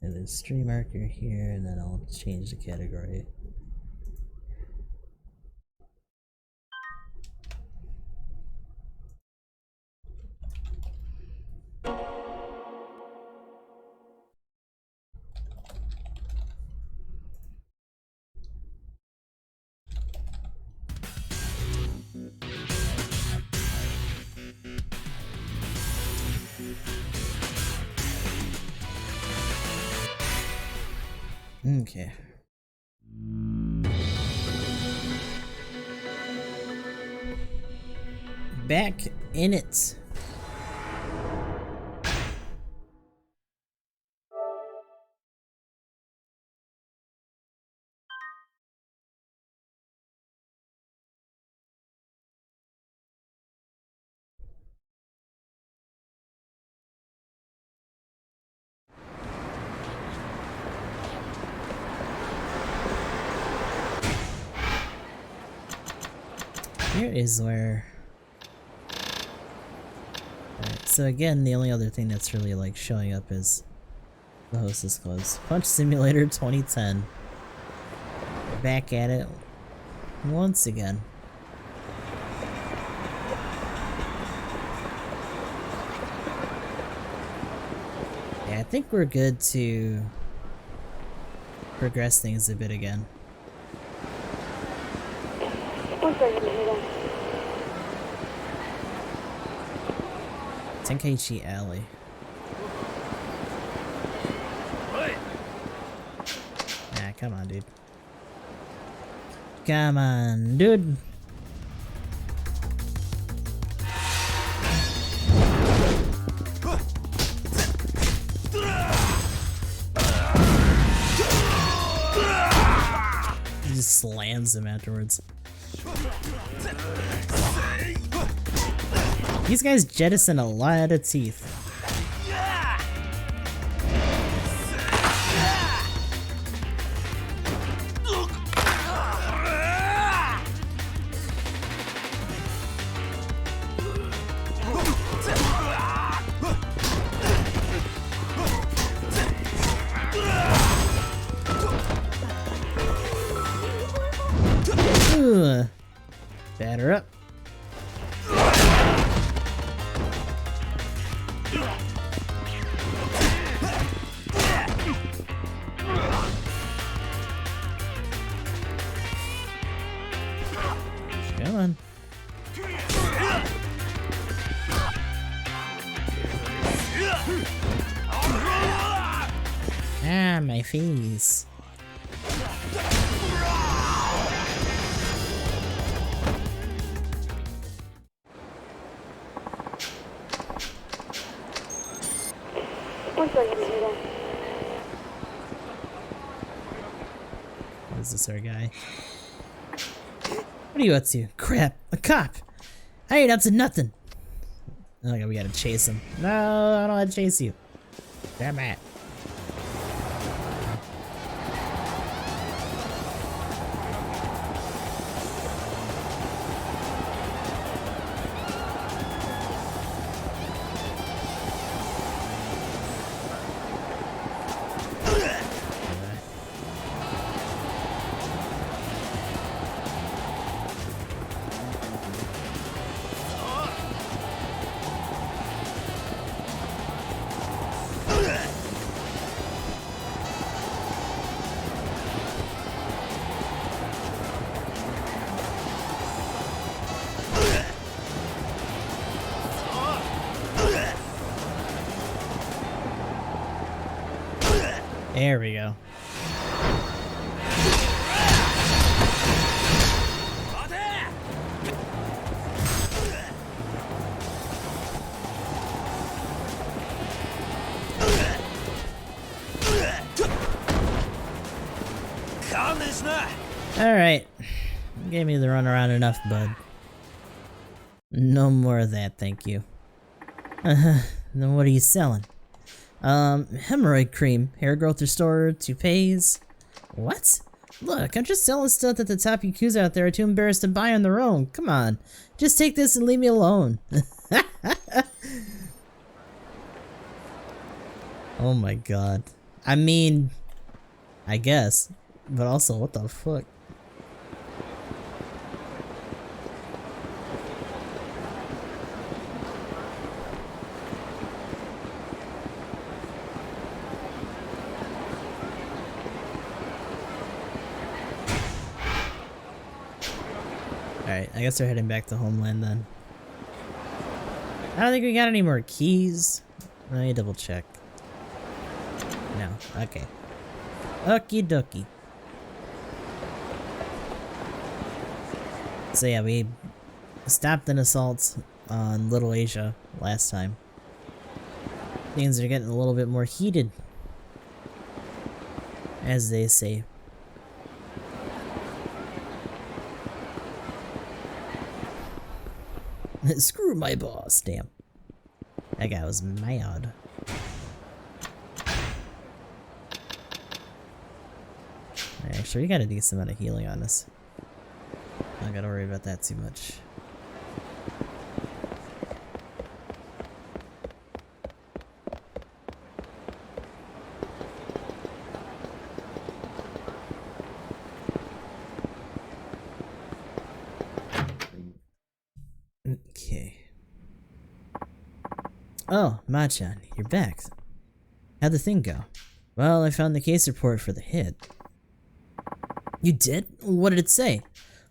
And then stream marker here, and then I'll change the category. Okay. Back in it. Here is where... Alright, so again, the only other thing that's really like showing up is the host is closed. Punch Simulator 2010. Back at it once again. Yeah, I think we're good to progress things a bit again. Tenkaichi Alley. Nah, come on, dude. Come on, dude. He just slams him afterwards. These guys jettison a lot of teeth. Ugh. Batter up. Come on. Ah, my face. Is this our guy? What are you up to? Crap! A cop! I ain't up to nothing! Okay, we gotta chase him. No, I don't want to chase you. Damn it. There we go. Alright. Gave me the runaround enough, bud. No more of that, thank you. Then what are you selling? Hemorrhoid cream, hair growth restorer, toupees. What? Look, I'm just selling stuff that the top Yakuza out there are too embarrassed to buy on their own. Come on. Just take this and leave me alone. Oh my god. I mean, I guess. But also, what the fuck? Alright, I guess we're heading back to Homeland then. I don't think we got any more keys. Let me double check. No, okay. Okie dokie. So yeah, we stopped an assault on Little Asia last time. Things are getting a little bit more heated, as they say. Screw my boss, damn. That guy was mad. Actually, we got a decent amount of healing on us. I don't gotta worry about that too much. Okay. Oh, Machan, you're back. How'd the thing go? Well, I found the case report for the hit. You did? What did it say?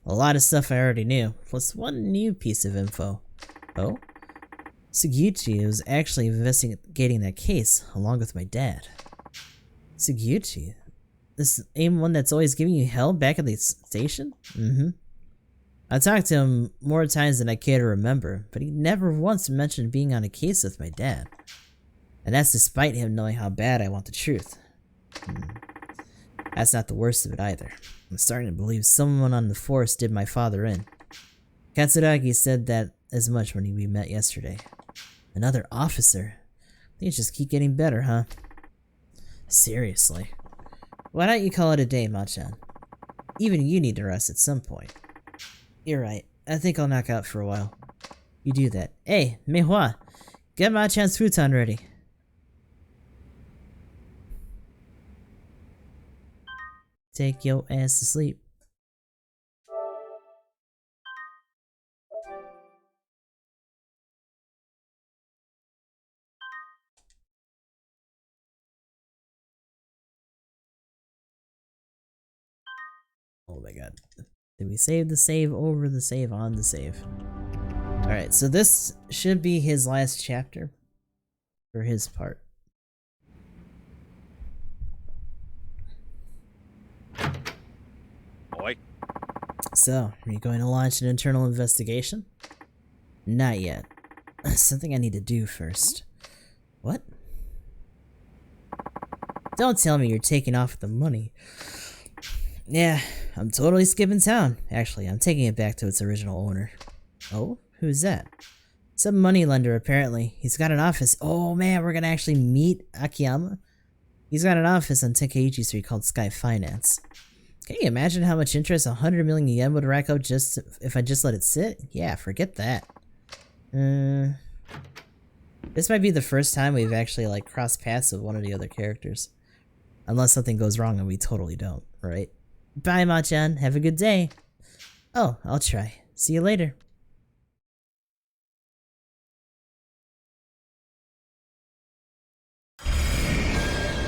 A lot of stuff I already knew, plus one new piece of info. Oh? Sugiuchi was actually investigating that case, along with my dad. Sugiuchi? This same one that's always giving you hell back at the station? Mm-hmm. I talked to him more times than I care to remember, but he never once mentioned being on a case with my dad. And that's despite him knowing how bad I want the truth. That's not the worst of it either. I'm starting to believe someone on the force did my father in. Katsuragi said that as much when we met yesterday. Another officer? Things just keep getting better, huh? Seriously. Why don't you call it a day, Machan? Even you need to rest at some point. You're right. I think I'll knock out for a while. You do that. Hey, Meihua! Get Machan's futon ready. Take your ass to sleep. Oh my god. Did we save the save over the save on the save? Alright, so this should be his last chapter. For his part. Oi. So, are you going to launch an internal investigation? Not yet. Something I need to do first. What? Don't tell me you're taking off with the money. Yeah, I'm totally skipping town. Actually, I'm taking it back to its original owner. Oh? Who's that? Some moneylender, apparently. He's got an office. Oh man, we're gonna actually meet Akiyama? He's got an office on Tenkaichi Street called Sky Finance. Can you imagine how much interest 100 million yen would rack up just if I just let it sit? Yeah, forget that. This might be the first time we've actually like crossed paths with one of the other characters. Unless something goes wrong and we totally don't, right? Bye, Machan. Have a good day. Oh, I'll try. See you later.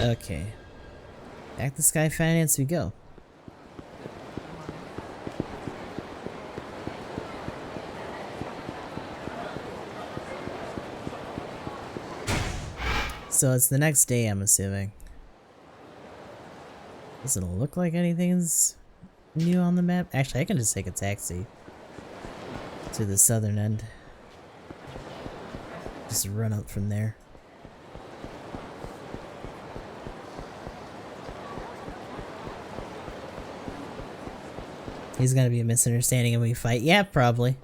Okay. Back to Sky Finance we go. So it's the next day, I'm assuming. Doesn't look like anything's new on the map. Actually, I can just take a taxi to the southern end. Just run up from there. He's gonna be a misunderstanding and we fight. Yeah, probably.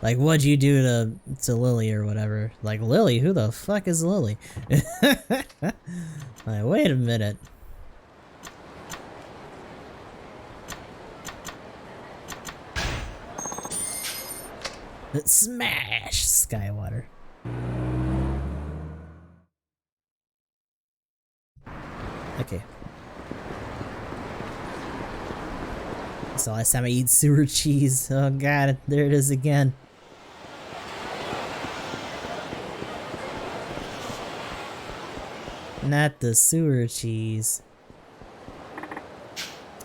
Like, what'd you do to Lily or whatever? Like, Lily? Who the fuck is Lily? Like, wait a minute. Smash! Skywater. Okay. It's the last time I eat sewer cheese. Oh god, there it is again. Not the sewer cheese.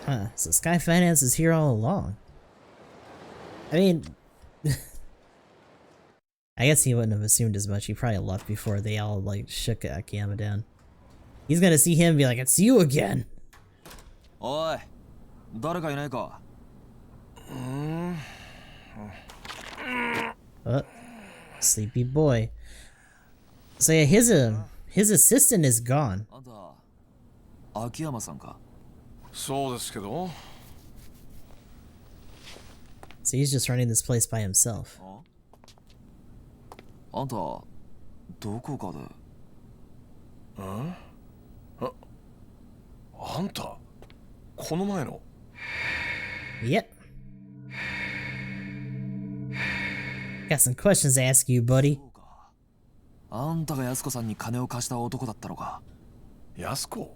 Huh, so Sky Finance is here all along. I mean... I guess he wouldn't have assumed as much. He probably left before they all, like, shook Akiyama down. He's gonna see him and be like, it's you again! Oi, 誰かいないか? Oh, sleepy boy. So yeah, his assistant is gone. あんた、秋山さんか? そうですけど。 So he's just running this place by himself. あんた、どこかで? あんた、この前の。 Yep. Got some questions to ask you, buddy. あんたが安子さんに金を貸した男だったのか? 安子？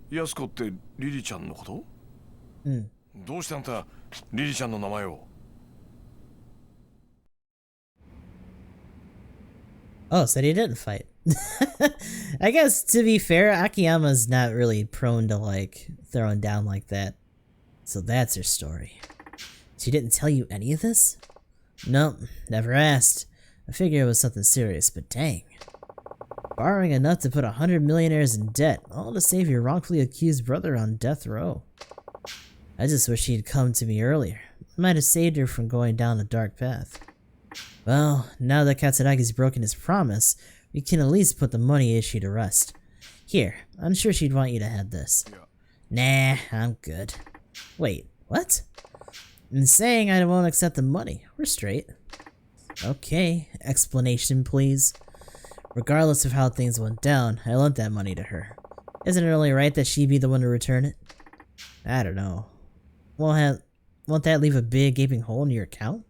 安子ってリリちゃんのこと？どうしてあんたリリちゃんの名前を? Oh, so he didn't fight. I guess, to be fair, Akiyama's not really prone to, like, throwing down like that. So that's her story. She didn't tell you any of this? Nope, never asked. I figured it was something serious, but dang. Borrowing enough to put 100 millionaires in debt, all to save your wrongfully accused brother on death row. I just wish he'd come to me earlier. I might have saved her from going down the dark path. Well, now that Katsuragi's broken his promise, we can at least put the money issue to rest. Here, I'm sure she'd want you to have this. Nah, I'm good. Wait, what? I'm saying I won't accept the money. We're straight. Okay, explanation please. Regardless of how things went down, I lent that money to her. Isn't it only right that she be the one to return it? I don't know. Won't that leave a big gaping hole in your account?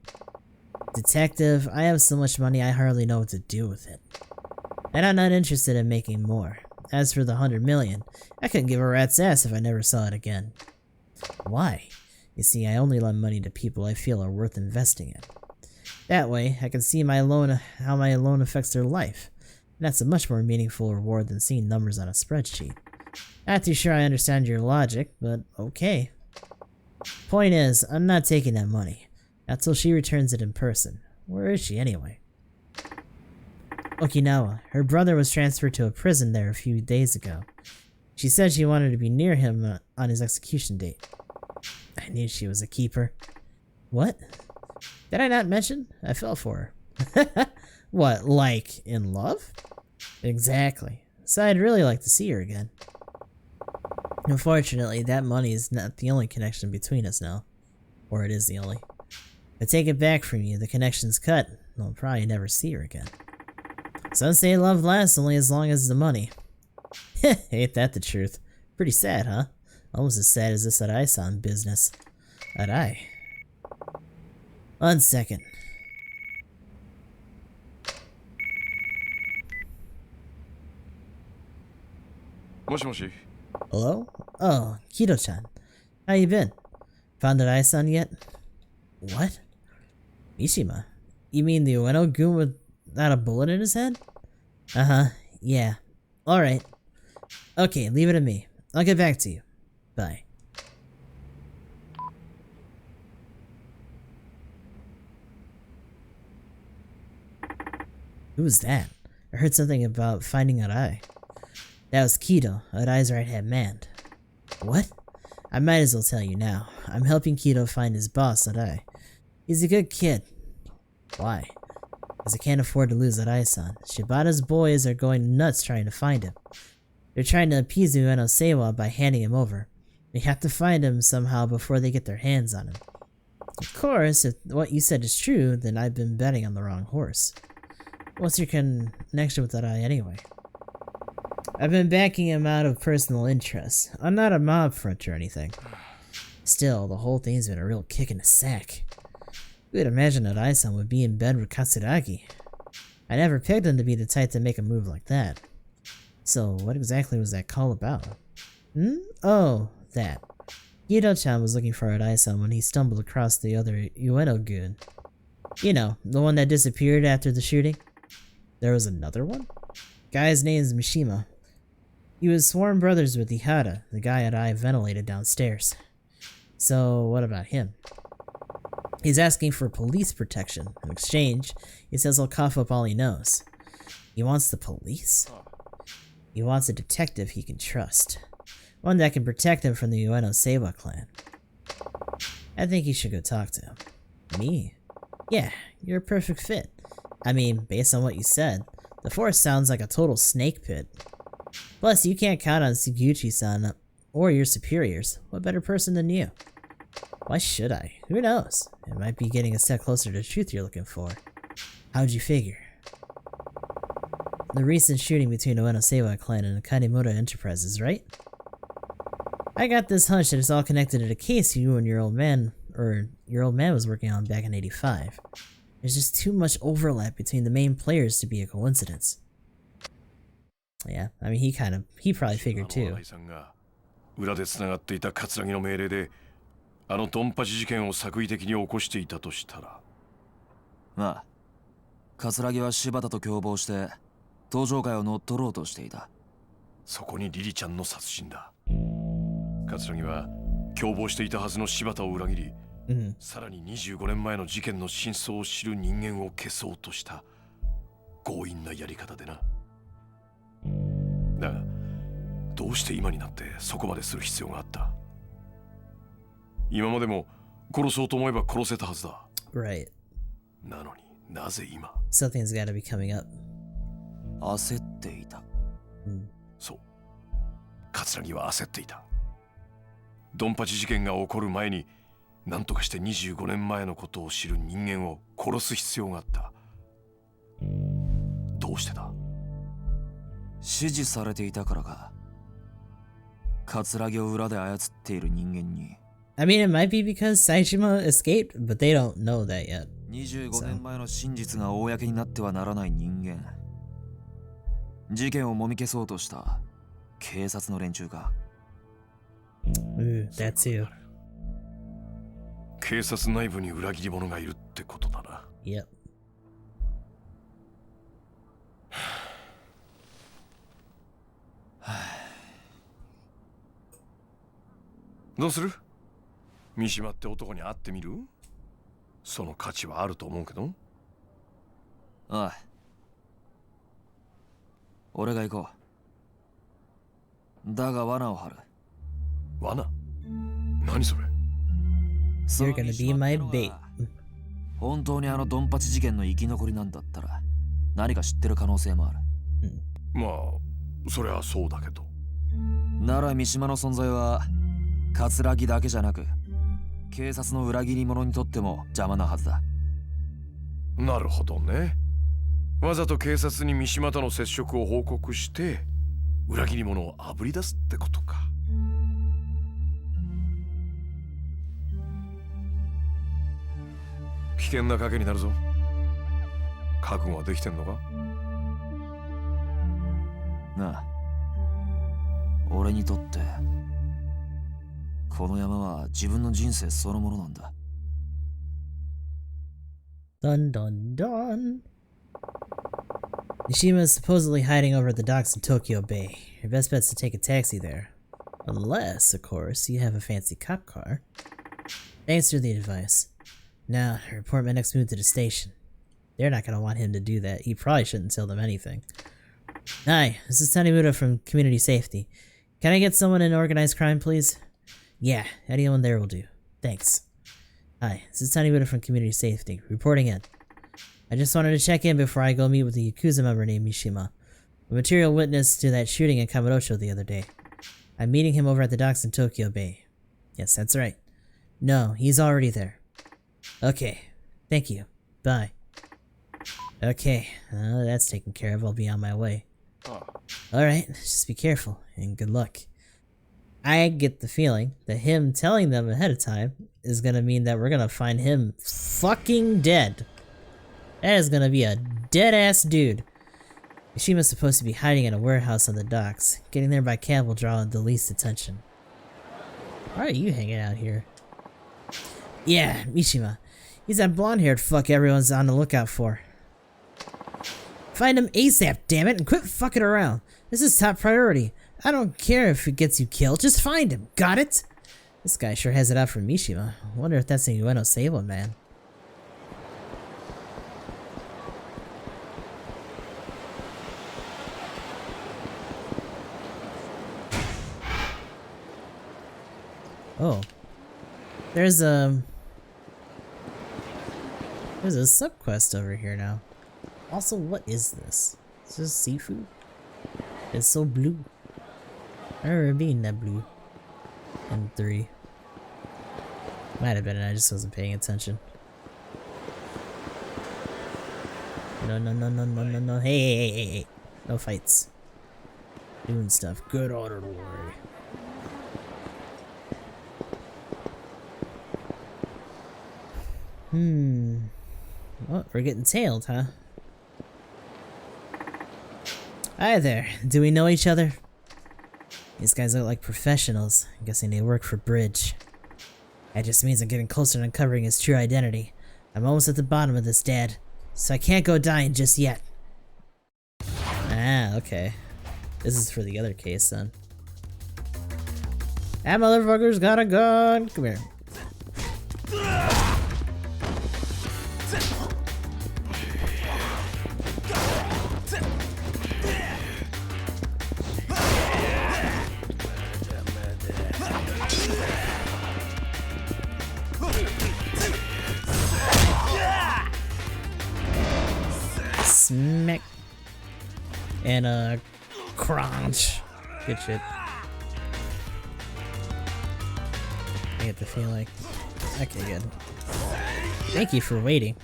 Detective, I have so much money I hardly know what to do with it. And I'm not interested in making more. As for the 100 million, I couldn't give a rat's ass if I never saw it again. Why? You see, I only lend money to people I feel are worth investing in. That way, I can see how my loan affects their life. And that's a much more meaningful reward than seeing numbers on a spreadsheet. Not too sure I understand your logic, but okay. Point is, I'm not taking that money. Not till she returns it in person. Where is she anyway? Okinawa. Her brother was transferred to a prison there a few days ago. She said she wanted to be near him on his execution date. I knew she was a keeper. What? Did I not mention? I fell for her. What, like in love? Exactly. So I'd really like to see her again. Unfortunately, that money is not the only connection between us now. Or it is the only. If I take it back from you, the connection's cut. I'll probably never see her again. Some say love lasts only as long as the money. Ain't that the truth? Pretty sad, huh? Almost as sad as this Arai-san business. Arai. 1 second. Moshi. Hello? Oh, Kido-chan. How you been? Found Arai-san yet? What? Mishima? You mean the Ueno-gun without a bullet in his head? Uh-huh, yeah. Alright. Okay, leave it to me. I'll get back to you. Bye. Who was that? I heard something about finding Arai. That was Kido, Arai's right-hand man. What? I might as well tell you now. I'm helping Kido find his boss, Arai. He's a good kid. Why? Because I can't afford to lose Arai-san. Shibata's boys are going nuts trying to find him. They're trying to appease Ueno Seiwa by handing him over. We have to find him somehow before they get their hands on him. Of course, if what you said is true, then I've been betting on the wrong horse. What's your connection with Arai anyway? I've been backing him out of personal interest. I'm not a mob front or anything. Still, the whole thing's been a real kick in the sack. Who would imagine that Arai-san would be in bed with Katsuragi? I never picked him to be the type to make a move like that. So, what exactly was that call about? Hmm? Oh, that. Yudo-chan was looking for Arai-san when he stumbled across the other Ueno-gun. You know, the one that disappeared after the shooting. There was another one? Guy's name is Mishima. He was sworn brothers with Ihara, the guy Arai ventilated downstairs. So, what about him? He's asking for police protection. In exchange, he says he'll cough up all he knows. He wants the police? He wants a detective he can trust. One that can protect him from the Ueno Seiwa clan. I think you should go talk to him. Me? Yeah, you're a perfect fit. I mean, based on what you said, the forest sounds like a total snake pit. Plus, you can't count on Suguchi-san or your superiors. What better person than you? Why should I? Who knows? It might be getting a step closer to the truth you're looking for. How'd you figure? The recent shooting between Ueno Seiwa clan and the Tanimura Enterprises, right? I got this hunch that it's all connected to the case you and your old man was working on back in '85. There's just too much overlap between the main players to be a coincidence. Yeah, I mean, he probably figured too. 裏で繋がっていた桂木の命令であのドンパチ事件を作為的に起こしていたとしたら。まあ、桂木は柴田と共謀して登場会を乗っ取ろうとしていた。そこにリリちゃんの殺人だ。桂木は共謀していたはずの柴田を裏切り、さらに25年前の事件の真相を知る人間を消そうとした強引なやり方でな。だがどうして今になってそこまでする必要があった？今までも殺そうと思えば殺せたはずだ。Right. なのになぜ今？ Something's gotta be coming up. 焦っていた。そう。桂木は焦っていた。ドンパチ事件が起こる前に何とかして25年前のことを知る人間を殺す必要があった。どうしてだ？指示されていたからか。桂木を裏で操っている人間に。I mean, it might be because Saishima escaped, but they don't know that yet. 25年前の真実が公になってはならない人間。事件をもみ消そうとした警察の連中か。That too. 警察内部に裏切り者がいるってことだな。Yep. どうする？三島って男に会ってみる？その価値はあると思うけど。ああ。俺が行こう。だが罠を張る。罠？何それ？ You're gonna be my bait. 本当にあのドンパチ事件の生き残りなんだったら何か知ってる可能性もある。まあ、そりゃそうだけど。なら三島の存在は桂木だけじゃなく警察の裏切り者にとっても邪魔なはずだ。なるほどね。わざと警察に三島との接触を報告して裏切り者をあぶり出すってことか。危険な賭けになるぞ。覚悟はできてんのか？なあ、俺にとってこの山は自分の人生そのものなんだ。Dun dun dun. Mishima is supposedly hiding over at the docks in Tokyo Bay. Your best bet's to take a taxi there. Unless, of course, you have a fancy cop car. Thanks for the advice. Now, report my next move to the station. They're not gonna want him to do that. He probably shouldn't tell them anything. Hi, this is Tanimura from Community Safety. Can I get someone in organized crime, please? Yeah, anyone there will do. Thanks. Hi, this is Tanimura from Community Safety, reporting in. I just wanted to check in before I go meet with the Yakuza member named Mishima, a material witness to that shooting in Kamurocho the other day. I'm meeting him over at the docks in Tokyo Bay. Yes, that's right. No, he's already there. Okay, thank you. Bye. Okay, that's taken care of. I'll be on my way. Alright, just be careful, and good luck. I get the feeling that him telling them ahead of time is gonna mean that we're gonna find him fucking dead. That is gonna be a dead-ass dude. Mishima's supposed to be hiding in a warehouse on the docks. Getting there by cab will draw the least attention. Why are you hanging out here? Yeah, Mishima. He's that blonde-haired fuck everyone's on the lookout for. Find him ASAP, damn it, and quit fucking around. This is top priority. I don't care if it gets you killed, just find him. Got it? This guy sure has it out for Mishima. I wonder if that's the Ueno Sable man. Oh. There's a subquest over here now. Also, what is this? Is this seafood? It's so blue. I remember being that blue. In 3. Might have been, and I just wasn't paying attention. No, no, no, no, no, no, no. Hey. No fights. Doing stuff. Good order, don't worry. Well, we're getting tailed, huh? Hi there. Do we know each other? These guys look like professionals. I'm guessing they work for Bridge. That just means I'm getting closer to uncovering his true identity. I'm almost at the bottom of this, Dad. So I can't go dying just yet. Ah, okay. This is for the other case, then. That motherfucker's got a gun! Come here. Smack. And crunch. Good shit. I get the feeling. Okay, good. Thank you for waiting.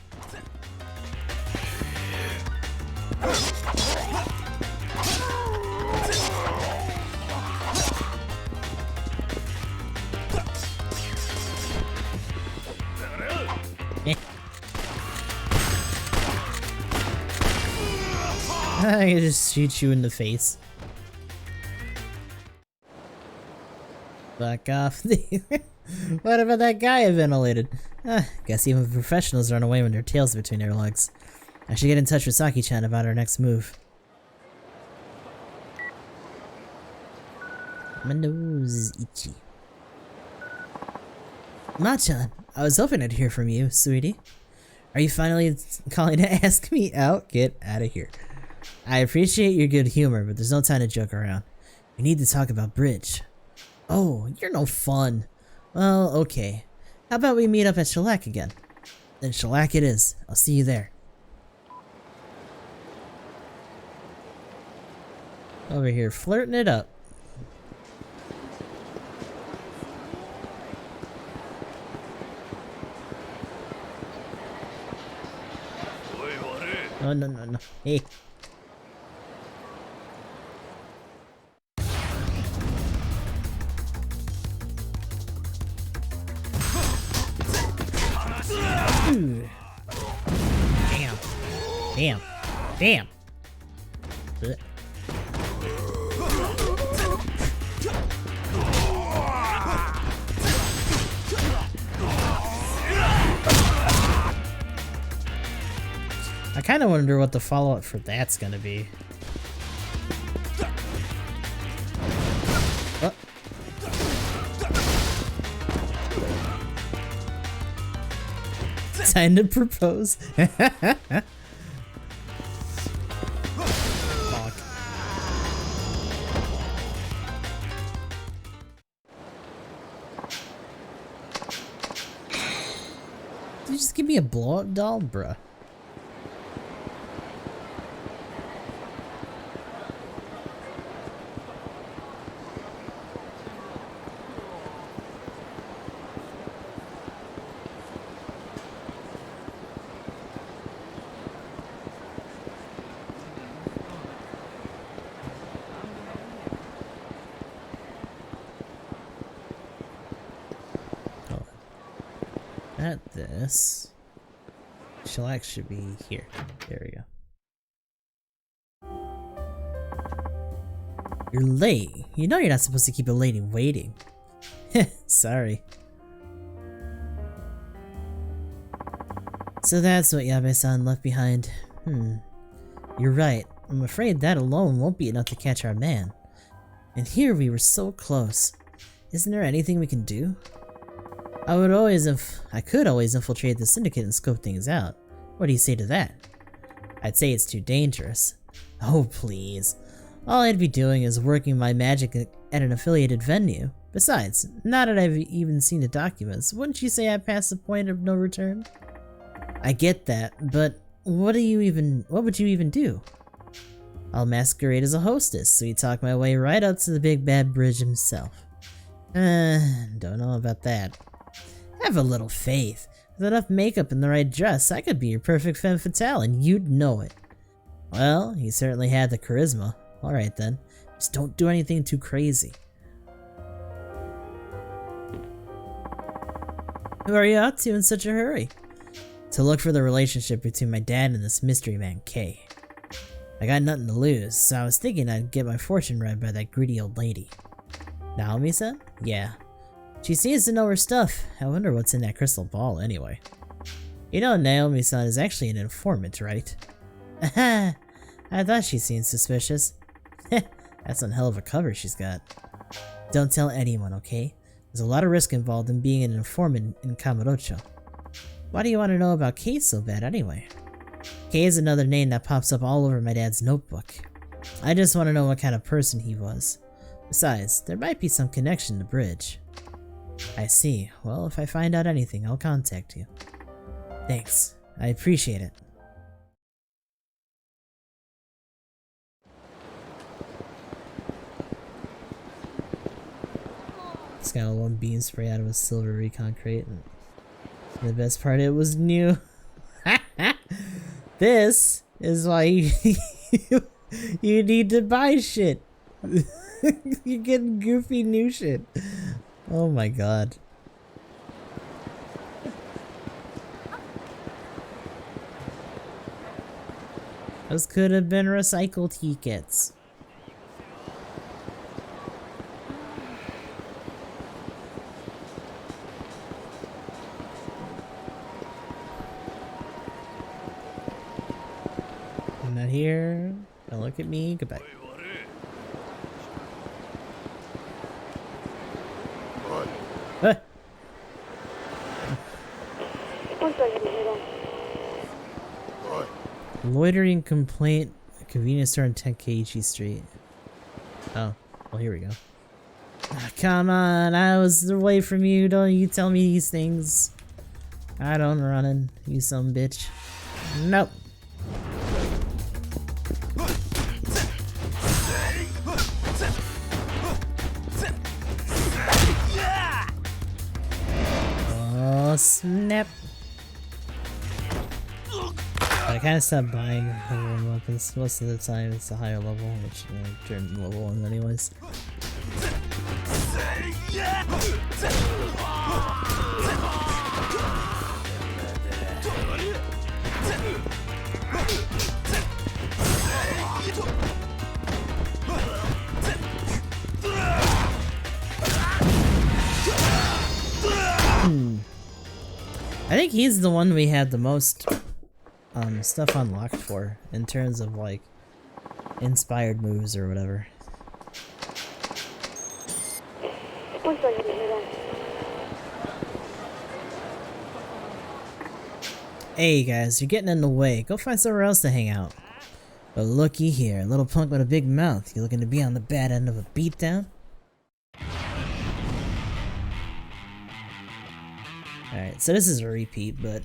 I can just shoot you in the face. Fuck off. What about that guy I ventilated? Guess even professionals run away with their tails between their legs. I should get in touch with Saki-chan about our next move. My nose is itchy. Ma-chan, I was hoping I'd hear from you, sweetie. Are you finally calling to ask me out? Get out of here. I appreciate your good humor, but there's no time to joke around. We need to talk about Bridge. Oh, you're no fun. Well, okay. How about we meet up at Shellac again? Then Shellac it is. I'll see you there. Over here flirting it up. No, no, no, no. Hey. Ooh. Damn. Damn. Damn. Blech. I kind of wonder what the follow-up for that's gonna be. Oh. Time to propose. Fuck. Did you just give me a blow-up doll, bruh? At this, Shellac should be here. There we go. You're late. You know you're not supposed to keep a lady waiting. Sorry. So that's what Yabe-san left behind. You're right. I'm afraid that alone won't be enough to catch our man. And here we were so close. Isn't there anything we can do? I could always infiltrate the syndicate and scope things out. What do you say to that? I'd say it's too dangerous. Oh please. All I'd be doing is working my magic at an affiliated venue. Besides, now that I've even seen the documents, wouldn't you say I passed the point of no return? I get that, but what would you even do? I'll masquerade as a hostess, so you talk my way right up to the big bad bridge himself. Don't know about that. Have a little faith. With enough makeup and the right dress, I could be your perfect femme fatale and you'd know it. Well, you certainly had the charisma. Alright then, just don't do anything too crazy. Who are you up to in such a hurry? To look for the relationship between my dad and this mystery man, Kay. I got nothing to lose, so I was thinking I'd get my fortune read by that greedy old lady. Naomi-san? Yeah. She seems to know her stuff. I wonder what's in that crystal ball anyway. You know Naomi-san is actually an informant, right? Aha! I thought she seemed suspicious. That's one hell of a cover she's got. Don't tell anyone, okay? There's a lot of risk involved in being an informant in Kamurocho. Why do you want to know about Kay so bad anyway? Kay is another name that pops up all over my dad's notebook. I just want to know what kind of person he was. Besides, there might be some connection to Bridge. I see. Well, if I find out anything, I'll contact you. Thanks. I appreciate it. Just got one beam spray out of a silver recon crate, and the best part, it was new. This is why you need to buy shit. You're getting goofy new shit. Oh my god. Those could have been recycled tickets. I'm not here. Don't look at me. Goodbye. Ah. Loitering complaint, convenience store on 10 Keiichi Street. Oh, well here we go. Ah, come on, I was away from you, don't you tell me these things. I don't running, you some bitch. Nope. Oh snap. I kind of stopped buying level weapons. Most of the time it's a higher level, which turned level 1 anyways. I think he's the one we had the most stuff unlocked for in terms of like inspired moves or whatever. Hey guys, you're getting in the way. Go find somewhere else to hang out. But looky here, little punk with a big mouth. You looking to be on the bad end of a beatdown? Alright, so this is a repeat, but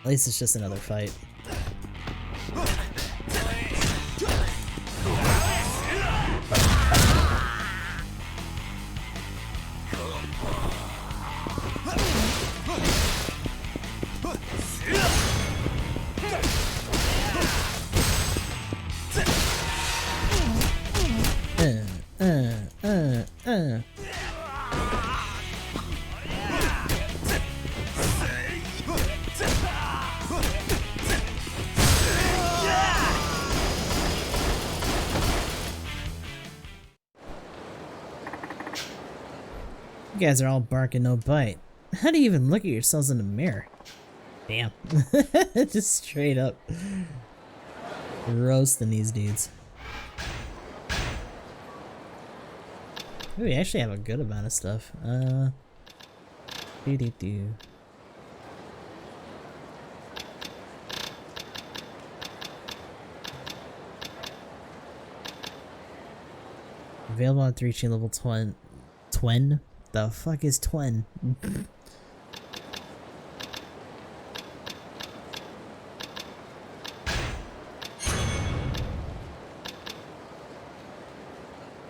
at least it's just another fight. You guys are all bark and no bite. How do you even look at yourselves in the mirror? Damn. Just straight up roasting these dudes. Ooh, we actually have a good amount of stuff. Doo-doo-doo. Available on reaching level 20. Twin? The fuck is twin?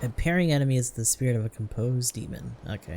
A pairing enemy is the spirit of a composed demon. Okay.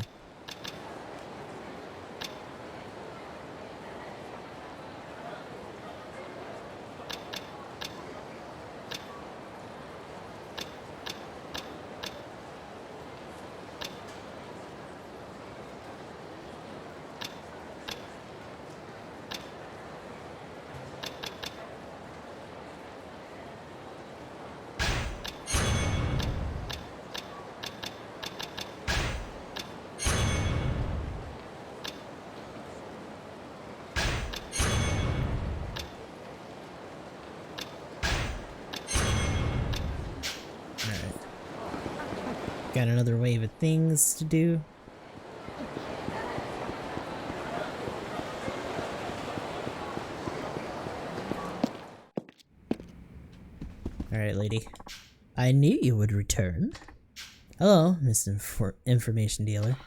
Got another wave of things to do. Alright, lady. I knew you would return. Hello, Mr. Information Dealer.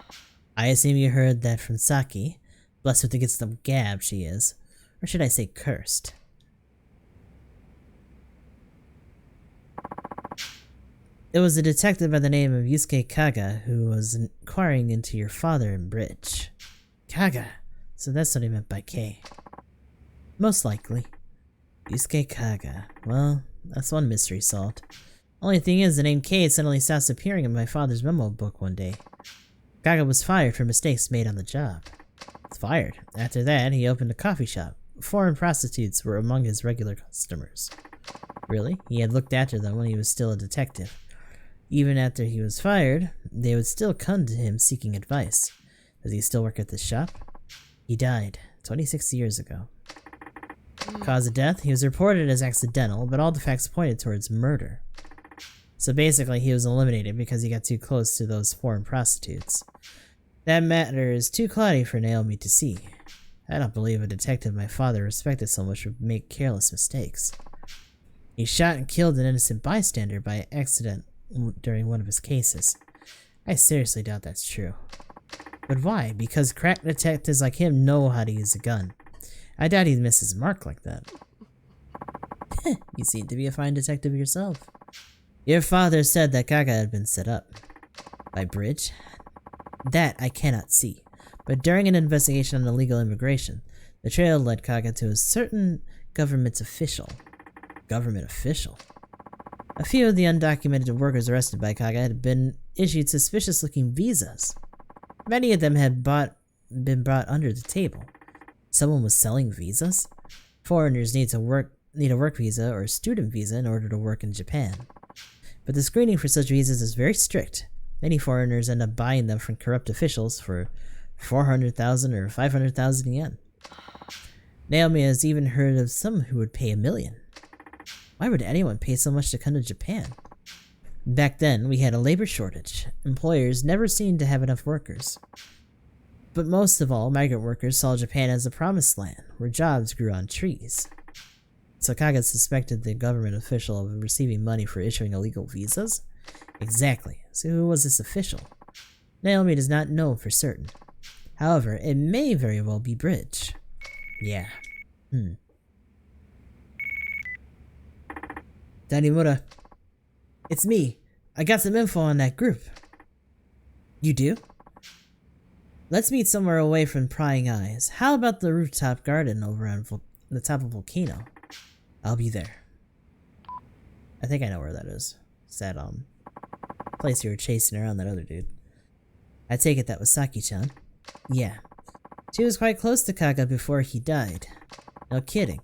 I assume you heard that from Saki. Blessed with the gifts of gab she is. Or should I say cursed? It was a detective by the name of Yusuke Kaga who was inquiring into your father in Bridge. Kaga. So that's what he meant by K. Most likely. Yusuke Kaga. Well, that's one mystery solved. Only thing is, the name K suddenly stops appearing in my father's memo book one day. Kaga was fired for mistakes made on the job. Fired. After that, he opened a coffee shop. Foreign prostitutes were among his regular customers. Really? He had looked after them when he was still a detective. Even after he was fired, they would still come to him seeking advice. Does he still work at the shop? He died 26 years ago. Cause of death? He was reported as accidental, but all the facts pointed towards murder. So basically, he was eliminated because he got too close to those foreign prostitutes. That matter is too cloudy for Naomi to see. I don't believe a detective my father respected so much would make careless mistakes. He shot and killed an innocent bystander by accident during one of his cases. I seriously doubt that's true. But why? Because crack detectives like him know how to use a gun. I doubt he'd miss his mark like that. You seem to be a fine detective yourself. Your father said that Kaga had been set up. By Bridge? That I cannot see. But during an investigation on illegal immigration, the trail led Kaga to a certain government official. Government official? A few of the undocumented workers arrested by Kaga had been issued suspicious-looking visas. Many of them had been brought under the table. Someone was selling visas? Foreigners need a work visa or a student visa in order to work in Japan. But the screening for such visas is very strict. Many foreigners end up buying them from corrupt officials for 400,000 or 500,000 yen. Naomi has even heard of some who would pay $1 million. Why would anyone pay so much to come to Japan? Back then, we had a labor shortage. Employers never seemed to have enough workers. But most of all, migrant workers saw Japan as a promised land, where jobs grew on trees. So Kaga suspected the government official of receiving money for issuing illegal visas? Exactly. So who was this official? Naomi does not know for certain. However, it may very well be Bridge. Yeah. Tanimura. It's me. I got some info on that group. You do? Let's meet somewhere away from prying eyes. How about the rooftop garden over on the top of Volcano? I'll be there. I think I know where that is. It's that, place you were chasing around that other dude. I take it that was Saki-chan? Yeah. She was quite close to Kaga before he died. No kidding.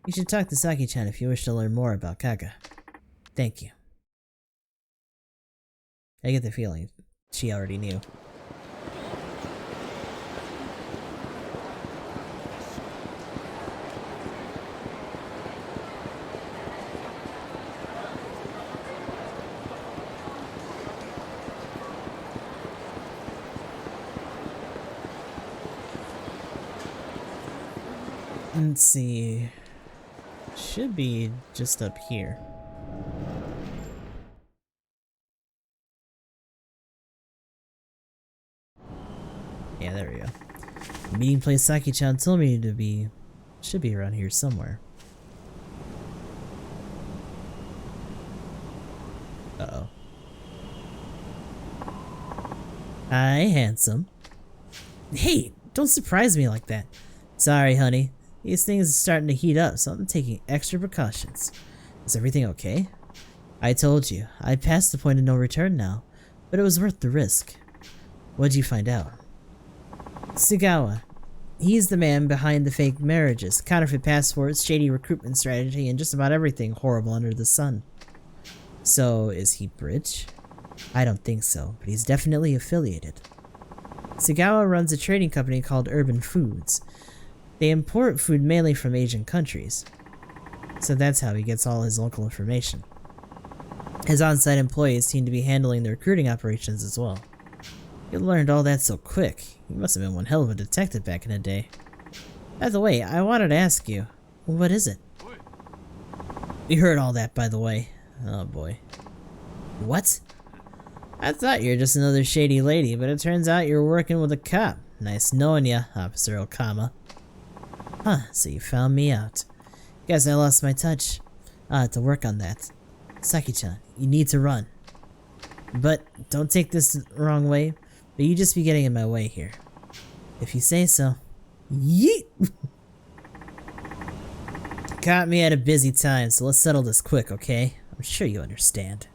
You should talk to Saki-chan if you wish to learn more about Kaga. Thank you. I get the feeling she already knew. Let's see. Should be just up here. Yeah, there we go. The meeting place Saki-chan told me to be... should be around here somewhere. Uh-oh. Hi, handsome. Hey, don't surprise me like that. Sorry, honey. These things are starting to heat up, so I'm taking extra precautions. Is everything okay? I told you, I passed the point of no return now, but it was worth the risk. What'd you find out? Sugawa. He's the man behind the fake marriages, counterfeit passports, shady recruitment strategy, and just about everything horrible under the sun. So, is he rich? I don't think so, but he's definitely affiliated. Sugawa runs a trading company called Urban Foods. They import food mainly from Asian countries. So that's how he gets all his local information. His on-site employees seem to be handling the recruiting operations as well. You learned all that so quick. You must have been one hell of a detective back in the day. By the way, I wanted to ask you, what is it? We heard all that, by the way. Oh boy. What? I thought you were just another shady lady, but it turns out you're working with a cop. Nice knowing ya, Officer Okama. Huh, so you found me out. Guess I lost my touch. I'll have to work on that. Saki-chan, you need to run. But don't take this the wrong way, but you just be getting in my way here. If you say so. Yeet! Caught me at a busy time, so let's settle this quick, okay? I'm sure you understand.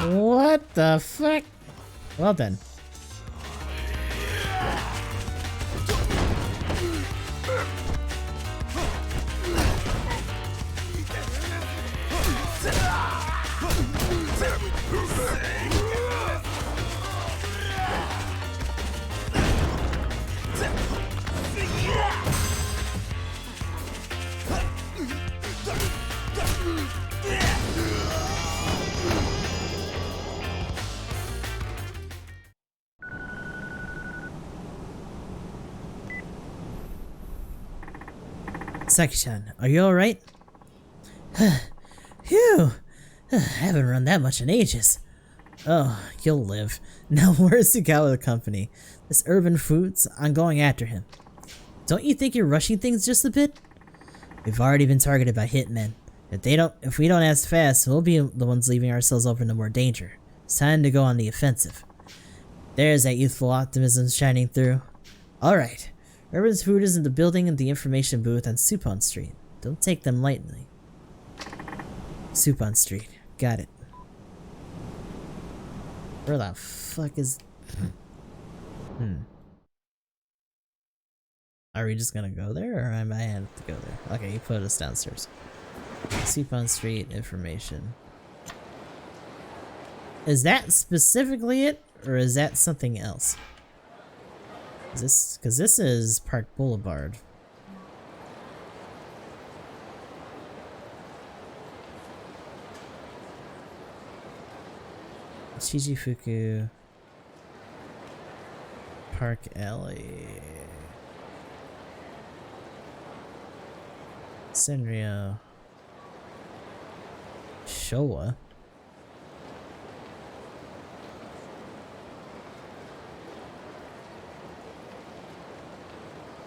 What the fuck? Well then. Saki-chan, are you alright? Phew! I haven't run that much in ages. Oh, you'll live. Now where's Sugawa the company? This Urban Foods? I'm going after him. Don't you think you're rushing things just a bit? We've already been targeted by hitmen. If we don't act fast, we'll be the ones leaving ourselves open to more danger. It's time to go on the offensive. There's that youthful optimism shining through. Alright. Urban's Food is in the building and the information booth on Supon Street. Don't take them lightly. Supon Street. Got it. Where the fuck is... Are we just gonna go there, or am I have to go there? Okay, you put us downstairs. Supon Street information. Is that specifically it, or is that something else? Is this, because this is Park Boulevard. Shijifuku Park Alley. Senryo. Showa.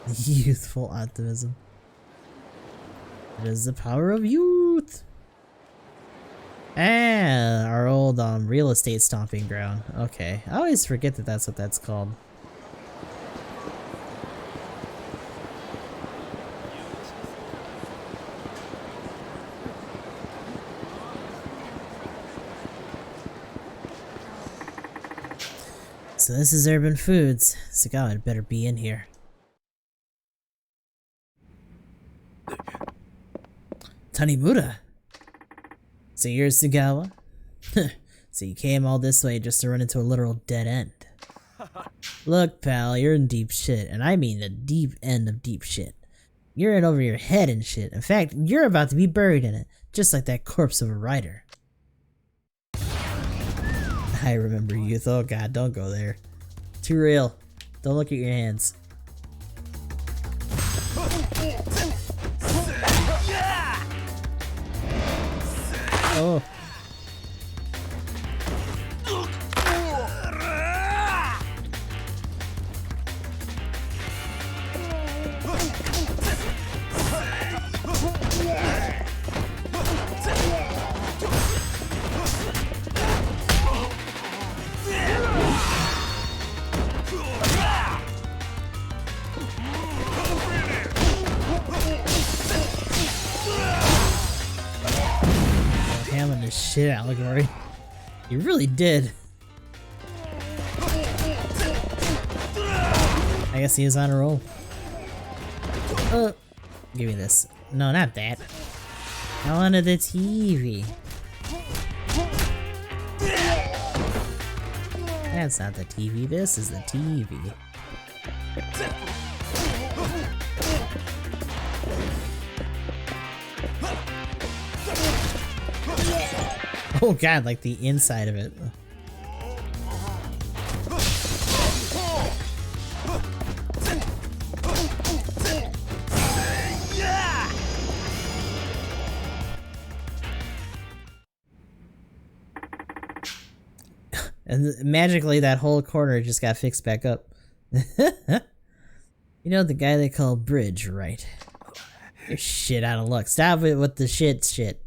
Youthful optimism. It is the power of youth. Ah, our old real estate stomping ground. Okay, I always forget that that's what that's called. So this is Urban Foods. Sugawa had better be in here. Tanimura! So you're Sugawa? So you came all this way just to run into a literal dead end. Look, pal, you're in deep shit, and I mean the deep end of deep shit. You're in over your head and shit. In fact, you're about to be buried in it, just like that corpse of a writer. I remember youth. Oh god, don't go there. Too real. Don't look at your hands. Oh. Hamming the shit allegory. You really did. I guess he is on a roll. Give me this. No, not that. I wanted the TV. That's not the TV. This is the TV. Oh god, like the inside of it. And magically that whole corner just got fixed back up. You know the guy they call Bridge, right? You're shit out of luck. Stop it with the shit.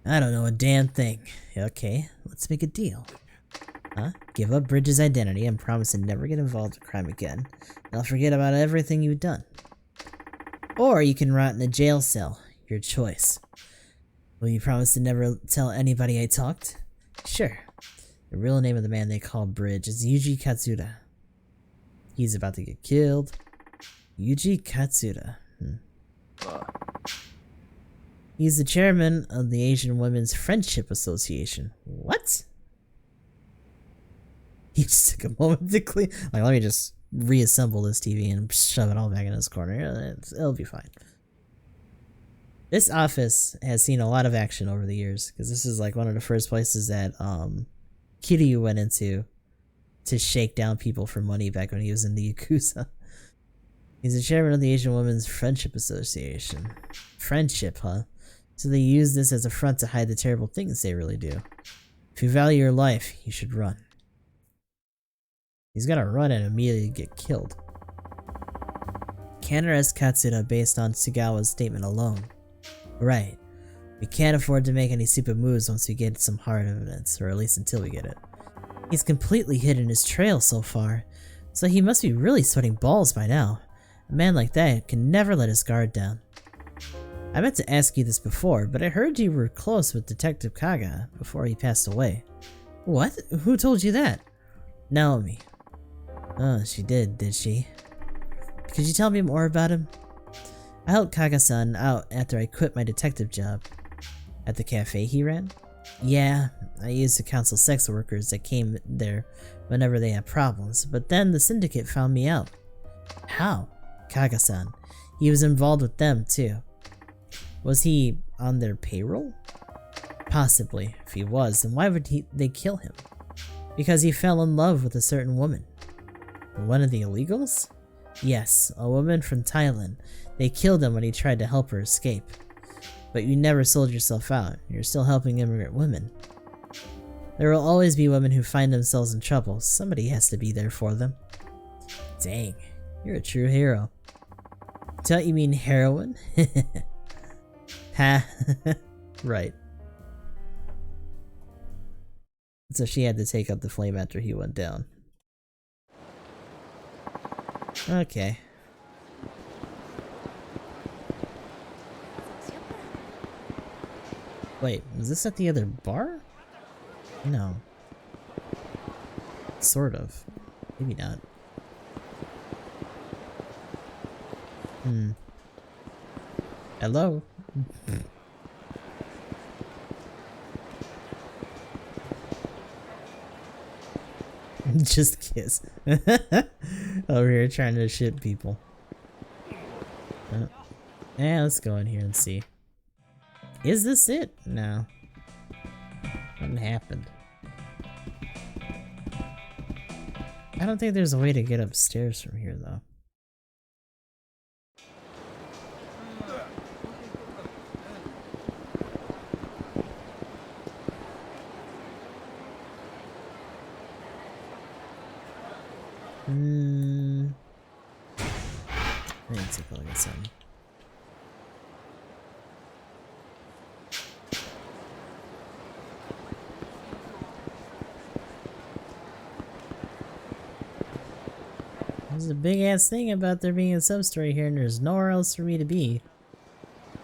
I don't know a damn thing. Okay, let's make a deal. Huh? Give up Bridge's identity and promise to never get involved with crime again. And I'll forget about everything you've done. Or you can rot in a jail cell. Your choice. Will you promise to never tell anybody I talked? Sure. The real name of the man they call Bridge is Yuji Katsuda. He's about to get killed. Yuji Katsuda. He's the chairman of the Asian Women's Friendship Association. What? He just took a moment to clean. Like, let me just reassemble this TV and shove it all back in this corner. It'll be fine. This office has seen a lot of action over the years, because this is like one of the first places that Kiryu went into to shake down people for money back when he was in the Yakuza. He's the chairman of the Asian Women's Friendship Association. Friendship, huh? So they use this as a front to hide the terrible things they really do. If you value your life, you should run. He's gonna run and immediately get killed. Can't arrest Katsuda based on Sugawa's statement alone. Right. We can't afford to make any stupid moves once we get some hard evidence, or at least until we get it. He's completely hidden his trail so far, so he must be really sweating balls by now. A man like that can never let his guard down. I meant to ask you this before, but I heard you were close with Detective Kaga before he passed away. What? Who told you that? Naomi. Oh, she did she? Could you tell me more about him? I helped Kaga-san out after I quit my detective job. At the cafe he ran? Yeah, I used to counsel sex workers that came there whenever they had problems, but then the syndicate found me out. How? Kaga-san. He was involved with them too. Was he on their payroll? Possibly. If he was, then why would they kill him? Because he fell in love with a certain woman. One of the illegals? Yes, a woman from Thailand. They killed him when he tried to help her escape. But you never sold yourself out. You're still helping immigrant women. There will always be women who find themselves in trouble. Somebody has to be there for them. Dang, you're a true hero. Don't you mean heroin? Ha. Right. So she had to take up the flame after he went down. Okay. Wait, was this at the other bar? No. Sort of. Maybe not. Hello? Just kiss. Over here trying to shit people. Yeah, let's go in here and see. Is this it? No. Nothing happened. I don't think there's a way to get upstairs from here, though. I need to take a look at something. There's a big ass thing about there being a sub-story here and there's nowhere else for me to be.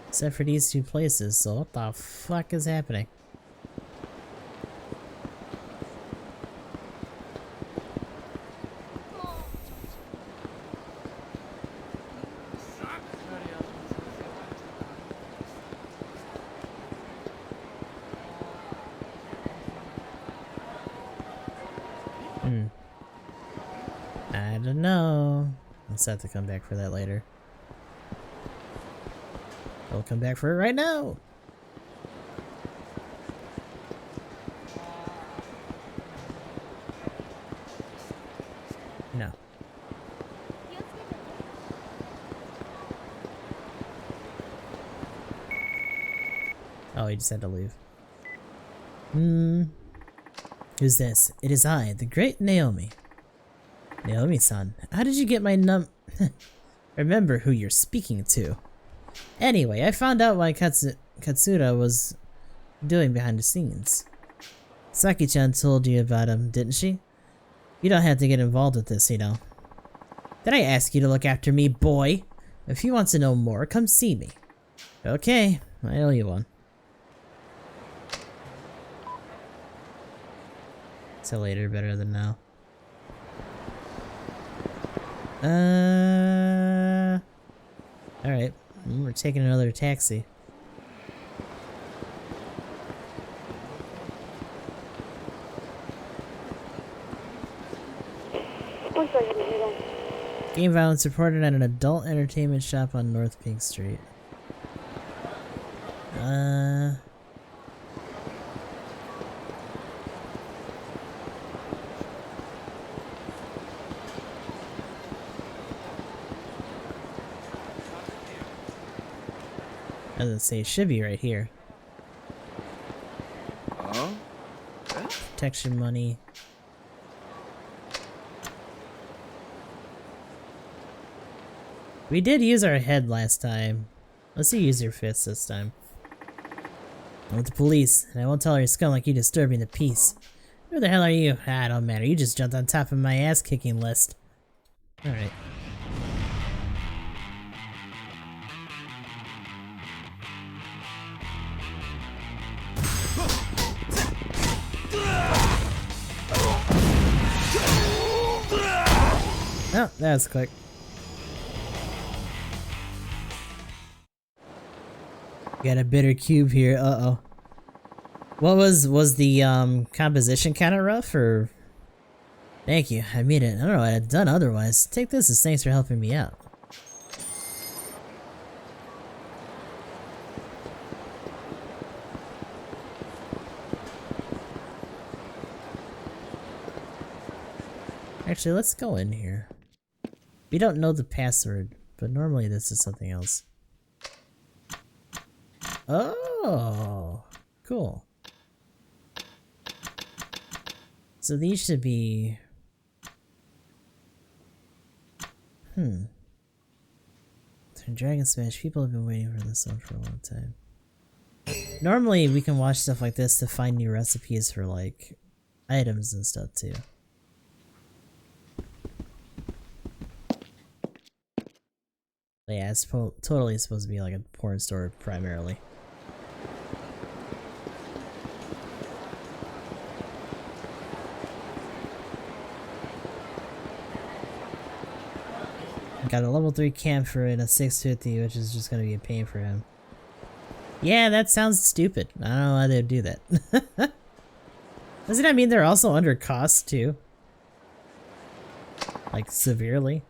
Except for these two places, so what the fuck is happening? I don't know. Let's have to come back for that later. I'll come back for it right now. No. Oh, he just had to leave. Who's this? It is I, the great Naomi. Naomi-san, how did you get my Remember who you're speaking to. Anyway, I found out what Katsura was doing behind the scenes. Saki-chan told you about him, didn't she? You don't have to get involved with this, you know. Did I ask you to look after me, boy? If you want to know more, come see me. Okay, I owe you one. So later, better than now. Alright. We're taking another taxi. Game violence reported at an adult entertainment shop on North Pink Street. I was gonna say, it should be right here. Protection money. We did use our head last time. Let's see, use your fists this time. I'm with the police, and I won't tell her scum like you disturbing the peace. Who the hell are you? Ah, it don't matter. You just jumped on top of my ass-kicking list. Alright. Oh, that was quick. Got a bitter cube here. Uh-oh. What was the composition kind of rough, or? Thank you. I mean it. I don't know what I'd done otherwise. Take this as thanks for helping me out. Actually, let's go in here. We don't know the password, but normally this is something else. Oh, cool. So these should be... Dragon Smash, people have been waiting for this one for a long time. Normally we can watch stuff like this to find new recipes for like items and stuff too. But yeah, it's totally supposed to be like a porn store primarily. Got a level 3 camper and a 650, which is just gonna be a pain for him. Yeah, that sounds stupid. I don't know why they'd do that. Doesn't that mean they're also under cost too? Like, severely?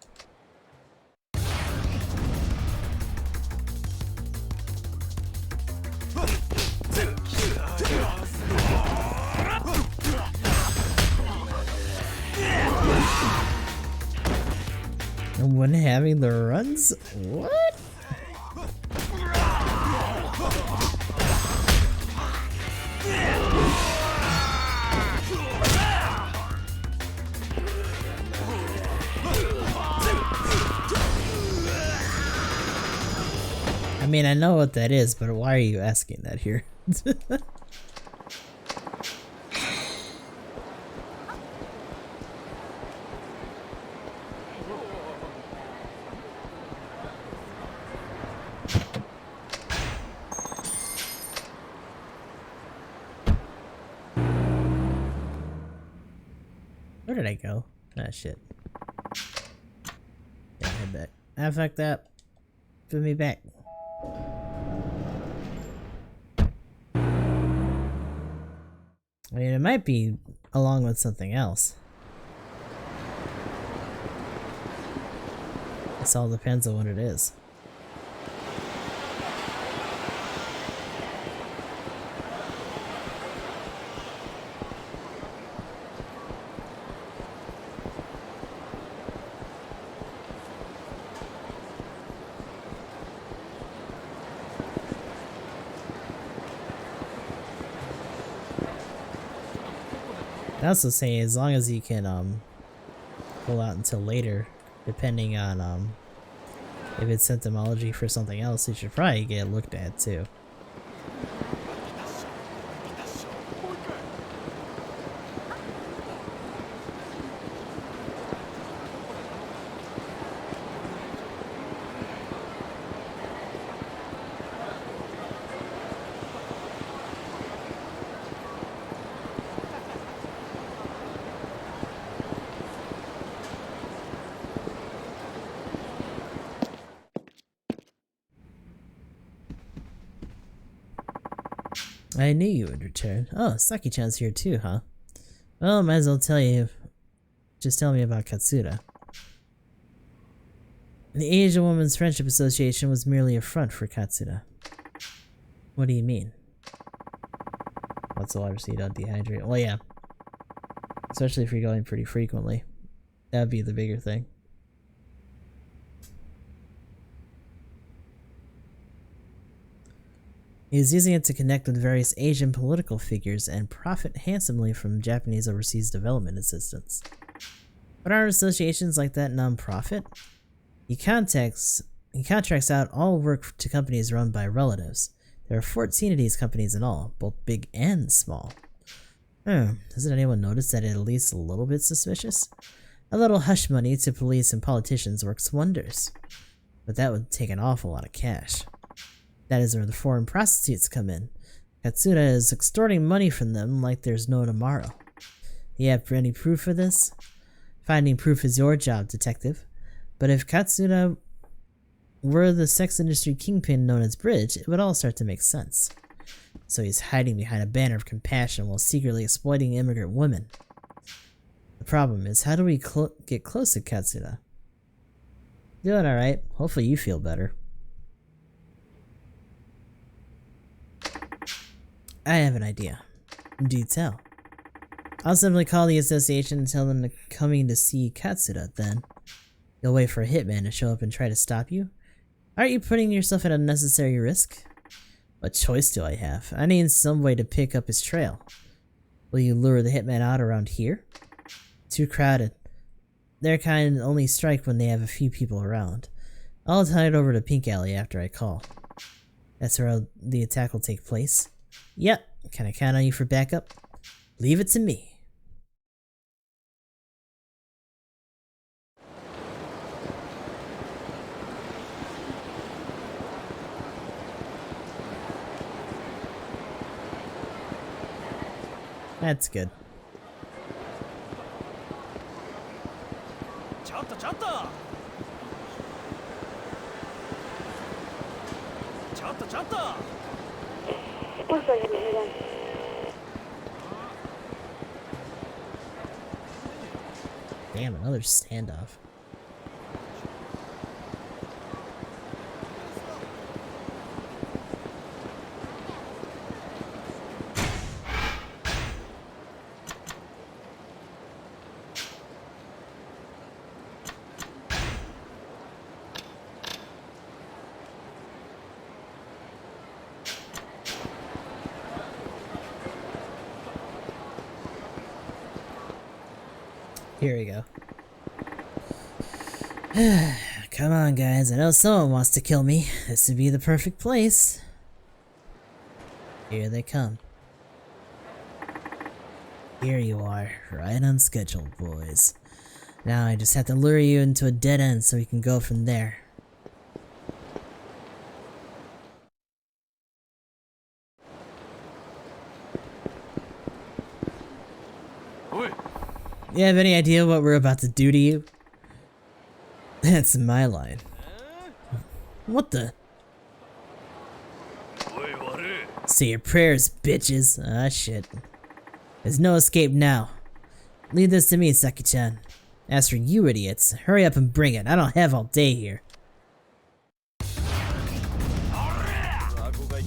And when having the runs? What? I mean, I know what that is, but why are you asking that here? Where did I go? Ah, shit. Yeah, head back. Ah, fuck that. Put me back. I mean, it might be along with something else. This all depends on what it is. I also say as long as you can hold out until later, depending on if it's symptomology for something else, you should probably get looked at too. I knew you would return. Oh, Saki-chan's here too, huh? Well, might as well tell you. Just tell me about Katsura. The Asian Women's Friendship Association was merely a front for Katsura. What do you mean? What's the water so you don't dehydrate? Well, yeah. Especially if you're going pretty frequently. That'd be the bigger thing. He is using it to connect with various Asian political figures and profit handsomely from Japanese overseas development assistance. But aren't associations like that non-profit? He contracts out all work to companies run by relatives. There are 14 of these companies in all, both big and small. Doesn't anyone notice that it's at least a little bit suspicious? A little hush money to police and politicians works wonders. But that would take an awful lot of cash. That is where the foreign prostitutes come in. Katsura is extorting money from them like there's no tomorrow. You have any proof for this? Finding proof is your job, detective. But if Katsura were the sex industry kingpin known as Bridge, it would all start to make sense. So he's hiding behind a banner of compassion while secretly exploiting immigrant women. The problem is, how do we get close to Katsura? Doing alright. Hopefully you feel better. I have an idea. Do tell. I'll simply call the association and tell them to coming to see Katsura, then. You'll wait for a hitman to show up and try to stop you? Aren't you putting yourself at unnecessary risk? What choice do I have? I need some way to pick up his trail. Will you lure the hitman out around here? Too crowded. Their kind only strike when they have a few people around. I'll head over to Pink Alley after I call. That's where the attack will take place. Yep. Can I count on you for backup? Leave it to me. That's good. Damn, another standoff. Here we go. Come on, guys. I know someone wants to kill me. This would be the perfect place. Here they come. Here you are, right on schedule, boys. Now I just have to lure you into a dead end so we can go from there. You have any idea what we're about to do to you? That's my line. What the? Say your prayers, bitches. Ah, shit. There's no escape now. Leave this to me, Saki-chan. As for you idiots, hurry up and bring it. I don't have all day here.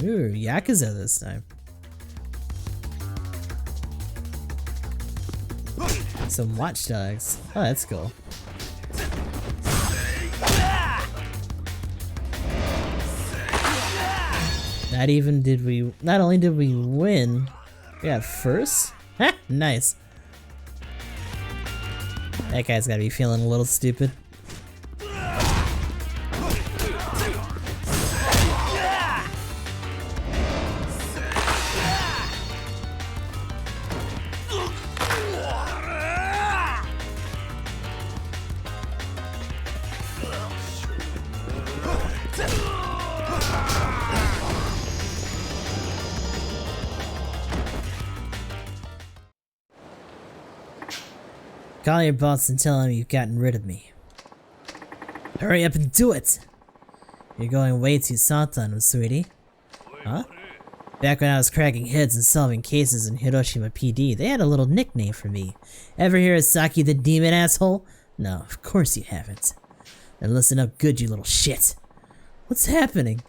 Ooh, Yakuza this time. Some watchdogs. Oh, that's cool. Not only did we win, we got first? Ha! Nice. That guy's gotta be feeling a little stupid. Call your boss and tell him you've gotten rid of me. Hurry up and do it! You're going way too soft on him, sweetie. Huh? Back when I was cracking heads and solving cases in Hiroshima PD, they had a little nickname for me. Ever hear of Saki the Demon, asshole? No, of course you haven't. Then listen up good, you little shit. What's happening?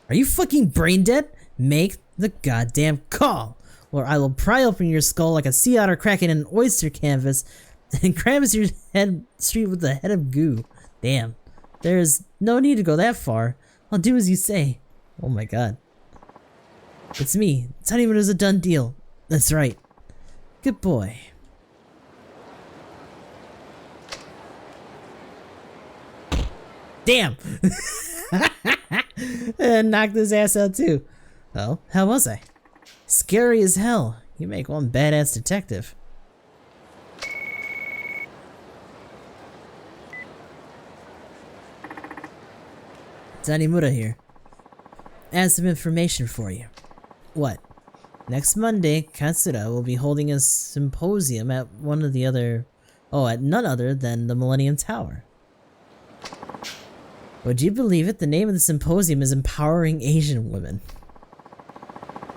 Are you fucking brain dead? Make the goddamn call, or I will pry open your skull like a sea otter cracking an oyster canvas and crams your head straight with a head of goo. Damn. There's no need to go that far. I'll do as you say. Oh my god. It's me. Tanimura's a done deal. That's right. Good boy. Damn! And knocked his ass out too. Oh, how was I? Scary as hell. You make one badass detective. Tanimura here. I have some information for you. What? Next Monday, Katsura will be holding a symposium at at none other than the Millennium Tower. Would you believe it? The name of the symposium is Empowering Asian Women.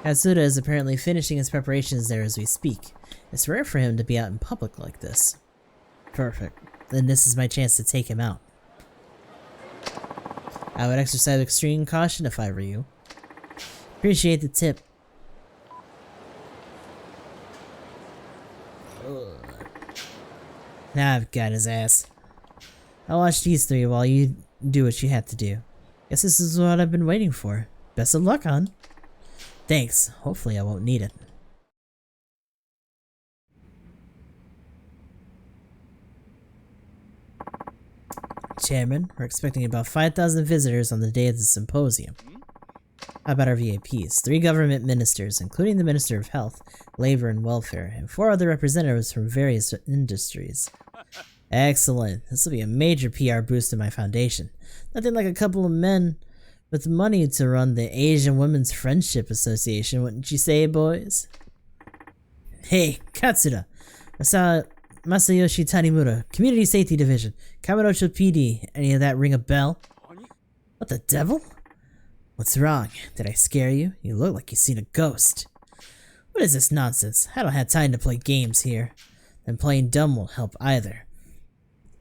Katsura is apparently finishing his preparations there as we speak. It's rare for him to be out in public like this. Perfect. Then this is my chance to take him out. I would exercise extreme caution if I were you. Appreciate the tip. Ugh. Now I've got his ass. I'll watch these three while you do what you have to do. Guess this is what I've been waiting for. Best of luck, hon. Thanks. Hopefully I won't need it. Chairman, we're expecting about 5,000 visitors on the day of the symposium. How about our VIPs? 3 government ministers, including the Minister of Health, Labor and Welfare, and 4 other representatives from various industries. Excellent. This will be a major PR boost to my foundation. Nothing like a couple of men with money to run the Asian Women's Friendship Association, wouldn't you say, boys? Hey, Katsura! Masayoshi Tanimura, Community Safety Division, Kamurocho PD. Any of that ring a bell? What the devil? What's wrong? Did I scare you? You look like you've seen a ghost. What is this nonsense? I don't have time to play games here. And playing dumb won't help either.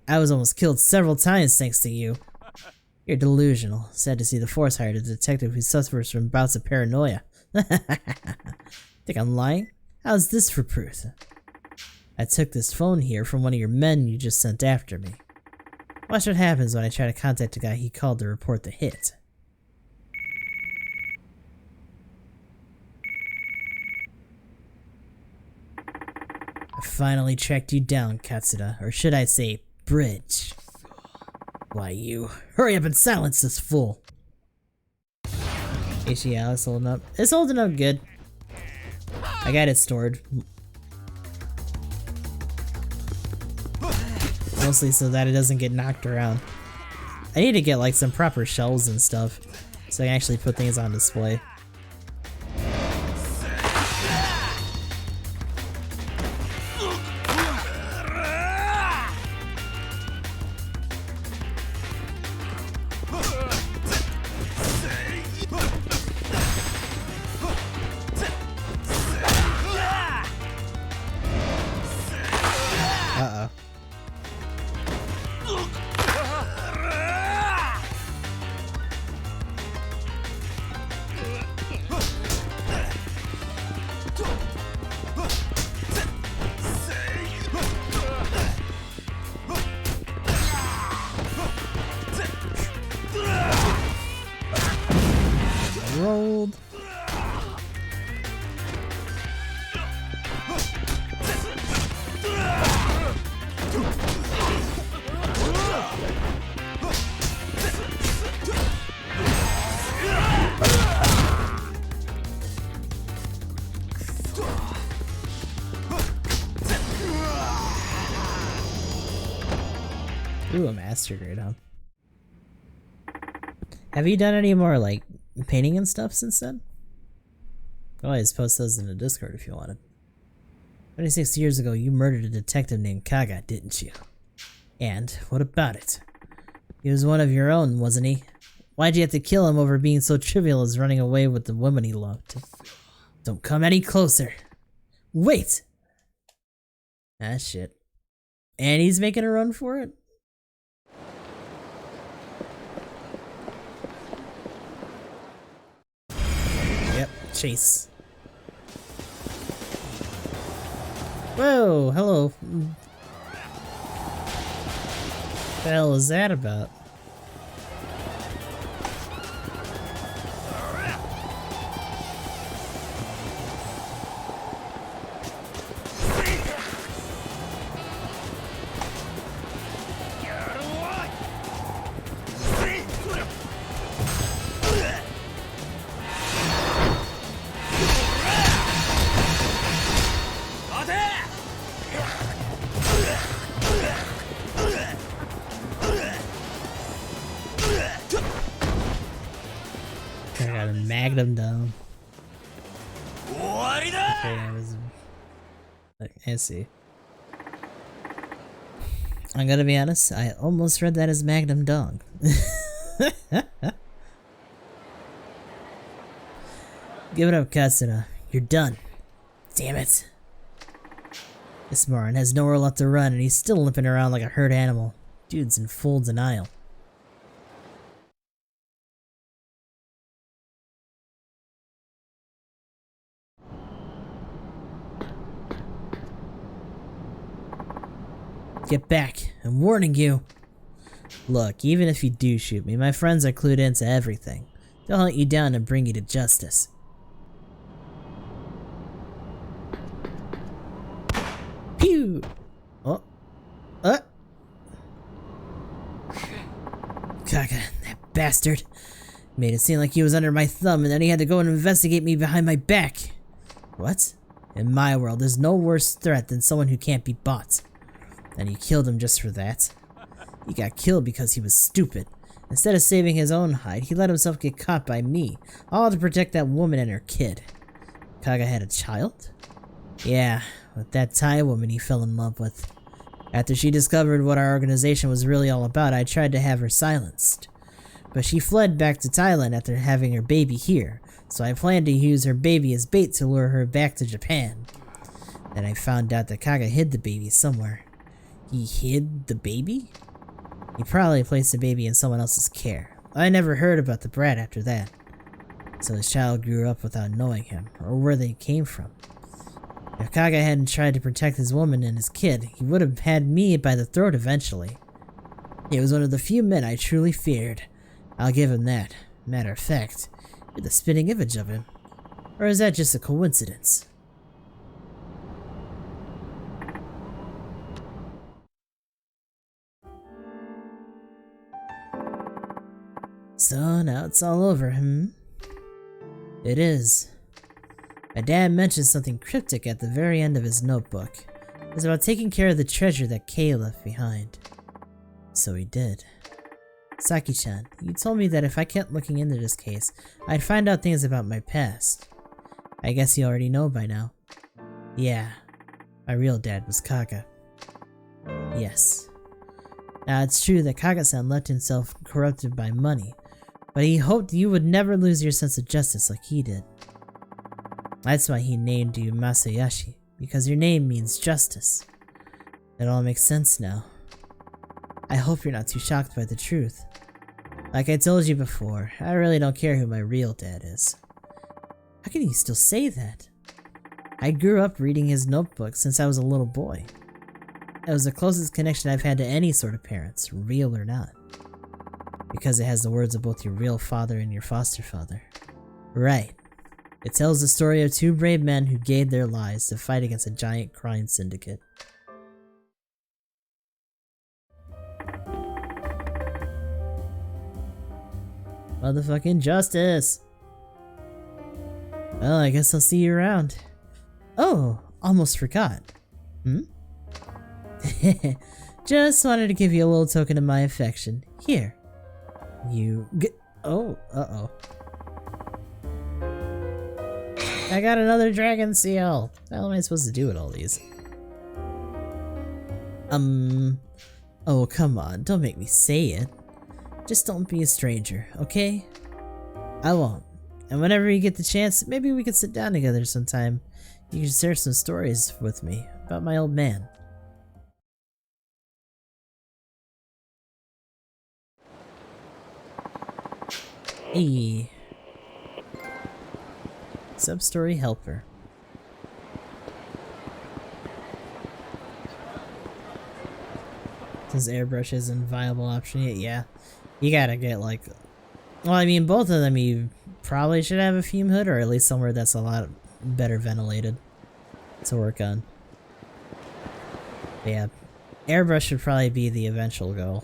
I was almost killed several times thanks to you. You're delusional. Sad to see the Force hired a detective who suffers from bouts of paranoia. Think I'm lying? How's this for proof? I took this phone here from one of your men you just sent after me. Watch what happens when I try to contact the guy he called to report the hit. I finally tracked you down, Katsuda, or should I say, Bridge. Why you? Hurry up and silence this fool! It's holding up. It's holding up good. I got it stored. Mostly so that it doesn't get knocked around. I need to get like some proper shelves and stuff so I can actually put things on display. Uh-oh. Rolled. Ooh, a master grade, huh? Have you done any more, like, painting and stuff since then? Go ahead, post those in the Discord if you wanted. 26 years ago, you murdered a detective named Kaga, didn't you? And what about it? He was one of your own, wasn't he? Why'd you have to kill him over being so trivial as running away with the woman he loved? Don't come any closer. Wait! Ah, shit. And he's making a run for it? Yep, chase. Whoa, hello. What the hell is that about? I got a magnum down. Okay, I see. I'm gonna be honest, I almost read that as Magnum Dog. Give it up, Katsuna. You're done. Damn it. This Moran has nowhere left to run and he's still limping around like a hurt animal. Dude's in full denial. Get back. I'm warning you. Look, even if you do shoot me, my friends are clued into everything. They'll hunt you down and bring you to justice. Pew! Oh. Kaga, that bastard. Made it seem like he was under my thumb and then he had to go and investigate me behind my back. What? In my world, there's no worse threat than someone who can't be bought. And you killed him just for that. He got killed because he was stupid. Instead of saving his own hide, he let himself get caught by me, all to protect that woman and her kid. Kaga had a child? Yeah, with that Thai woman he fell in love with. After she discovered what our organization was really all about, I tried to have her silenced. but she fled back to Thailand after having her baby here, so I planned to use her baby as bait to lure her back to Japan. Then I found out that Kaga hid the baby somewhere. He hid the baby? He probably placed the baby in someone else's care. I never heard about the brat after that. So the child grew up without knowing him, or where they came from. If Kaga hadn't tried to protect his woman and his kid, he would have had me by the throat eventually. He was one of the few men I truly feared. I'll give him that. Matter of fact, you're the spitting image of him. Or is that just a coincidence? So now it's all over, It is. My dad mentioned something cryptic at the very end of his notebook. It was about taking care of the treasure that Kay left behind. So he did. Saki-chan, you told me that if I kept looking into this case, I'd find out things about my past. I guess you already know by now. Yeah, my real dad was Kaga. Yes. Now it's true that Kaga-san left himself corrupted by money, but he hoped you would never lose your sense of justice like he did. That's why he named you Masayashi, because your name means justice. It all makes sense now. I hope you're not too shocked by the truth. Like I told you before, I really don't care who my real dad is. How can you still say that? I grew up reading his notebook since I was a little boy. It was the closest connection I've had to any sort of parents, real or not. Because it has the words of both your real father and your foster father. Right. It tells the story of two brave men who gave their lives to fight against a giant crime syndicate. Motherfucking justice! Well, I guess I'll see you around. Oh, almost forgot. Just wanted to give you a little token of my affection. Here. Oh, uh-oh. I got another dragon seal! How am I supposed to do with all these? Oh, come on, don't make me say it. Just don't be a stranger, okay? I won't. And whenever you get the chance, maybe we could sit down together sometime. You can share some stories with me about my old man. Hey. Sub-story helper. Since airbrush isn't a viable option yet, yeah. You gotta get like... Well, I mean, both of them you probably should have a fume hood, or at least somewhere that's a lot better ventilated to work on. But yeah, airbrush should probably be the eventual goal.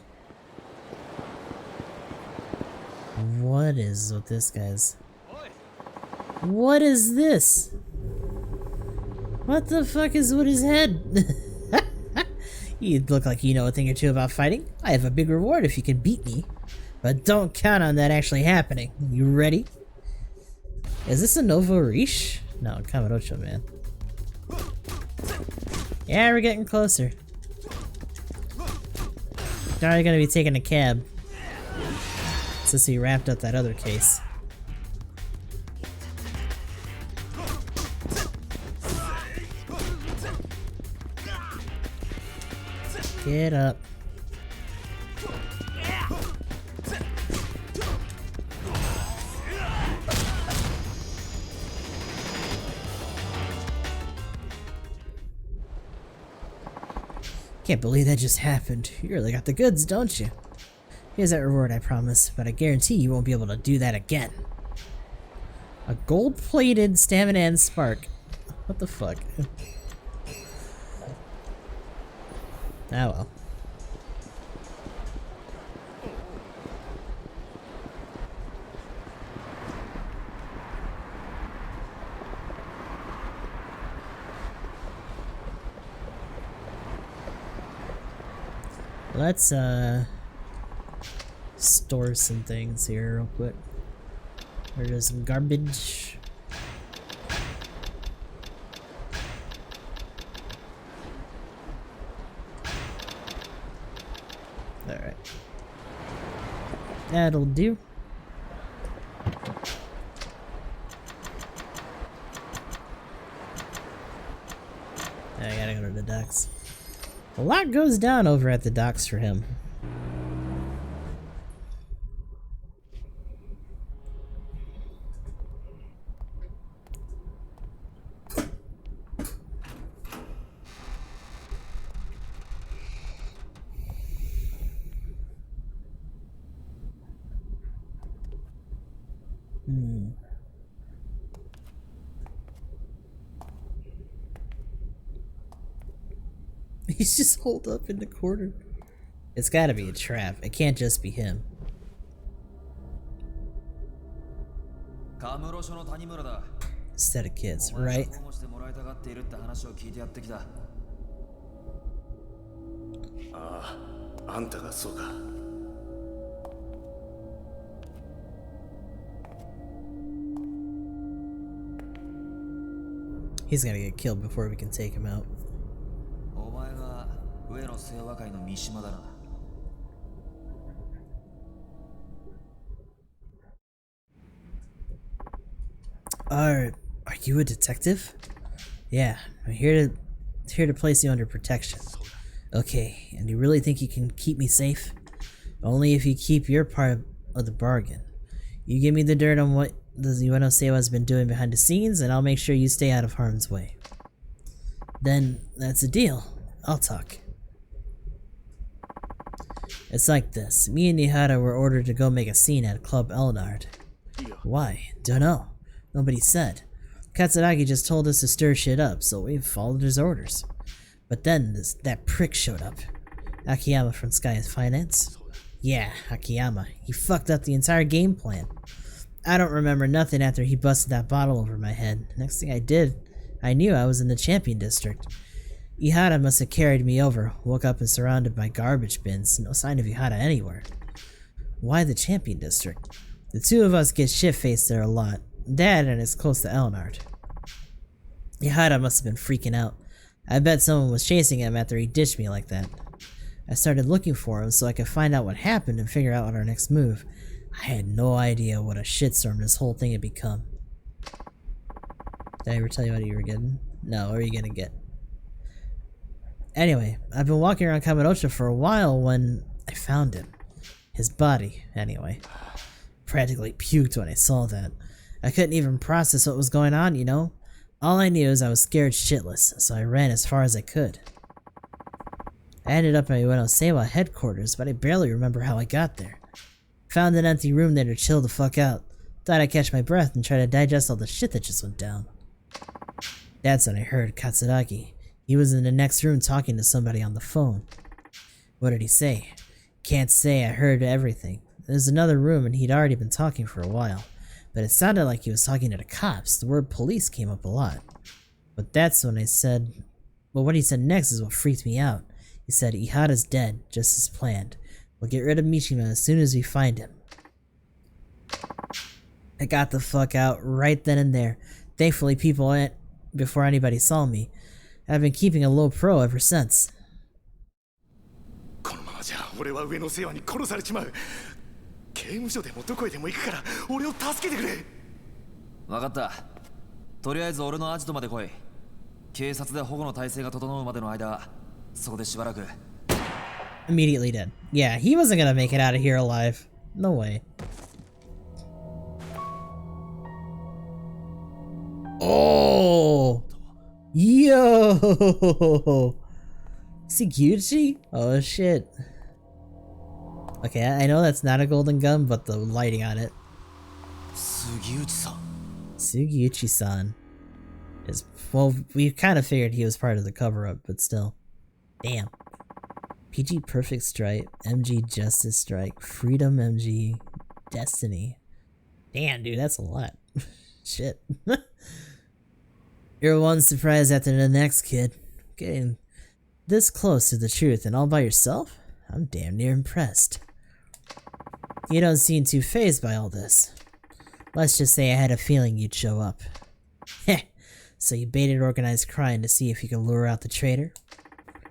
What is with this guy's? What is this? What the fuck is with his head? You look like you know a thing or two about fighting. I have a big reward if you can beat me. But don't count on that actually happening. You ready? Is this a Novo Riche? No, Kamurocho, man. Yeah, we're getting closer. Probably gonna be taking a cab. Since he wrapped up that other case. Get up. Can't believe that just happened. You really got the goods, don't you? Here's that reward, I promise, but I guarantee you won't be able to do that again. A gold-plated stamina and spark. What the fuck? Ah well. Let's store some things here real quick. There's some garbage. Alright. That'll do. I gotta go to the docks. A lot goes down over at the docks for him. He's just holed up in the corner. It's gotta be a trap. It can't just be him. カムロ署の谷村だ。 Instead of kids, right? 保護してもらいたがっているって話を聞いてやってきた。ああ、あんたがそうか。He's gonna get killed before we can take him out. お前が上野清和会の三島だな。 Are you a detective? Yeah, I'm here to place you under protection. Okay, and you really think you can keep me safe? Only if you keep your part of the bargain. You give me the dirt on what the Ueno Seiwa has been doing behind the scenes, and I'll make sure you stay out of harm's way. Then, that's a deal. I'll talk. It's like this. Me and Nihara were ordered to go make a scene at Club Elnard. Why? Dunno. Nobody said. Katsuragi just told us to stir shit up, so we followed his orders. But then that prick showed up. Akiyama from Sky Finance? Yeah, Akiyama. He fucked up the entire game plan. I don't remember nothing after he busted that bottle over my head. Next thing I knew I was in the Champion District. Ihara must have carried me over, woke up and surrounded by garbage bins. No sign of Ihara anywhere. Why the Champion District? The two of us get shit-faced there a lot. Dad and it's close to Elnard. Ihara must have been freaking out. I bet someone was chasing him after he ditched me like that. I started looking for him so I could find out what happened and figure out our next move. I had no idea what a shitstorm this whole thing had become. Did I ever tell you what you were getting? No, what are you gonna get? Anyway, I've been walking around Kamurocho for a while when I found him. His body, anyway. Practically puked when I saw that. I couldn't even process what was going on, you know? All I knew is I was scared shitless, so I ran as far as I could. I ended up at Ueno Seiwa headquarters, but I barely remember how I got there. Found an empty room there to chill the fuck out. Thought I'd catch my breath and try to digest all the shit that just went down. That's when I heard Katsuragi. He was in the next room talking to somebody on the phone. What did he say? Can't say I heard everything. There's another room and he'd already been talking for a while. But it sounded like he was talking to the cops. The word police came up a lot. But that's when I said... Well, what he said next is what freaked me out. He said, Ihara's dead, just as planned. We'll get rid of Mishima as soon as we find him. I got the fuck out right then and there. Thankfully, people went before anybody saw me. I've been keeping a low pro ever since. このままじゃ俺は上の世話に殺されちまう。刑務所でもどこへでも行くから俺を助けてくれ。分かった。とりあえず俺のアジトまで来い。警察で保護の体制が整うまでの間、そこでしばらく。Immediately dead. Yeah, he wasn't gonna make it out of here alive. No way. Oh! Yo! Siguchi? Oh shit. Okay, I know that's not a golden gun, but the lighting on it. Sugiuchi-san. Sugiuchi-san. Is, well, we kind of figured he was part of the cover-up, but still. Damn. PG Perfect Strike, MG Justice Strike, Freedom MG, Destiny. Damn, dude, that's a lot. Shit. You're one surprise after the next, kid. Getting this close to the truth and all by yourself? I'm damn near impressed. You don't seem too fazed by all this. Let's just say I had a feeling you'd show up. Heh, so you baited organized crime to see if you could lure out the traitor?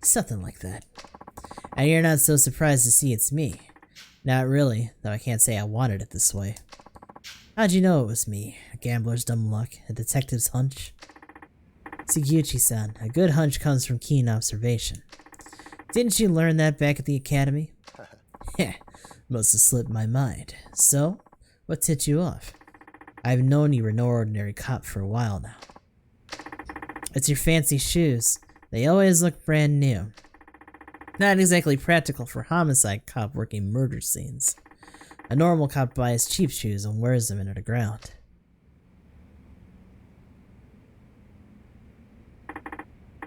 Something like that. And you're not so surprised to see it's me. Not really, though I can't say I wanted it this way. How'd you know it was me? A gambler's dumb luck? A detective's hunch? Suguchi-san, a good hunch comes from keen observation. Didn't you learn that back at the academy? Heh, must have slipped my mind. So, what tipped you off? I've known you were no ordinary cop for a while now. It's your fancy shoes. They always look brand new. Not exactly practical for homicide cop working murder scenes. A normal cop buys cheap shoes and wears them into the ground.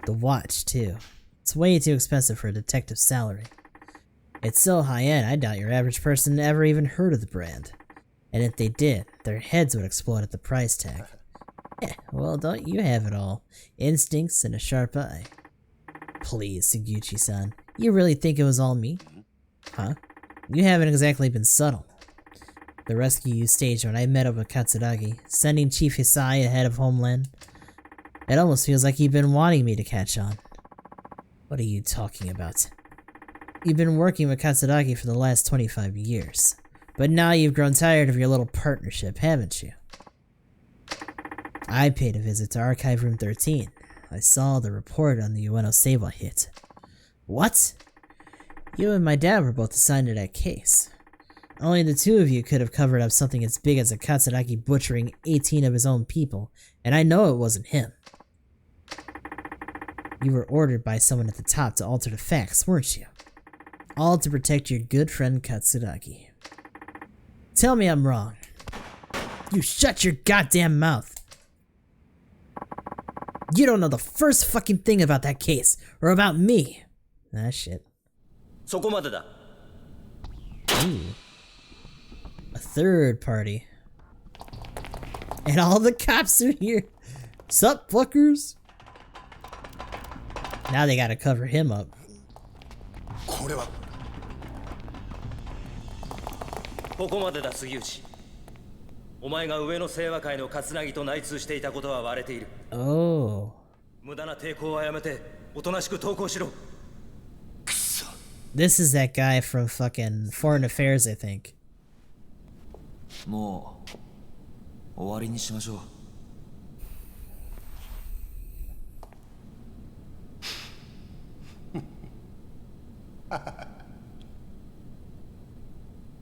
The watch, too. It's way too expensive for a detective's salary. It's so high-end, I doubt your average person ever even heard of the brand. And if they did, their heads would explode at the price tag. Well, don't you have it all? Instincts and a sharp eye. Please, Suguchi-san. You really think it was all me? Huh? You haven't exactly been subtle. The rescue you staged when I met up with Katsuragi, sending Chief Hisai ahead of Homeland. It almost feels like you've been wanting me to catch on. What are you talking about? You've been working with Katsuragi for the last 25 years. But now you've grown tired of your little partnership, haven't you? I paid a visit to Archive Room 13. I saw the report on the Ueno Seiwa hit. What? You and my dad were both assigned to that case. Only the two of you could have covered up something as big as a Katsuragi butchering 18 of his own people, and I know it wasn't him. You were ordered by someone at the top to alter the facts, weren't you? All to protect your good friend Katsuragi. Tell me I'm wrong. You shut your goddamn mouth. You don't know the first fucking thing about that case, or about me. Ah, shit. Ooh. A third party. And all the cops are here. Sup, fuckers? Now they gotta cover him up. ここまでだ杉内。お前が上の清和会の勝凪と内通していたことは割れている。Oh. 無駄な抵抗はやめて、おとなしく投降しろ。 This is that guy from fucking Foreign Affairs, I think. もう終わりにしましょう。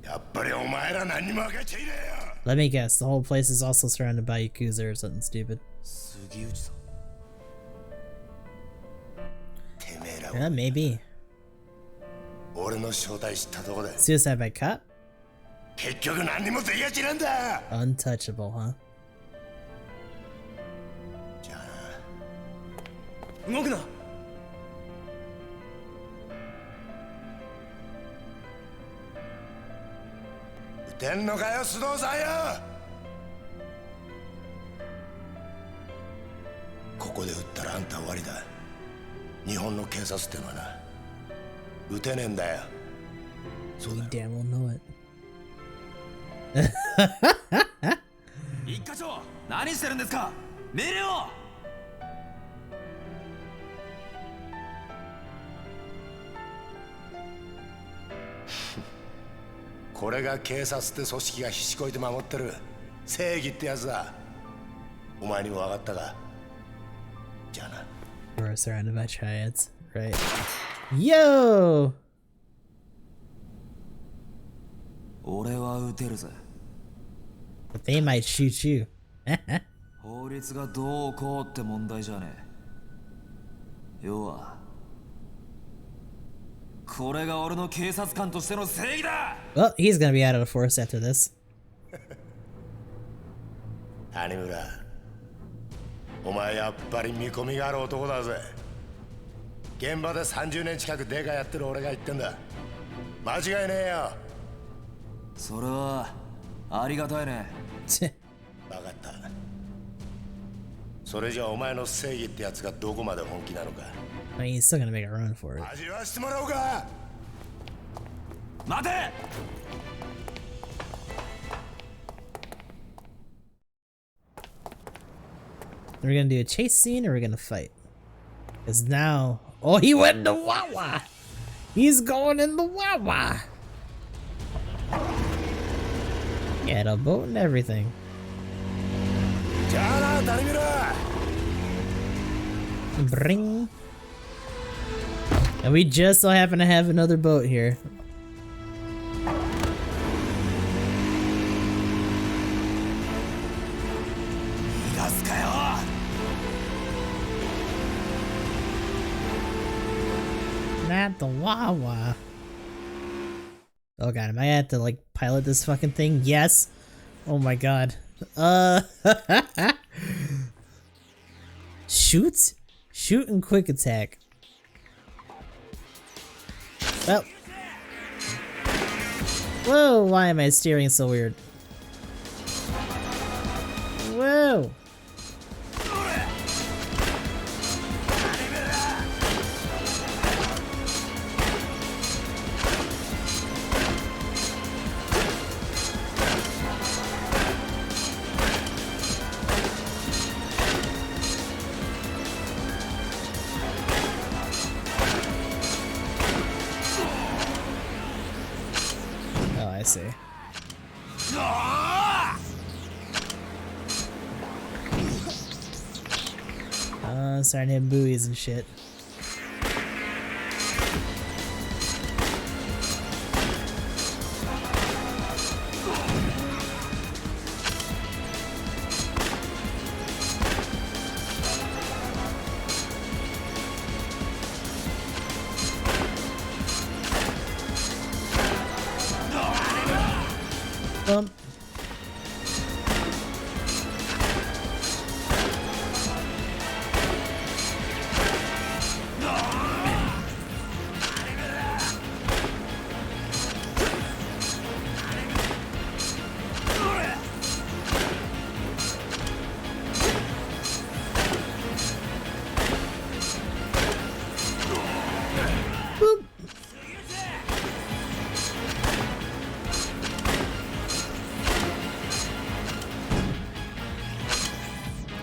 やっぱりお前ら何も分かっちゃいねえよ。 Let me guess, the whole place is also surrounded by Yakuza or something stupid. 杉内さん。 Yeah, maybe. 俺の正体知ったとこで Suicide by cop? 結局何にもできやしなんだ。 Untouchable, huh? じゃあ動くな。撃てんのかよ須藤さんよ。ここで撃ったらあんた終わりだ。日本の警察ってのはな、撃てねえんだよ。 You damn well know it. 一課長、何してるんですか。命令を。これが警察って組織がひしこいて守ってる正義ってやつだ。お前にも分かったか。じゃあな。 We're surrounded by triads, right? Yo! 俺は撃てるぜ。 But they might shoot you. 法律がどうこうって問題じゃねえ。要はこれが俺の警察官としての正義だ。 Well, he's gonna be out of the force after this. 谷村、お前やっぱり見込みがある男だぜ。現場で30年近くデカやってる俺が言ってんだ。間違いねえよ。それはありがたいね。分かった。それじゃお前の正義ってやつがどこまで本気なのか。 I mean, he's still gonna make a run for it. 味わしてもらおうか。待て。 Are we gonna do a chase scene or are we gonna fight? Because now... Oh, he went in the Wawa! He's going in the Wawa! He had a boat and everything. Bring. And we just so happen to have another boat here. Not the Wawa. Oh god, am I gonna have to like pilot this fucking thing? Yes. Oh my god. Shoot? Shoot and quick attack. Oh. Whoa, why am I steering so weird? Whoa. I see. Starting to hit buoys and shit. Bump. Boop.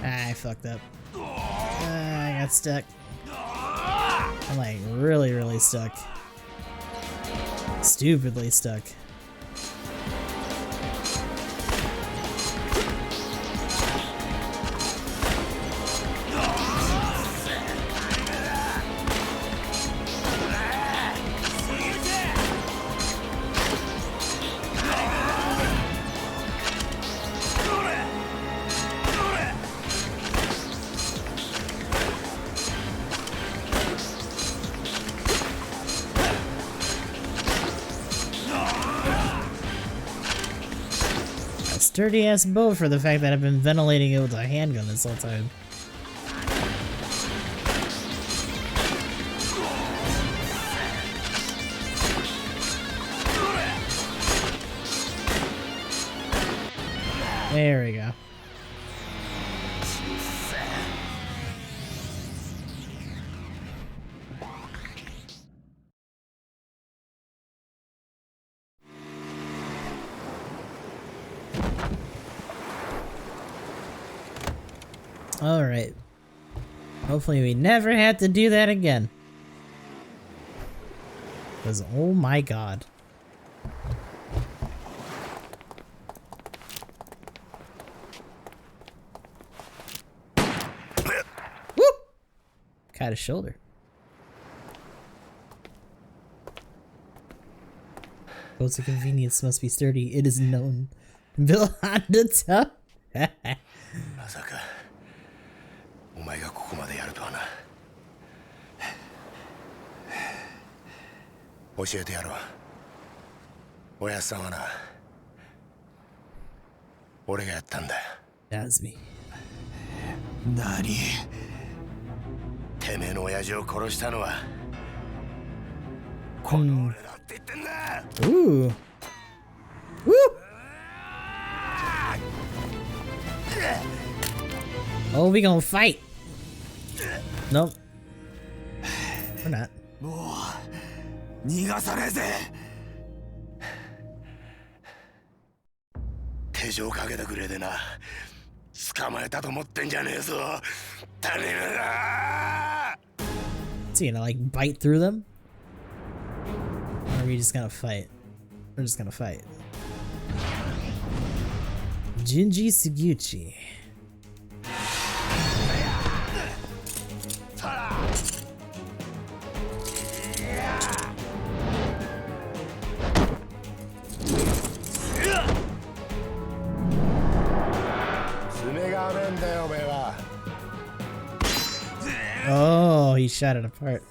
I fucked up. I got stuck. I'm like really stuck. Stupidly stuck. Sturdy ass boat for the fact that I've been ventilating it with a handgun this whole time. There we go. Alright. Hopefully we never have to do that again. Because, oh my god. Whoop! Caught his shoulder. Boats of convenience must be sturdy. It is known. Built on the top. まさかお前がここまでやるとはな。教えてやろう。おやっさんはな、俺がやったんだよ。 That was me. 何？てめえの親父を殺したのはこの俺だって言ってんだ。 Ooh. Woo! Oh, we gonna fight. Nope. We're not. もう逃がさねえぜ。手錠かけてくれでな、捕まえたと思ってんじゃねえぞ、種村。 Is he gonna like bite through them? Or are we just gonna fight? We're just gonna fight. Jinji Suguchi. Oh, he shot it apart.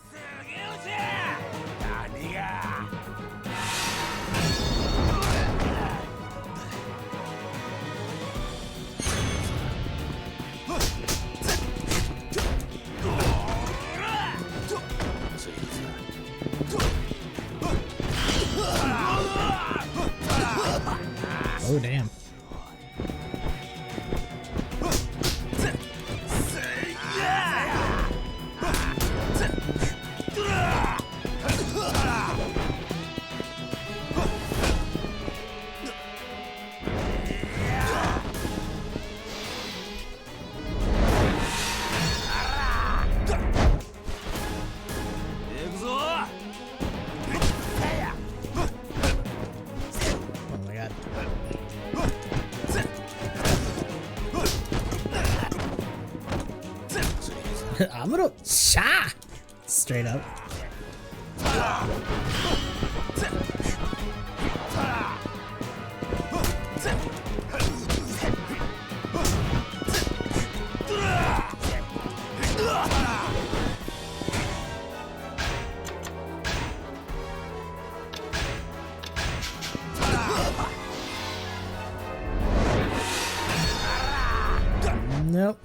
Oh, damn. I'm gonna sha straight up. Nope.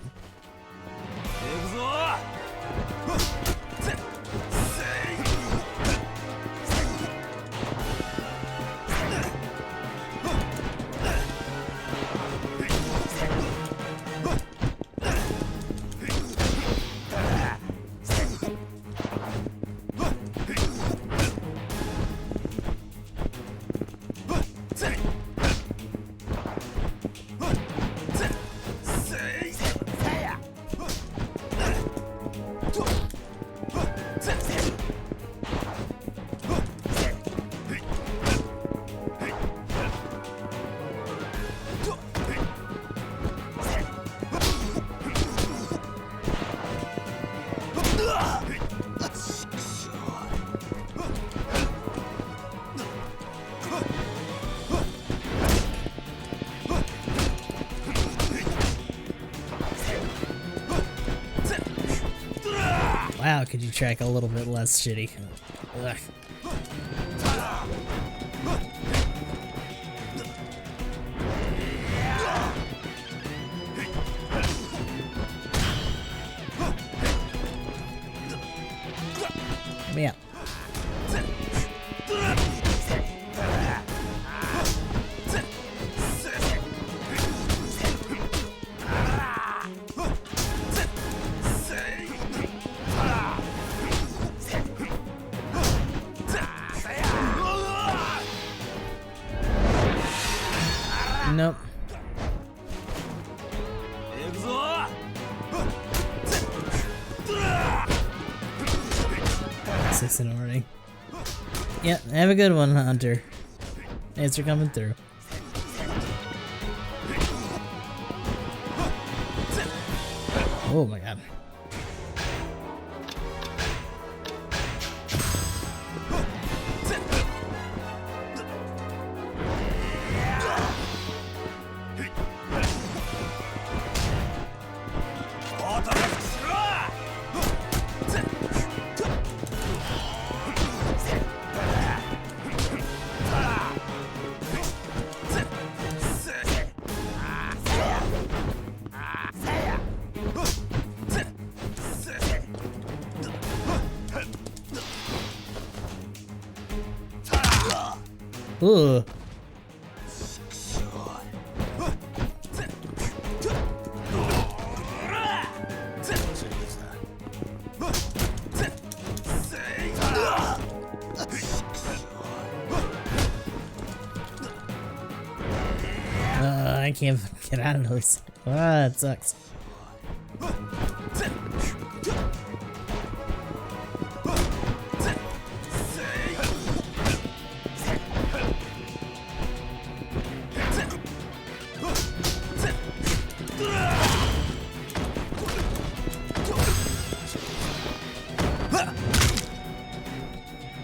Wow, could you track a little bit less shitty? Ugh. Yeah. Nope. Six in the morning. Yeah, have a good one, Hunter. Thanks for coming through. Oh my god. Ugh. I can't get out of those. Ah, it sucks.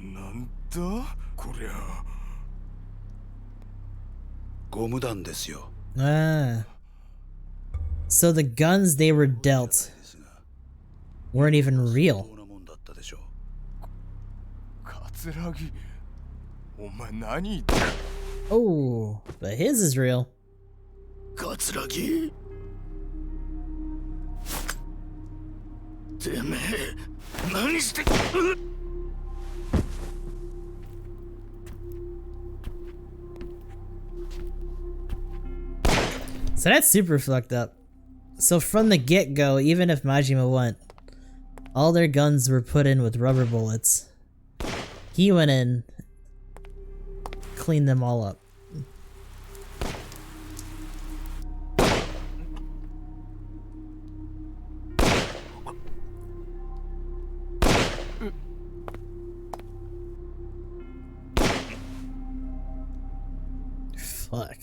なんだこりゃ。ゴム弾ですよ。Ah. So the guns they were dealt weren't even real. 相当なもんだったでしょう。桂木、お前何言って。Oh, but his is real. 桂木。てめえ、何して。So that's super fucked up. So from the get-go, even if Majima went, all their guns were put in with rubber bullets. He went in, cleaned them all up. Fuck.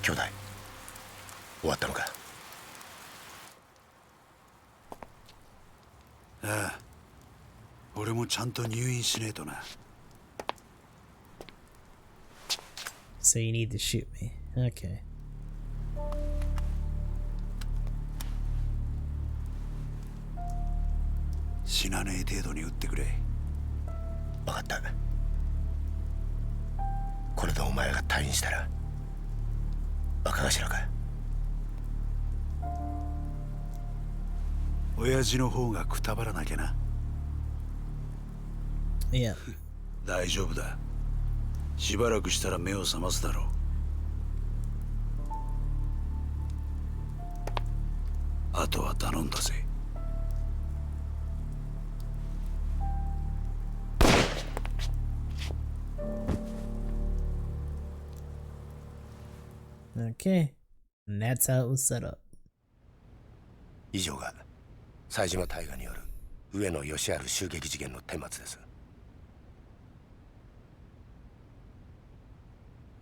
兄弟、終わったのか。ああ、俺もちゃんと入院しねえとな。So you need to shoot me. Okay. 死なねえ程度に撃ってくれ。分かった。これでお前が退院したら若頭か。親父の方がくたばらなきゃな。Yeah. 大丈夫だ。しばらくしたら目を覚ますだろう。あとは頼んだぜ。Okay. And that's how it was set up. 以上が冴島大河による上野義治襲撃事件の顛末です。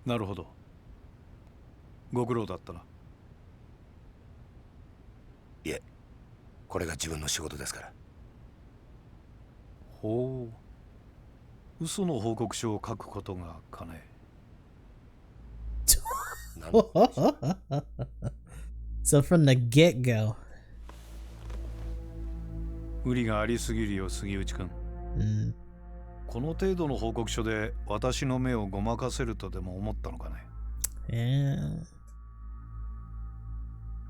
なるほど。ご苦労だったな。いえ、これが自分の仕事ですから。ほう。嘘の報告書を書くことがかね。So from the get-go. 無理がありすぎるよ、杉内くん。この程度の報告書で私の目をごまかせるとでも思ったのかね。Yeah.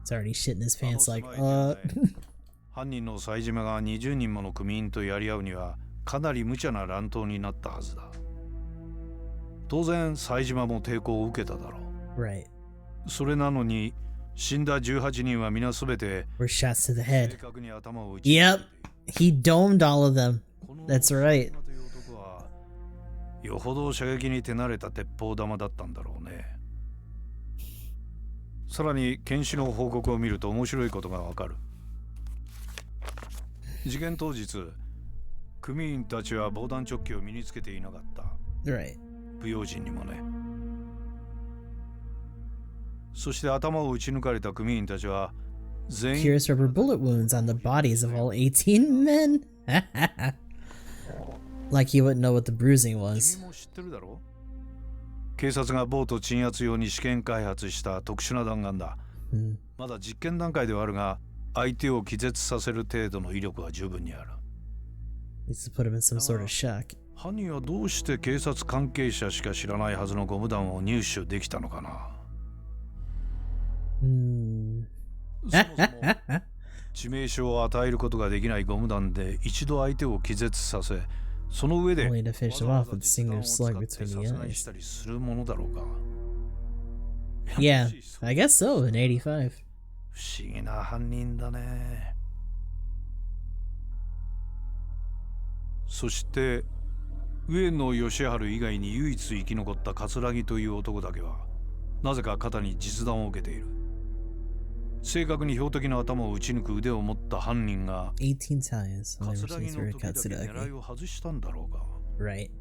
It's already shit in his pants like, 犯人の冴島が20人もの組員とやり合うにはかなり無茶な乱闘になったはずだ。当然冴島も抵抗を受けただろう。right. それなのに死んだ18人は皆すべて Were shots to the head. 正確に頭を打ち Yep. He domed all of them. That's right. よほど射撃に手慣れた鉄砲玉だったんだろうね。さらに検視の報告を見ると面白いことがわかる。事件当日、組員たちは防弾チョッキを身につけていなかった。Right. 不用心にもね。そして頭を撃ち抜かれた組員たちは全員 Curious rubber bullet wounds on the bodies of all 18 men? Like he wouldn't know what the bruising was. 君も知ってるだろう。警察がボート鎮圧用に試験開発した特殊な弾丸だ。まだ実験段階ではあるが、相手を気絶させる程度の威力は十分にある。Needs to put him in some sort of shock. 犯人はどうして警察関係者しか知らないはずのゴム弾を入手できたのかな。そもそも致命傷を与えることができないゴム弾で一度相手を気絶させ、その上で Only to finish him off with a single slug between the 殺害 eyes. したりするものだろうか。 Yeah, I guess so in 85. 不思議な犯人だね。そして上野義治以外に唯一生き残った桂木という男だけはなぜか肩に実弾を受けている。正確に標的の頭を撃ち抜く腕を持った犯人が18 times. Only 桂木 machines の were 時だけ狙い Katsuragi. を外したんだろうか。 Right.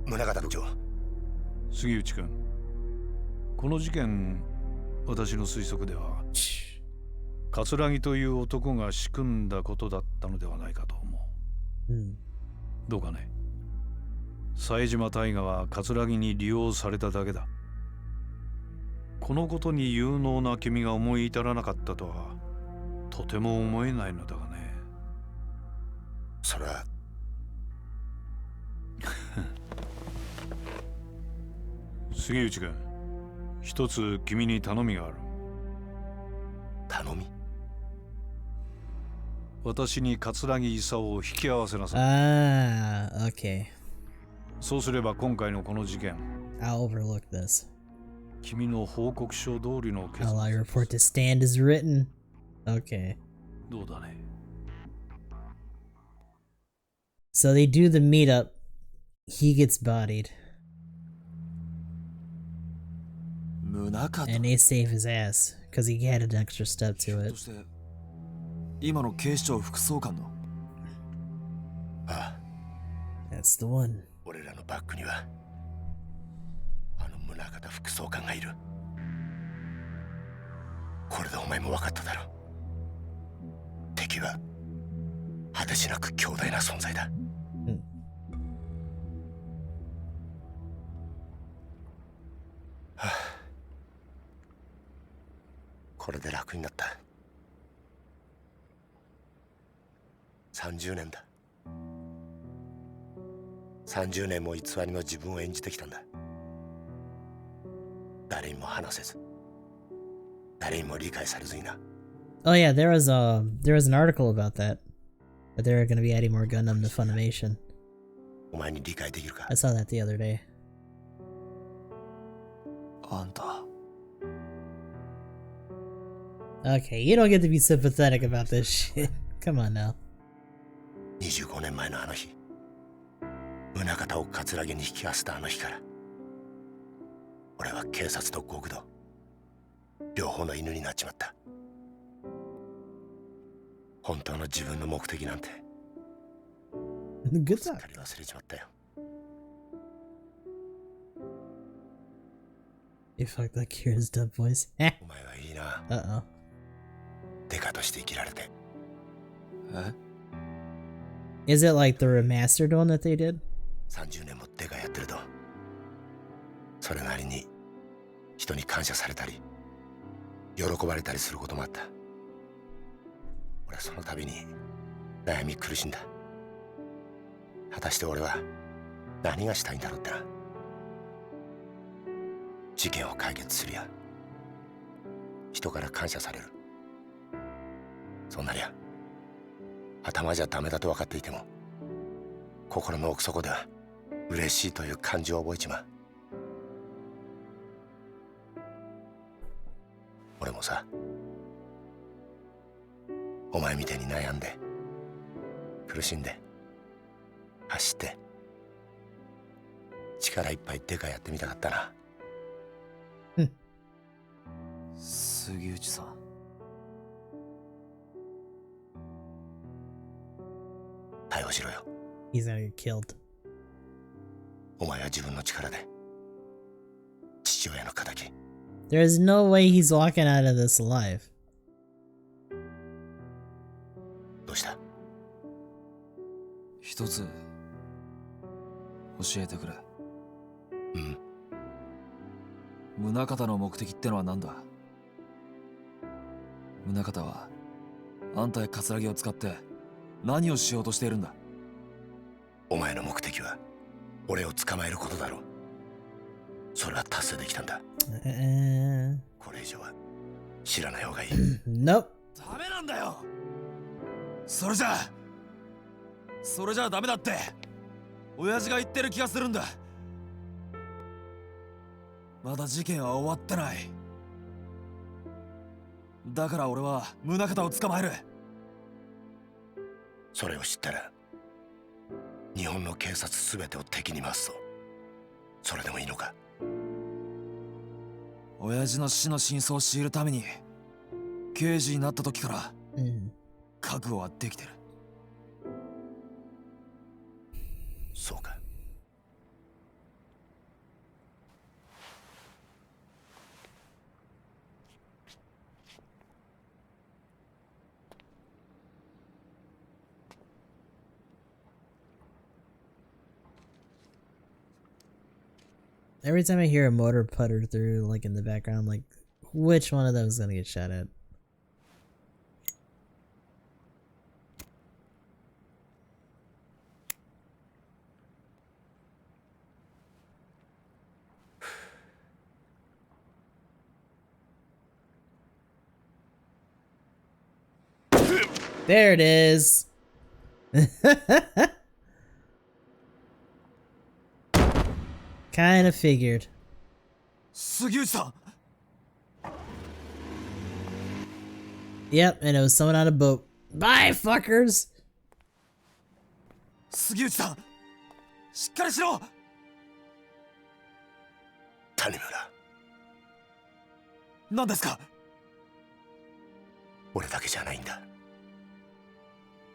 宗像部長、杉内君、この事件私の推測では桂木という男が仕組んだことだったのではないかと思う。どうかね。冴島大河は桂木に利用されただけだ。このことに有能な君が思い至らなかったとはとても思えないのだがね。それは杉内君、一つ君に頼みがある。頼み？私に桂木勲を引き合わせなさい。Okay. そうすれば今回のこの事件、I'll overlook this. 君の報告書通りの結 I'll 論。 allow your report to stand as written. Okay. どうだね。So they do the meetup. He gets bodied. 宗方 And they save his ass. Because he had an extra step to と it. して今の警視庁副総監の。ああ、 That's the one. 俺らのバックにはあの宗像副総監がいる。これでお前も分かっただろう。敵は果てしなく強大な存在だ。はあ、これで楽になった。30年だ。30年も偽りの自分を演じてきたんだ。誰にも話せず、誰にも理解されずにな。Oh yeah, there was an article about that. That they were going to be adding more Gundam to Funimation. お前に理解できるか？ I saw that the other day. あんた Okay, you don't get to be sympathetic about this shit. Come on now. 25年前のあの日、宗像を桂木に引き合わせたあの日から、俺は警察と極道両方の犬になっちまった。本当の自分の目的なんて Good すっ talk. かり忘れちまったよ。 You fucked like Kira's dub voice. お前はいいな。 Uh-oh. デカとして生きられて。え Is it like the remastered one that they did? 30年もデカやってると、それなりに人に感謝されたり喜ばれたりすることもあった。俺はその度に悩み苦しんだ。果たして俺は何がしたいんだろうってな。事件を解決するや人から感謝される、そんなりゃ頭じゃダメだと分かっていても心の奥底では嬉しいという感情を覚えちまう。俺もさ、お前みたいに悩んで苦しんで走って力いっぱいデカやってみたかったな。杉内さん、逮捕しろよ。 He's gonna get killed. お前は自分の力で父親の敵。 There's no way he's walking out of this alive. どうした？一つ教えてくれ。うん。宗像の目的ってのは何だ？宗像はあんたや桂木を使って何をしようとしているんだ？お前の目的は俺を捕まえることだろう。それは達成できたんだ。これ以上は知らない方がいい。Nope. ダメなんだよ。それじゃダメだって親父が言ってる気がするんだ。まだ事件は終わってない。だから俺は宗像を捕まえる。それを知ったら日本の警察すべてを敵に回すぞ。それでもいいのか？親父の死の真相を知るために刑事になった時から覚悟はできてる。そうか。Every time I hear a motor putter through, like in the background, I'm like, which one of them is gonna get shot at? There it is. Kind of figured. 杉内さん Yep, and it was someone on a boat. Bye, fuckers! 杉内さんしっかりしろ 谷村、何ですか 俺だけじゃないんだ。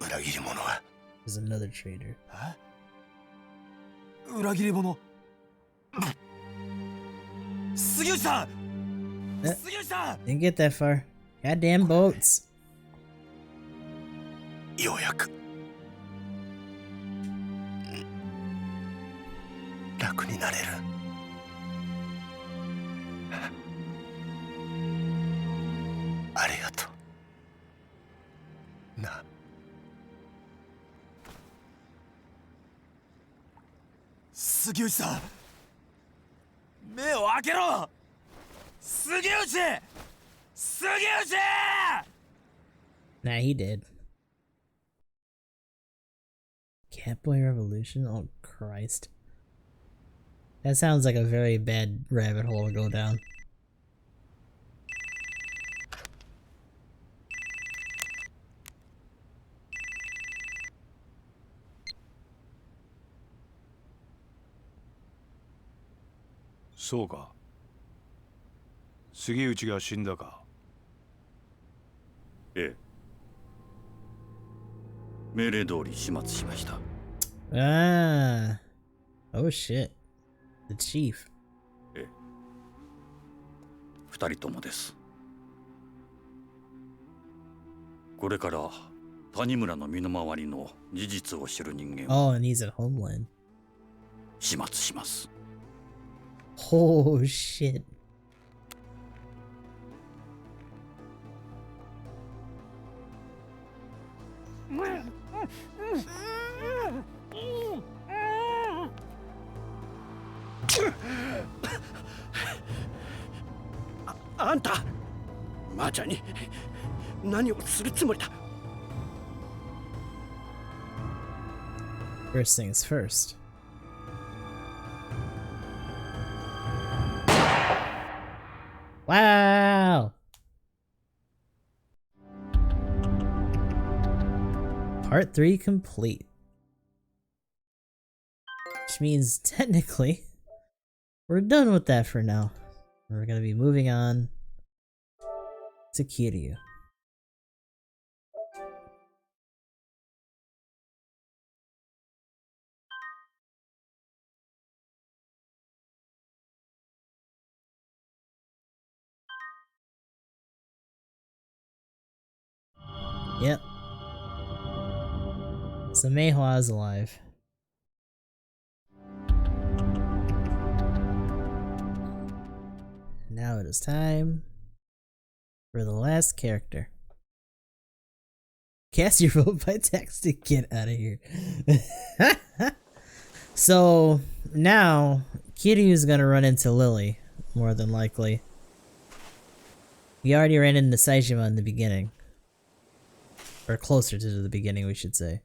裏切り者は There's another traitor. 裏切り者杉内さん Eh. 杉内さん Didn't get that far. Goddamn boats. ようやく楽になれる。ありがとうな。杉内さん目を開けろ杉内杉内 Nah, he did. Catboy Revolution? Oh, Christ. That sounds like a very bad rabbit hole to go down. Soか。杉内が死んだか。ええ。命令通り始末しました。Ah. Oh shit. The chief. ええ。二人ともです。これから谷村の身の回りの事実を知る人間を Oh, and he's at Homeland. 始末します。Oh shit. First things first. Wow! Part 3 complete. Which means, technically, we're done with that for now. We're gonna be moving on to Kiryu. Yep. So Meihua is alive. Now it is time for the last character. Cast your vote by texting. Get out of here. So now Kiryu is gonna run into Lily, more than likely. He already ran into Saejima in the beginning. Or closer to the beginning, we should say.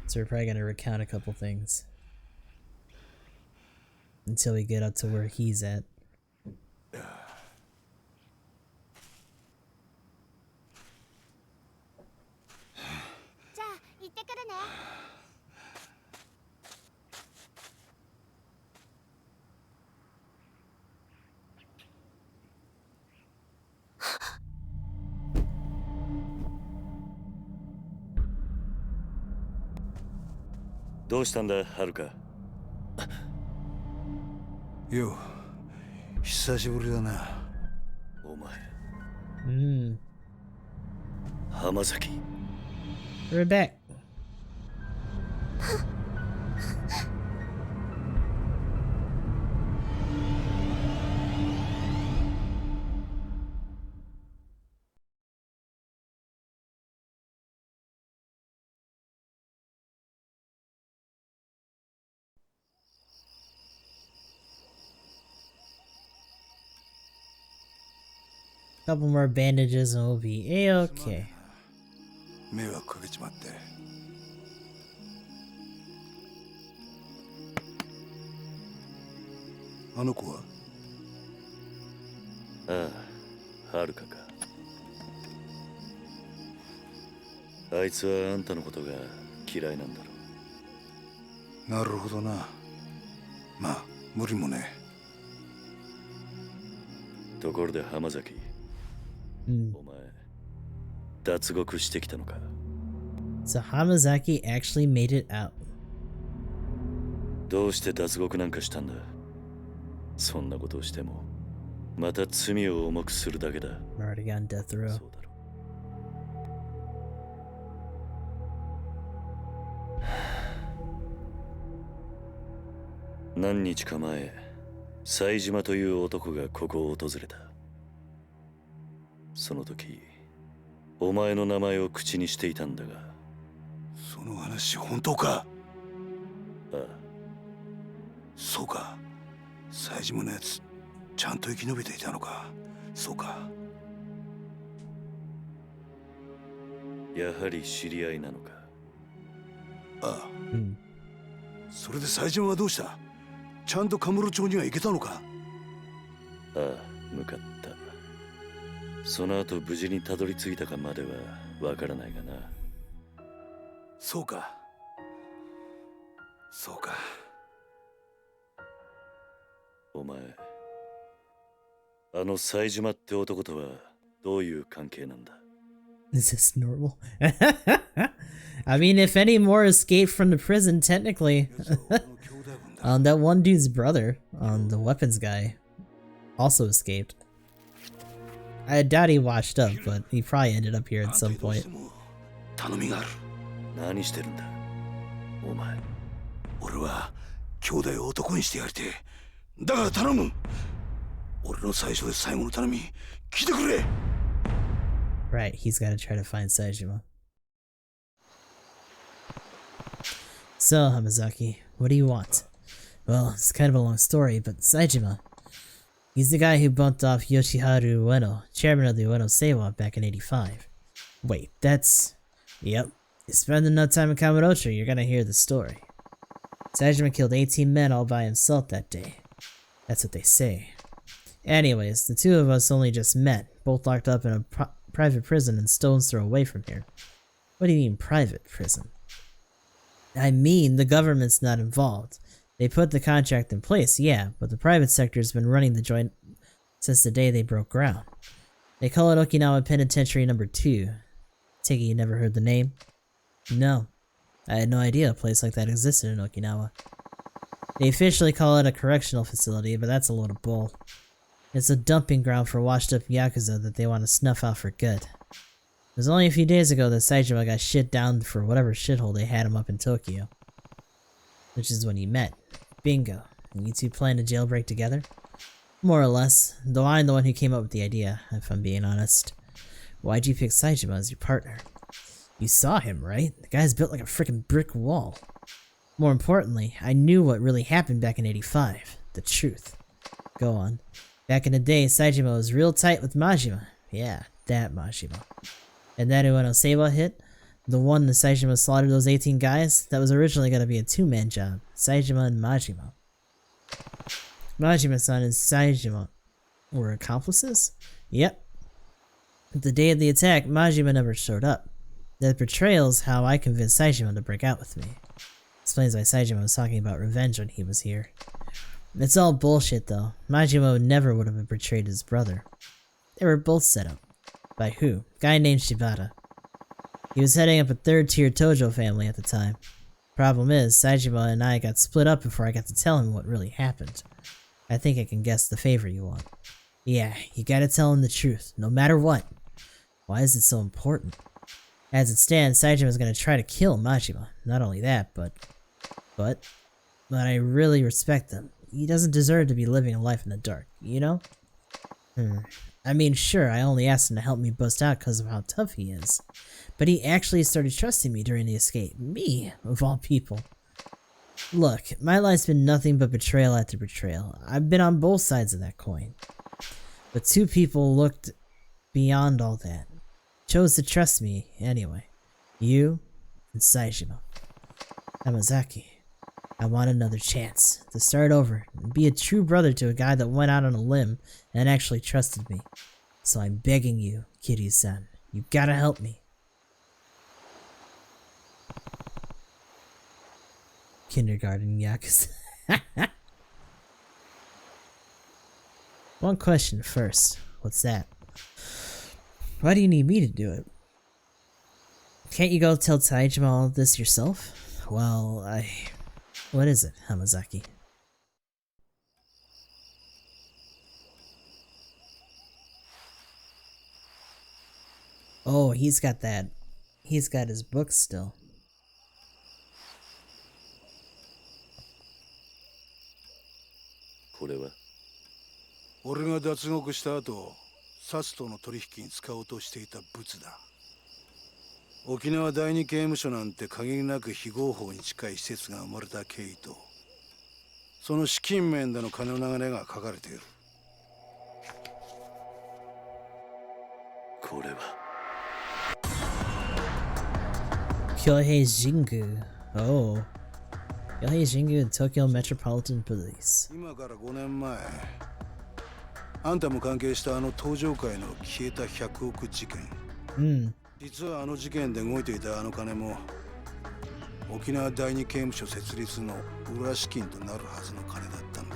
So we're probably gonna recount a couple things. Until we get up to where he's at.どうしたんだ、はるか。よう、久しぶりだな。お前、浜崎. We're back. Couple more bandages and we'll be a-okay. 迷惑かけちまって。あの子は？ああ、はるかか。あいつはあんたのことが嫌いなんだろう。なるほどな。まあ無理もね。ところで浜崎、お前脱獄してきたのか？ So Hamazaki actually made it out. どうして脱獄なんかしたんだ？そんなことをしてもまた罪を重くするだけだ。Already on death row. そうだろう。何日か前、冴島という男がここを訪れた。その時、お前の名前を口にしていたんだが。その話本当か？ああ。そうか。冴島のやつ、ちゃんと生き延びていたのか。そうか。やはり知り合いなのか。ああ。それで冴島はどうした？ちゃんとカムロ町には行けたのか？ああ、向かった。その後無事にたどり着いたかまではわからないがな。そうか。そうか。お前、あの冴島って男とはどういう関係なんだ？ Is this normal? I mean, if any more escaped from the prison, technically. That one dude's brother, the weapons guy, also escaped. I doubt he washed up, but he probably ended up here at some point. 何してるんだお前。俺は兄弟を男にしてやりてえ。だから頼む。俺の最初で最後の頼み聞いてくれ。 Right, he's gotta try to find Saejima. So, Hamazaki, what do you want? Well, it's kind of a long story, but Saejima, he's the guy who bumped off Yoshiharu Ueno, chairman of the Ueno Seiwa back in 85. Wait, that's... Yep. You spend enough time in Kamurocho, you're gonna hear the story. Saejima killed 18 men all by himself that day. That's what they say. Anyways, the two of us only just met, both locked up in a private prison and stone's throw away from here. What do you mean private prison? I mean, the government's not involved. They put the contract in place, yeah, but the private sector's been running the joint since the day they broke ground. They call it Okinawa Penitentiary No. 2. Take it you never heard the name? No. I had no idea a place like that existed in Okinawa. They officially call it a correctional facility, but that's a load of bull. It's a dumping ground for washed up Yakuza that they want to snuff out for good. It was only a few days ago that Saejima got shit down for whatever shithole they had him up in Tokyo. Which is when you met. Bingo. And you two planned a jailbreak together? More or less, though I'm the one who came up with the idea, if I'm being honest. Why'd you pick Saejima as your partner? You saw him, right? The guy's built like a freaking brick wall. More importantly, I knew what really happened back in 85. The truth. Go on. Back in the day, Saejima was real tight with Majima. Yeah, that Majima. And that Ueno Seiwa hit, the one that Saejima slaughtered those 18 guys, that was originally going to be a two-man job. Saejima and Majima. Majima-san and Saejima were accomplices? Yep. The day of the attack, Majima never showed up. That betrayal's how I convinced Saejima to break out with me. Explains why Saejima was talking about revenge when he was here. It's all bullshit though. Majima never would have betrayed his brother. They were both set up. By who? Guy named Shibata. He was heading up a third-tier Tojo family at the time. Problem is, Saejima and I got split up before I got to tell him what really happened. I think I can guess the favor you want. Yeah, you gotta tell him the truth, no matter what. Why is it so important? As it stands, Saejima's gonna try to kill Majima. Not only that, but But I really respect him. He doesn't deserve to be living a life in the dark, you know? I mean, sure, I only asked him to help me bust out because of how tough he is. But he actually started trusting me during the escape. Me, of all people. Look, my life's been nothing but betrayal after betrayal. I've been on both sides of that coin. But two people looked beyond all that. Chose to trust me anyway. You and Saejima. Hamazaki. I want another chance to start over and be a true brother to a guy that went out on a limb and actually trusted me. So I'm begging you, Kiryu-san. You gotta help me. Kindergarten Yakuza. One question first. What's that? Why do you need me to do it? Can't you go tell Saejima all of this yourself? Well, What is it, Hamazaki? Oh, he's got that. He's got his book still. What? 俺が脱獄した後、サツとの取引に使おうとしていた物だ。沖縄第二刑務所なんて限りなく非合法に近い施設が生まれた経緯と、その資金面での金の流れが書かれている。これは。Kyohei Jingu. Oh. Kyohei Jingu and Tokyo Metropolitan Police. 今から5年前、あんたも関係したあの東上会の消えた100億事件。実はあの事件で動いていたあの金も沖縄第二刑務所設立の裏資金となるはずの金だったんだ。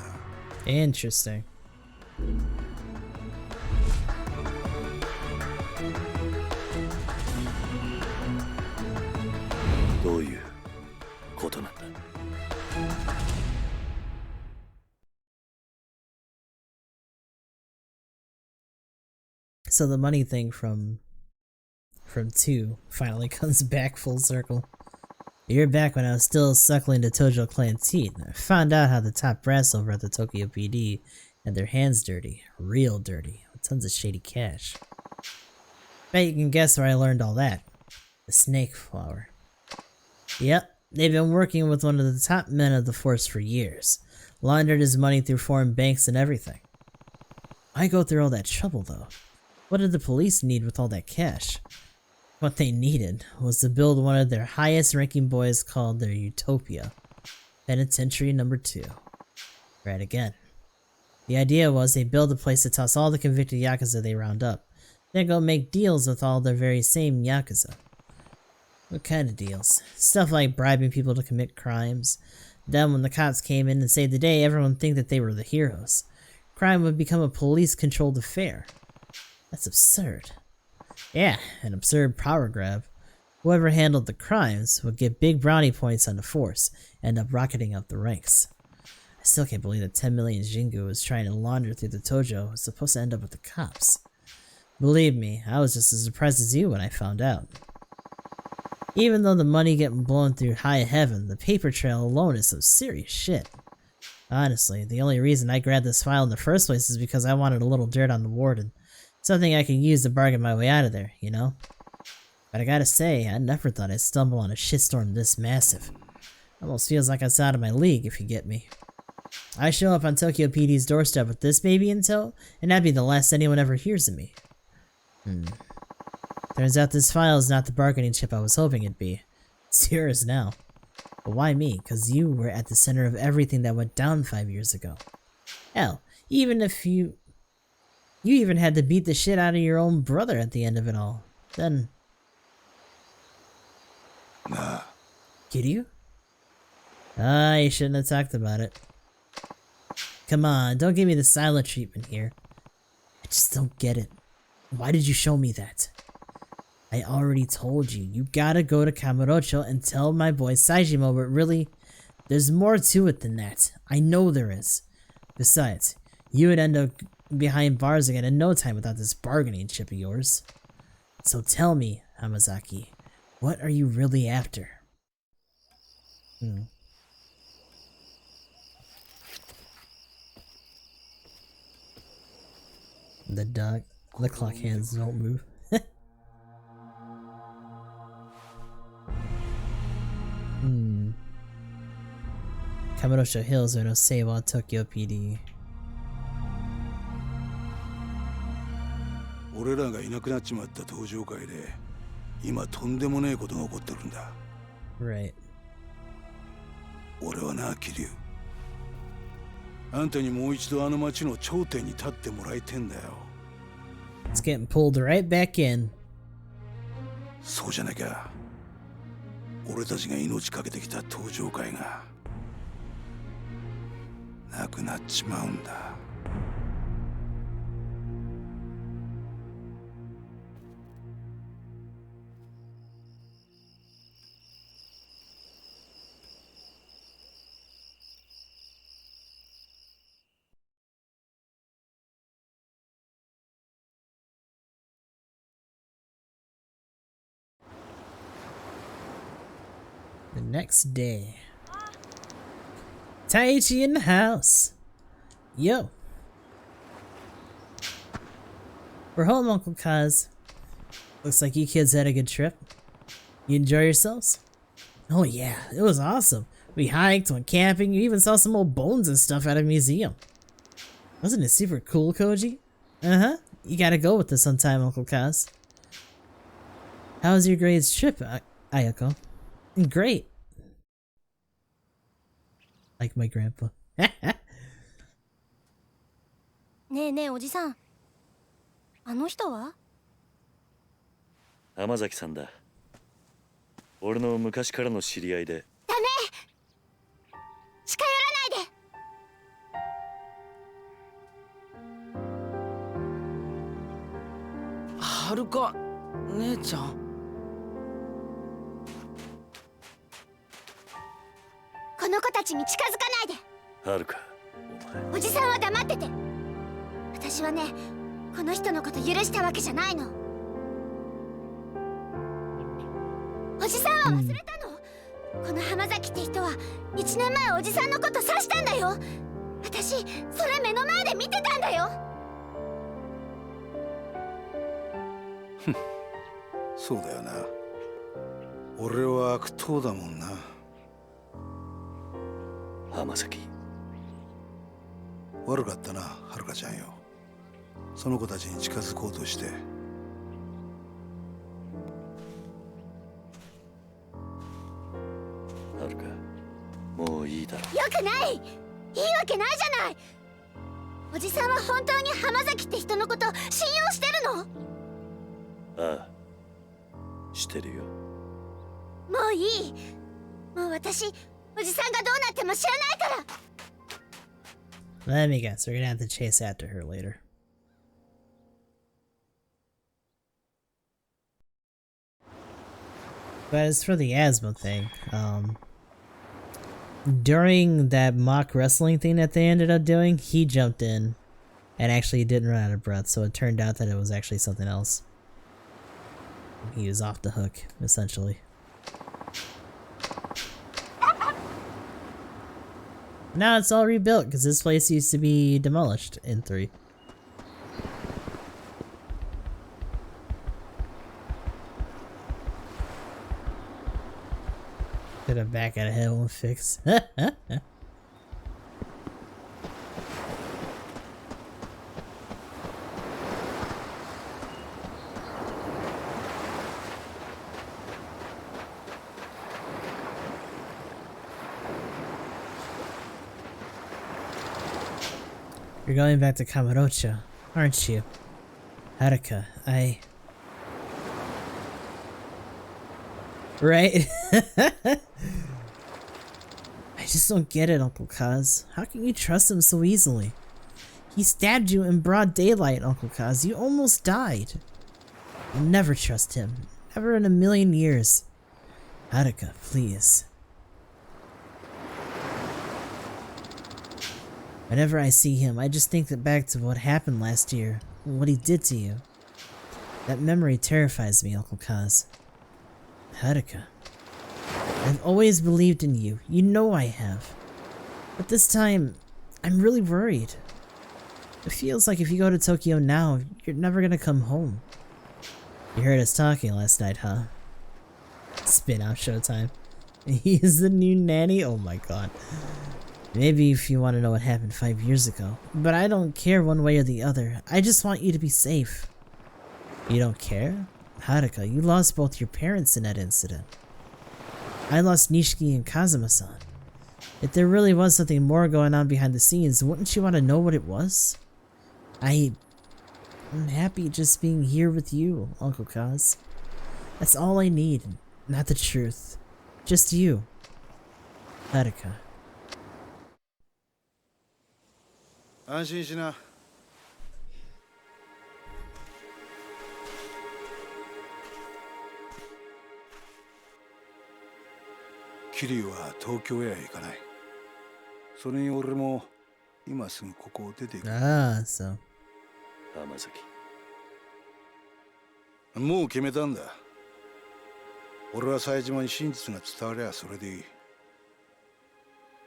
Interesting. どういうことなんだ。So the money thing from 2 finally comes back full circle. You're back when I was still suckling the Tojo clan teeth. I found out how the top brass over at the Tokyo PD had their hands dirty. Real dirty. With tons of shady cash. Bet you can guess where I learned all that. The snake flower. Yep, they've been working with one of the top men of the force for years. Laundered his money through foreign banks and everything. Why go through all that trouble though? What did the police need with all that cash? What they needed was to build one of their highest ranking boys called their Utopia. Penitentiary number 2. Right again. The idea was they build a place to toss all the convicted Yakuza they round up, then go make deals with all their very same Yakuza. What kind of deals? Stuff like bribing people to commit crimes. Then when the cops came in and saved the day, everyone would think that they were the heroes. Crime would become a police-controlled affair. That's absurd. Yeah, an absurd power grab. Whoever handled the crimes would get big brownie points on the force, and end up rocketing up the ranks. I still can't believe that 10 million Jingu was trying to launder through the Tojo was supposed to end up with the cops. Believe me, I was just as surprised as you when I found out. Even though the money getting blown through high heaven, the paper trail alone is some serious shit. Honestly, the only reason I grabbed this file in the first place is because I wanted a little dirt on the warden. Something I could use to bargain my way out of there, you know? But I gotta say, I never thought I'd stumble on a shitstorm this massive. Almost feels like I was out of my league, if you get me. I show up on Tokyo PD's doorstep with this baby in tow, and that'd be the last anyone ever hears of me. Turns out this file is not the bargaining chip I was hoping it'd be. It's yours now. But why me? Because you were at the center of everything that went down 5 years ago. Hell, even if you even had to beat the shit out of your own brother at the end of it all. Then... Nah. Kiryu? You shouldn't have talked about it. Come on, don't give me the silent treatment here. I just don't get it. Why did you show me that? I already told you, you gotta go to Kamurocho and tell my boy Saejima, but really, there's more to it than that. I know there is. Besides, you would end up behind bars again in no time without this bargaining chip of yours. So tell me, Hamazaki, what are you really after? The dog. The clock hands don't move. Kamurocho Hills are no Seiwa Tokyo PD. 俺らがいなくなっちまった登場会で今とんでもねえことが起こってるんだ。 Right. 俺はな、桐生。あんたにもう一度あの町の頂点に立ってもらいてんだよ。 It's getting pulled right back in. そうじゃなきゃ俺たちが命かけてきた登場会がなくなっちまうんだ。 The next day. Taichi in the house. Yo. We're home, Uncle Kaz. Looks like you kids had a good trip. You enjoy yourselves? Oh yeah, it was awesome. We hiked, went camping, you even saw some old bones and stuff at a museum. Wasn't it super cool, Koji? Uh-huh. You gotta go with us sometime, Uncle Kaz. How was your grades trip, Ayako? Great. Like my grandpa. ねえねえおじさん、あの人は？浜崎さんだ。俺の昔からの知り合いで。ダメ！近寄らないで。はるか姉ちゃん。この子たちに近づかないで。はるか、お前。おじさんは黙ってて。私はね、この人のこと許したわけじゃないの。おじさんは忘れたの？この浜崎って人は1年前おじさんのこと刺したんだよ。私それ目の前で見てたんだよ。そうだよな。俺は悪党だもんな。浜崎。悪かったな、はるかちゃんよ。その子たちに近づこうとして。はるか、もういいだろ。よくない。いいわけないじゃない。おじさんは本当に浜崎って人のこと信用してるの？ああ、してるよ。もういい。もう私、おじさんがどうなっても知らないから。Let me guess, we're gonna have to chase after her later. But as for the asthma thing, during that mock wrestling thing that they ended up doing, he jumped in and actually didn't run out of breath, so it turned out that it was actually something else. He was off the hook, essentially. Now it's all rebuilt, because this place used to be demolished in 3. Could have back out of head one fix. You're going back to Kamurocho, aren't you? Haruka, Right? I just don't get it, Uncle Kaz. How can you trust him so easily? He stabbed you in broad daylight, Uncle Kaz. You almost died. I'll never trust him. Never in a million years. Haruka, please. Whenever I see him, I just think back to what happened last year, what he did to you. That memory terrifies me, Uncle Kaz. Haruka, I've always believed in you. You know I have. But this time, I'm really worried. It feels like if you go to Tokyo now, you're never gonna come home. You heard us talking last night, huh? Spin out Showtime. He's the new nanny? Oh my god. Maybe if you want to know what happened 5 years ago. But I don't care one way or the other. I just want you to be safe. You don't care? Haruka, you lost both your parents in that incident. I lost Nishiki and Kazuma-san. If there really was something more going on behind the scenes, wouldn't you want to know what it was? I'm happy just being here with you, Uncle Kaz. That's all I need, not the truth. Just you. Haruka. 安心しな。桐生は東京へは行かない。それに俺も今すぐここを出ていく。Ah, so. 浜崎。もう決めたんだ。俺は冴島に真実が伝わりゃそれでいい。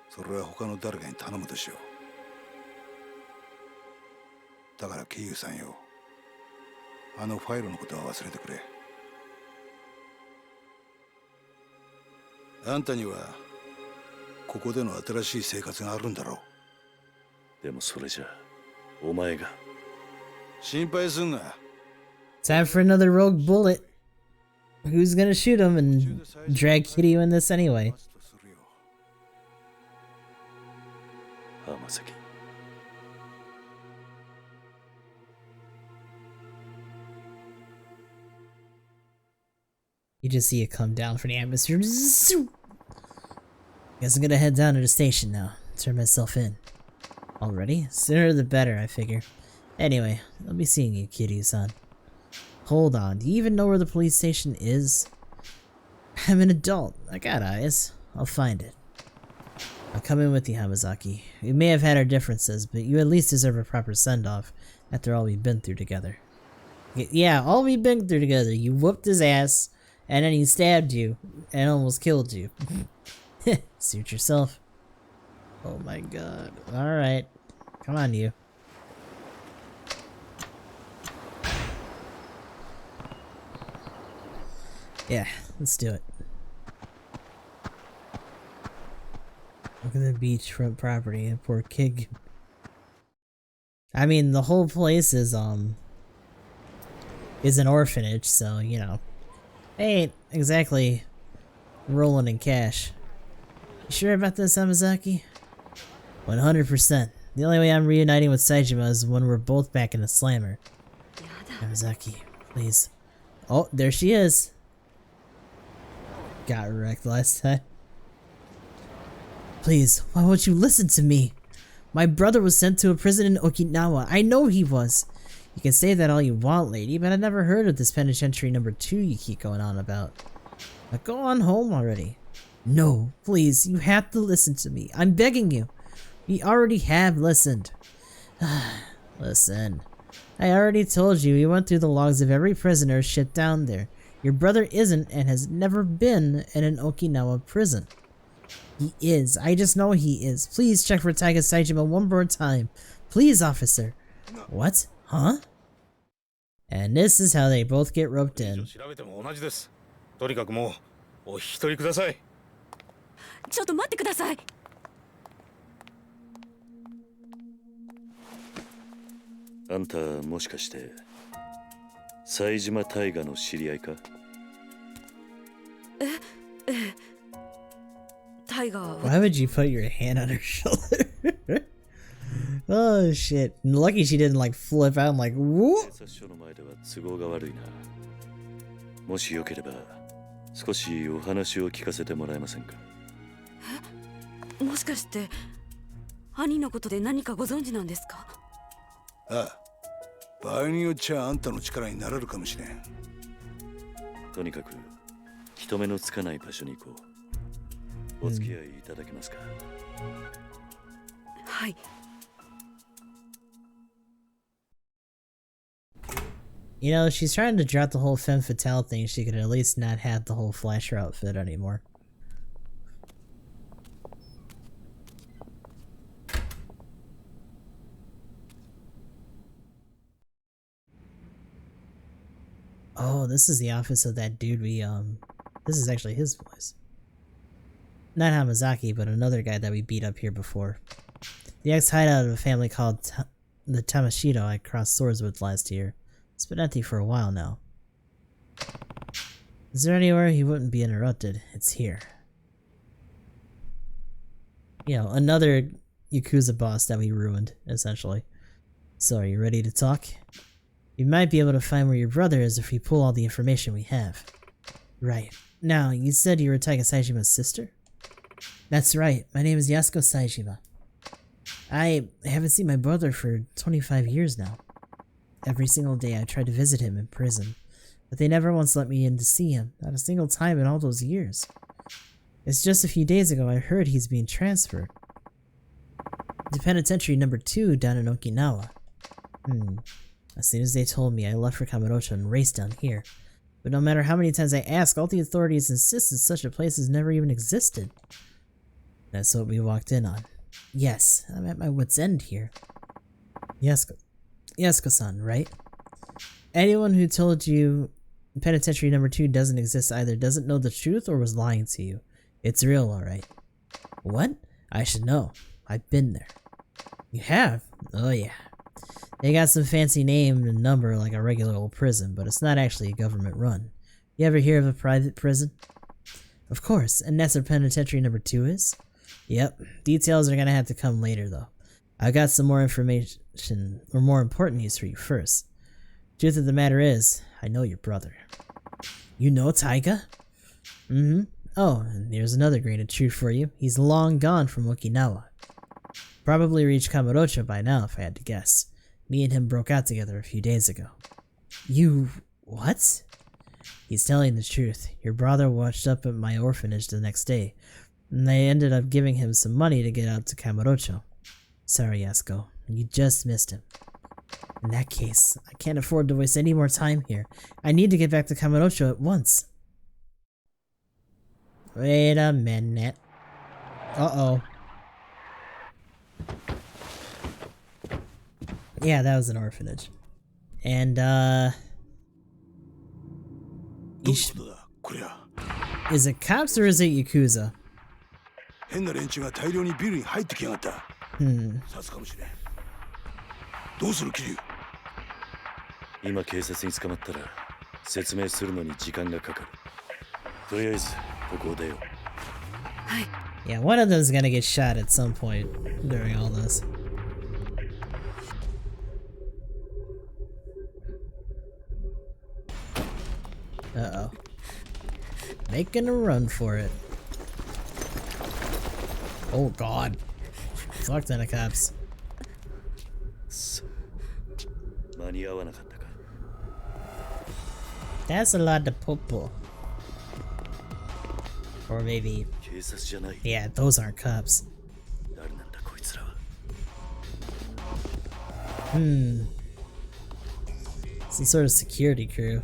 それは他の誰かに頼むとしよう。だから桐生さんよ、あのファイルのことは忘れてくれ。あんたにはここでの新しい生活があるんだろう。でもそれじゃお前が。心配すんな。Time for another rogue bullet. Who's gonna shoot him and drag Kiryu in this anyway? 浜崎。You just see it come down from the atmosphere. Guess I'm gonna head down to the station now. Turn myself in. Already? Sooner the better, I figure. Anyway, I'll be seeing you, Kiryu-san. Hold on, do you even know where the police station is? I'm an adult. I got eyes. I'll find it. I'll come in with you, Hamazaki. We may have had our differences, but you at least deserve a proper send-off after all we've been through together. Yeah, all we've been through together. You whooped his ass, and then he stabbed you, and almost killed you. Suit yourself. Oh my god. Alright. Come on, you. Yeah, let's do it. Look at the beachfront property in Port Kig. I mean, the whole place is an orphanage, so, you know. They ain't exactly rolling in cash. You sure about this, Hamazaki? 100%. The only way I'm reuniting with Saejima is when we're both back in the slammer. Hamazaki, please. Oh, there she is. Got wrecked last time. Please, why won't you listen to me? My brother was sent to a prison in Okinawa. I know he was. You can say that all you want, lady, but I never heard of this penitentiary number 2 you keep going on about. Now go on home already. No, please, you have to listen to me. I'm begging you. We already have listened. Listen. I already told you we went through the logs of every prisoner shipped down there. Your brother isn't and has never been in an Okinawa prison. He is. I just know he is. Please check for Taiga Saejima one more time. Please, officer. What? Huh? And this is how they both get roped in. とにかくもうお引き取りください。ちょっと待ってください。あんたもしかして冴島大河の知り合いか？ええ。タイガー。Why would you put your hand on her shoulder? Oh shit. Lucky she didn't like flip out and like whoop. 警察署の前では都合が悪いな。もしよければ少しお話を聞かせてもらえませんか？え？もしかして兄のことで何かご存知なんですか？ああ。場合によっちゃあんたの力になれるかもしれん。とにかく人目のつかない場所に行こう。お付き合いいただけますか？はい。You know, she's trying to drop the whole femme fatale thing. She could at least not have the whole flasher outfit anymore. Oh, this is the office of that dude we, this is actually his voice. Not Hamazaki, but another guy that we beat up here before. The ex-hideout of a family called the Tamashito I crossed swords with last year. It's been empty for a while now. Is there anywhere he wouldn't be interrupted? It's here. You know, another Yakuza boss that we ruined, essentially. So, are you ready to talk? We might be able to find where your brother is if we pull all the information we have. Right. Now, you said you were Taiga Saijima's sister? That's right. My name is Yasuko Saijima. I haven't seen my brother for 25 years now. Every single day I tried to visit him in prison, but they never once let me in to see him, not a single time in all those years. It's just a few days ago I heard he's being transferred to penitentiary number 2 down in Okinawa. As soon as they told me, I left for Kamurocho and raced down here. But no matter how many times I ask, all the authorities insist that such a place has never even existed. That's what we walked in on. Yes, I'm at my wit's end here. Yasuko-san, right? Anyone who told you penitentiary number 2 doesn't exist either doesn't know the truth or was lying to you. It's real, alright. What? I should know. I've been there. You have? Oh yeah. They got some fancy name and number like a regular old prison, but it's not actually a government run. You ever hear of a private prison? Of course, and that's where penitentiary number 2 is? Yep, details are gonna have to come later though. I got some more information, or more important news for you first. Truth of the matter is, I know your brother. You know Taiga? Oh, and here's another grain of truth for you. He's long gone from Okinawa. Probably reached Kamurocho by now if I had to guess. Me and him broke out together a few days ago. You... what? He's telling the truth. Your brother washed up at my orphanage the next day, and they ended up giving him some money to get out to Kamurocho. Sorry, Yasuko. You just missed him. In that case, I can't afford to waste any more time here. I need to get back to Kamurocho at once. Wait a minute. Uh-oh. Yeah, that was an orphanage. And, is it cops or is it Yakuza? 変な連中が大量にビルに入ってきやがった。さすかもしれん。どうする、キリュウ。今警察に捕まったら説明するのに時間がかかる。とりあえずここを出よう。はい。Yeah, one of them's gonna get shot at some point during all this. Uh-oh. Making a run for it. Oh god. Fuck ton of cops. That's a lot of popo. Or maybe... yeah, those aren't cops. Some sort of security crew.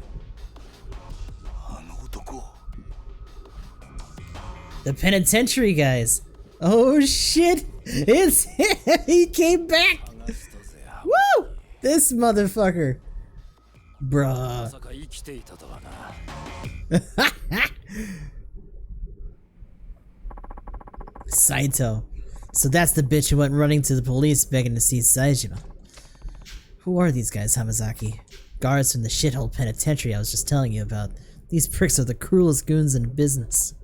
The penitentiary guys. Oh shit! It's him! He came back! Woo! This motherfucker! Bruh. Saito. So that's the bitch who went running to the police begging to see Saijima. Who are these guys, Hamazaki? Guards from the shithole penitentiary I was just telling you about. These pricks are the cruelest goons in business.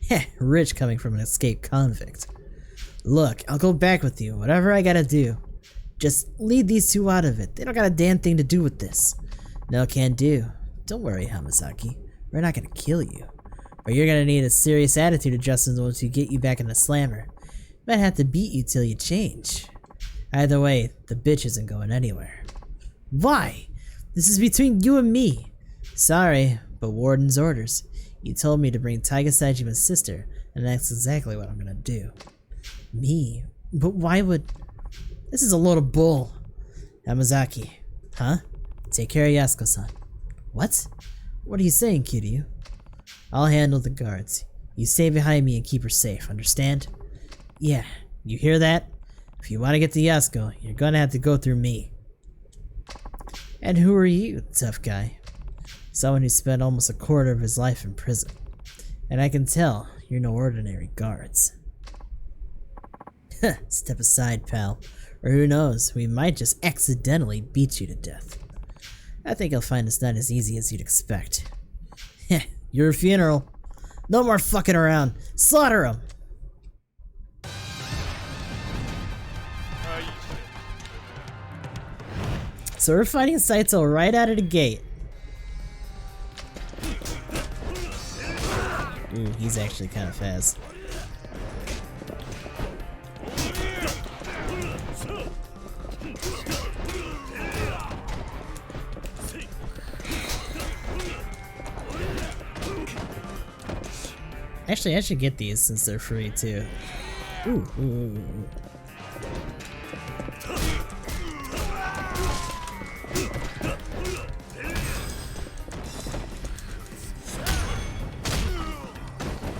Heh, rich coming from an escaped convict. Look, I'll go back with you, whatever I gotta do. Just lead these two out of it. They don't got a damn thing to do with this. No can do. Don't worry, Hamazaki. We're not gonna kill you. But you're gonna need a serious attitude adjustment once we get you back in the slammer. Might have to beat you till you change. Either way, the bitch isn't going anywhere. Why? This is between you and me. Sorry, but Warden's orders. You told me to bring Taiga Saijima's sister, and that's exactly what I'm gonna do. Me? But why would... this is a load of bull. Hamazaki. Huh? Take care of Yasuko-san. What? What are you saying, Kiryu? I'll handle the guards. You stay behind me and keep her safe, understand? Yeah, you hear that? If you want to get to Yasuko, you're gonna have to go through me. And who are you, tough guy? Someone who spent almost a quarter of his life in prison. And I can tell you're no ordinary guards. Step aside, pal. Or who knows, we might just accidentally beat you to death. I think you'll find it's not as easy as you'd expect. Heh, your funeral. No more fucking around. Slaughter him! So we're fighting Saito right out of the gate. Ooh, he's actually kind of fast. Actually, I should get these since they're free too. Ooh, ooh, ooh, ooh.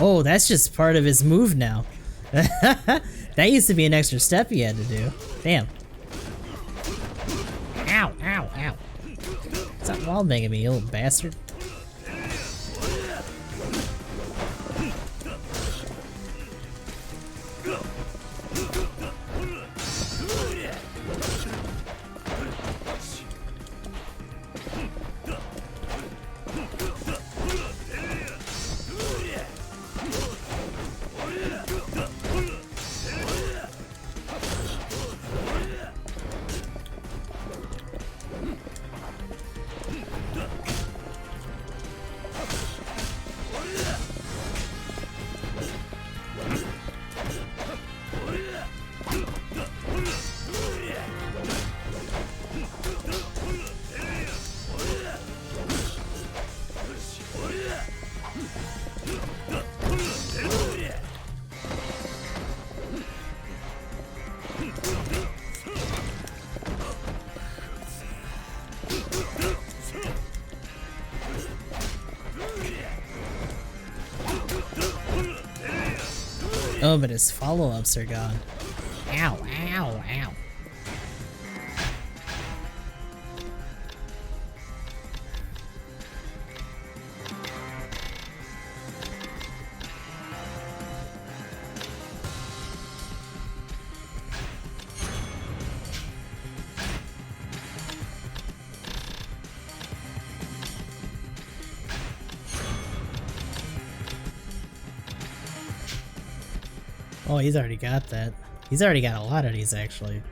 Oh, that's just part of his move now. That used to be an extra step he had to do. Damn. Ow, ow, ow. Stop wallbanging me, you little bastard. Oh, but his follow-ups are gone. Ow, ow, ow. Oh, he's already got that. He's already got a lot of these, actually.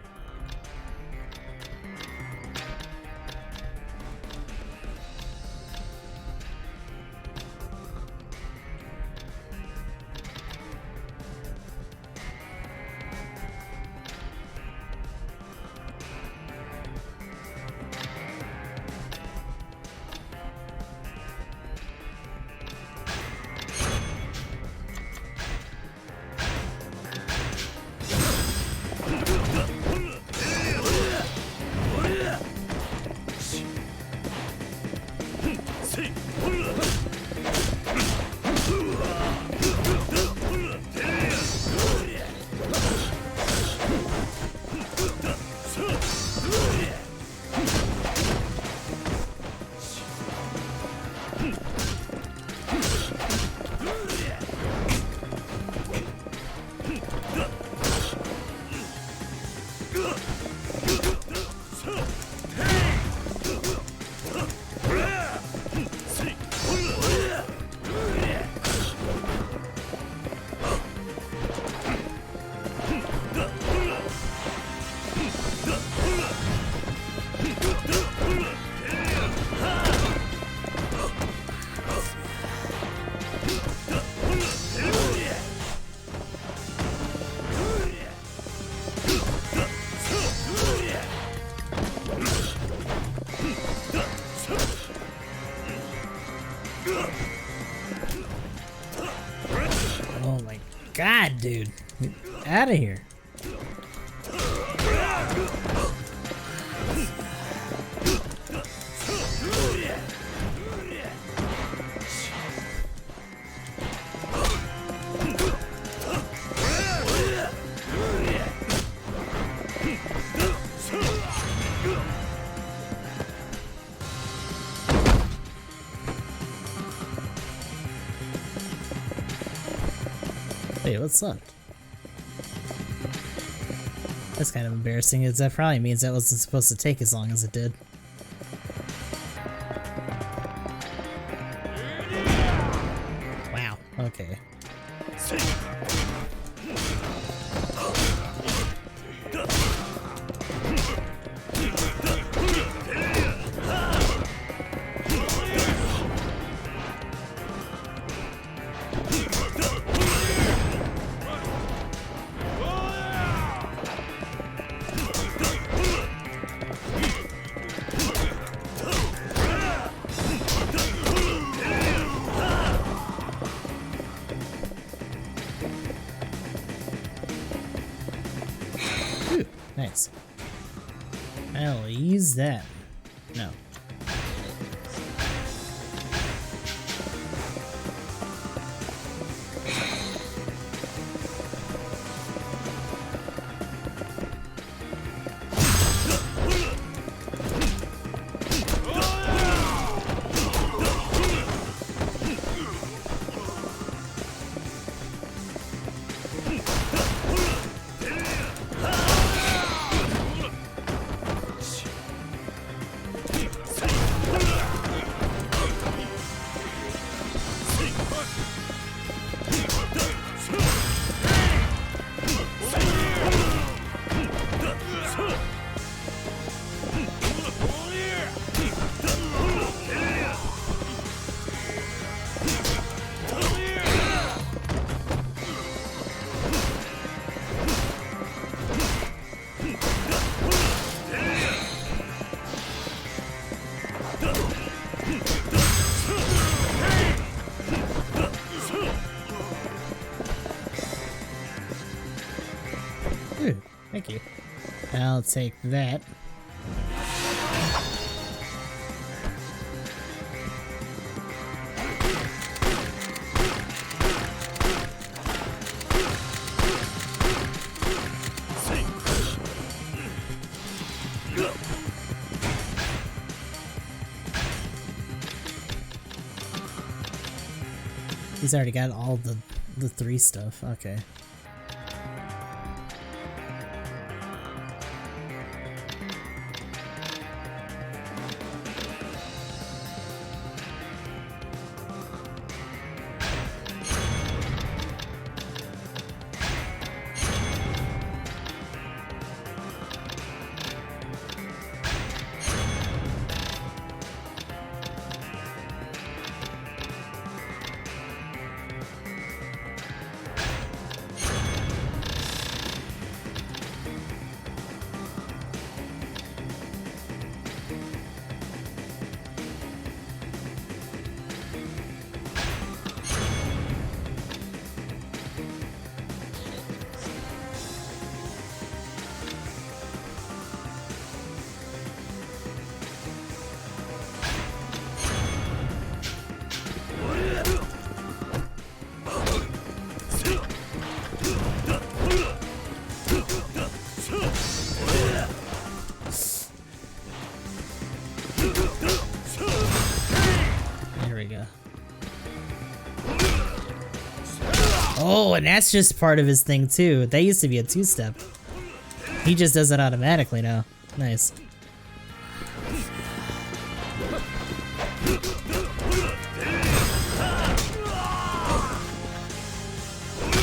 Oh my god, dude. Get out of here. Hey, what's up? That's kind of embarrassing, as that probably means that wasn't supposed to take as long as it did. Wow, okay. Nice. I'll use that. No. Ooh, thank you. I'll take that. He's already got all the 3 stuff. Okay. Oh, and that's just part of his thing too. That used to be a 2-step. He just does it automatically now. Nice.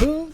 Boom.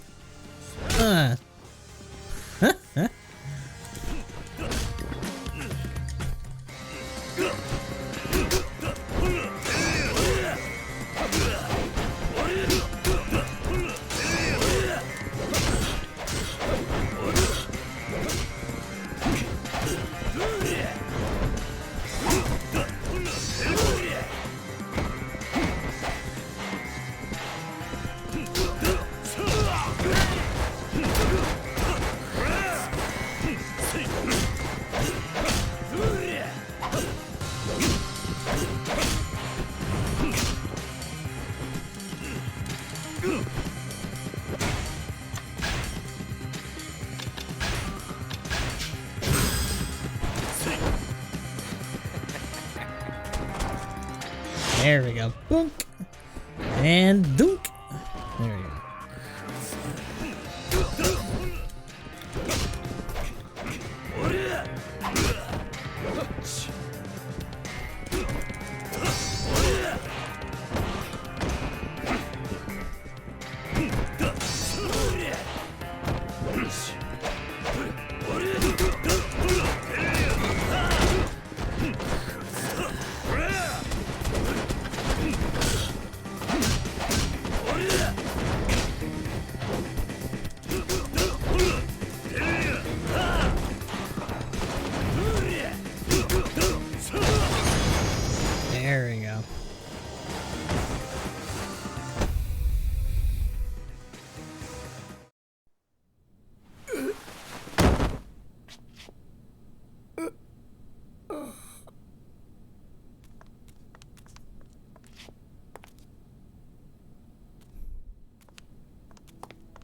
There we go. Boonk. And dunk. There we go.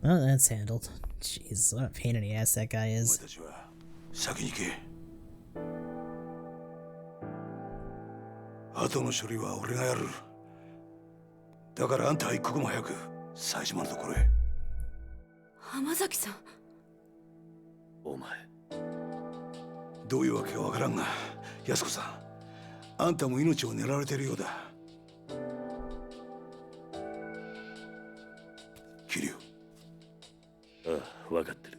Oh, that's handled. Jeez, what a pain in the ass that guy is. 先に行け。後の処理は俺がやる。だからあんたは一刻も早く冴島のところへ。浜崎さん。お前。どういうわけかわからんが、安子さん、あんたも命を狙われているようだ。桐生。ああ、分かってる。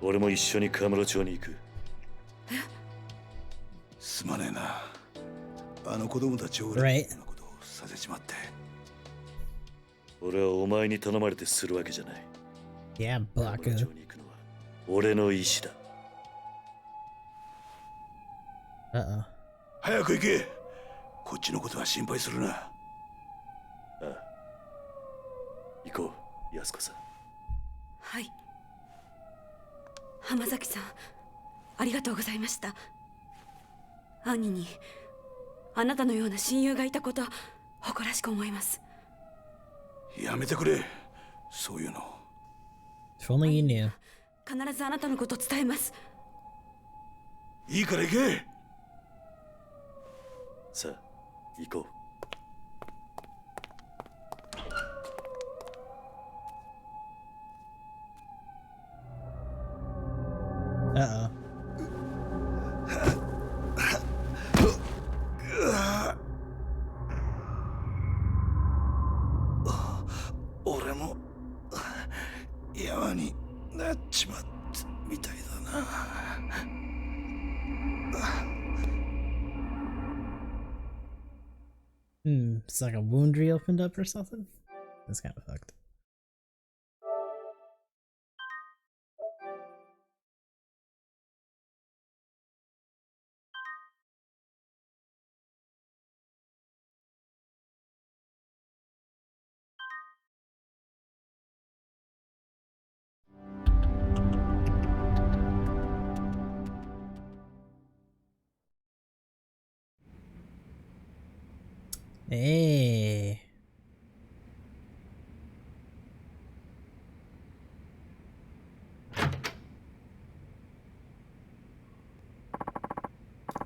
俺も一緒にカムロ町に行く。すまねえな。あの子供たちを恨むようなことをさせちまって。俺はお前に頼まれてするわけじゃない。Yeah, Baka. 俺の意志だ。早く行け。こっちのことは心配するな。ああ。行こう、安子さん。はい。浜崎さん、ありがとうございました。兄にあなたのような親友がいたこと誇らしく思います。やめてくれ、そういうの。If only you knew. 必ずあなたのこと伝えます。いいから行け。さあ、行こう。Uh-oh. It's like a wound reopened up or something? That's kind of fucked. Hey.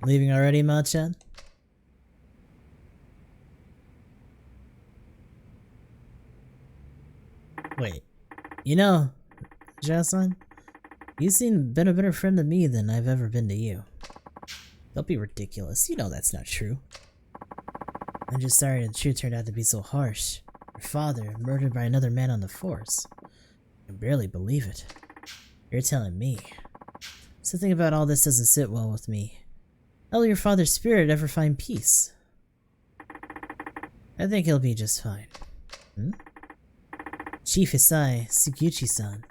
Leaving already, Machan? Wait. You know, Jocelyn, you seem been a better friend to me than I've ever been to you. Don't be ridiculous. You know that's not true. I'm just sorry the truth turned out to be so harsh. Your father, murdered by another man on the force. I can barely believe it. You're telling me. Something about all this doesn't sit well with me. How will your father's spirit ever find peace? I think he'll be just fine. Chief Hisai, Tsuguchi-san.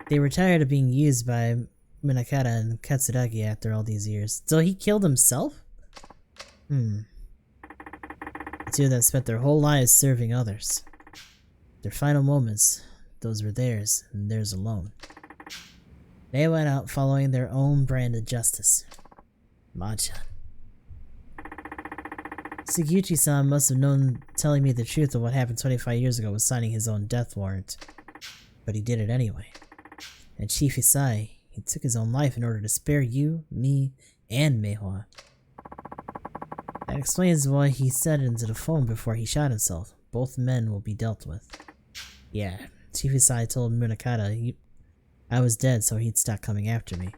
They were tired of being used by Munakata and Katsuragi after all these years. So he killed himself? The two of them spent their whole lives serving others. Their final moments, those were theirs, and theirs alone. They went out following their own brand of justice. Machan. Tsuguchi-san must have known telling me the truth of what happened 25 years ago was signing his own death warrant. But he did it anyway. And Chief Hisai, he took his own life in order to spare you, me, and Meihua. That explains why he said into the phone before he shot himself. Both men will be dealt with. Yeah, Chief Hisai told Munakata I was dead so he'd stop coming after me.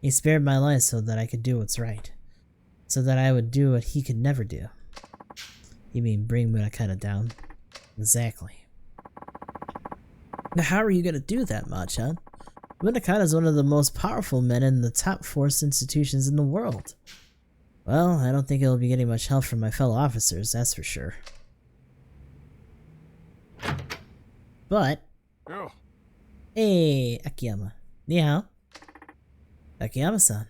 He spared my life so that I could do what's right. So that I would do what he could never do. You mean bring Munakata down? Exactly. Now how are you gonna do that, Machan? Munakata is one of the most powerful men in the top force institutions in the world. Well, I don't think it'll be getting much help from my fellow officers, that's for sure. But... Yeah. Hey, Akiyama. Ni hao. Akiyama-san.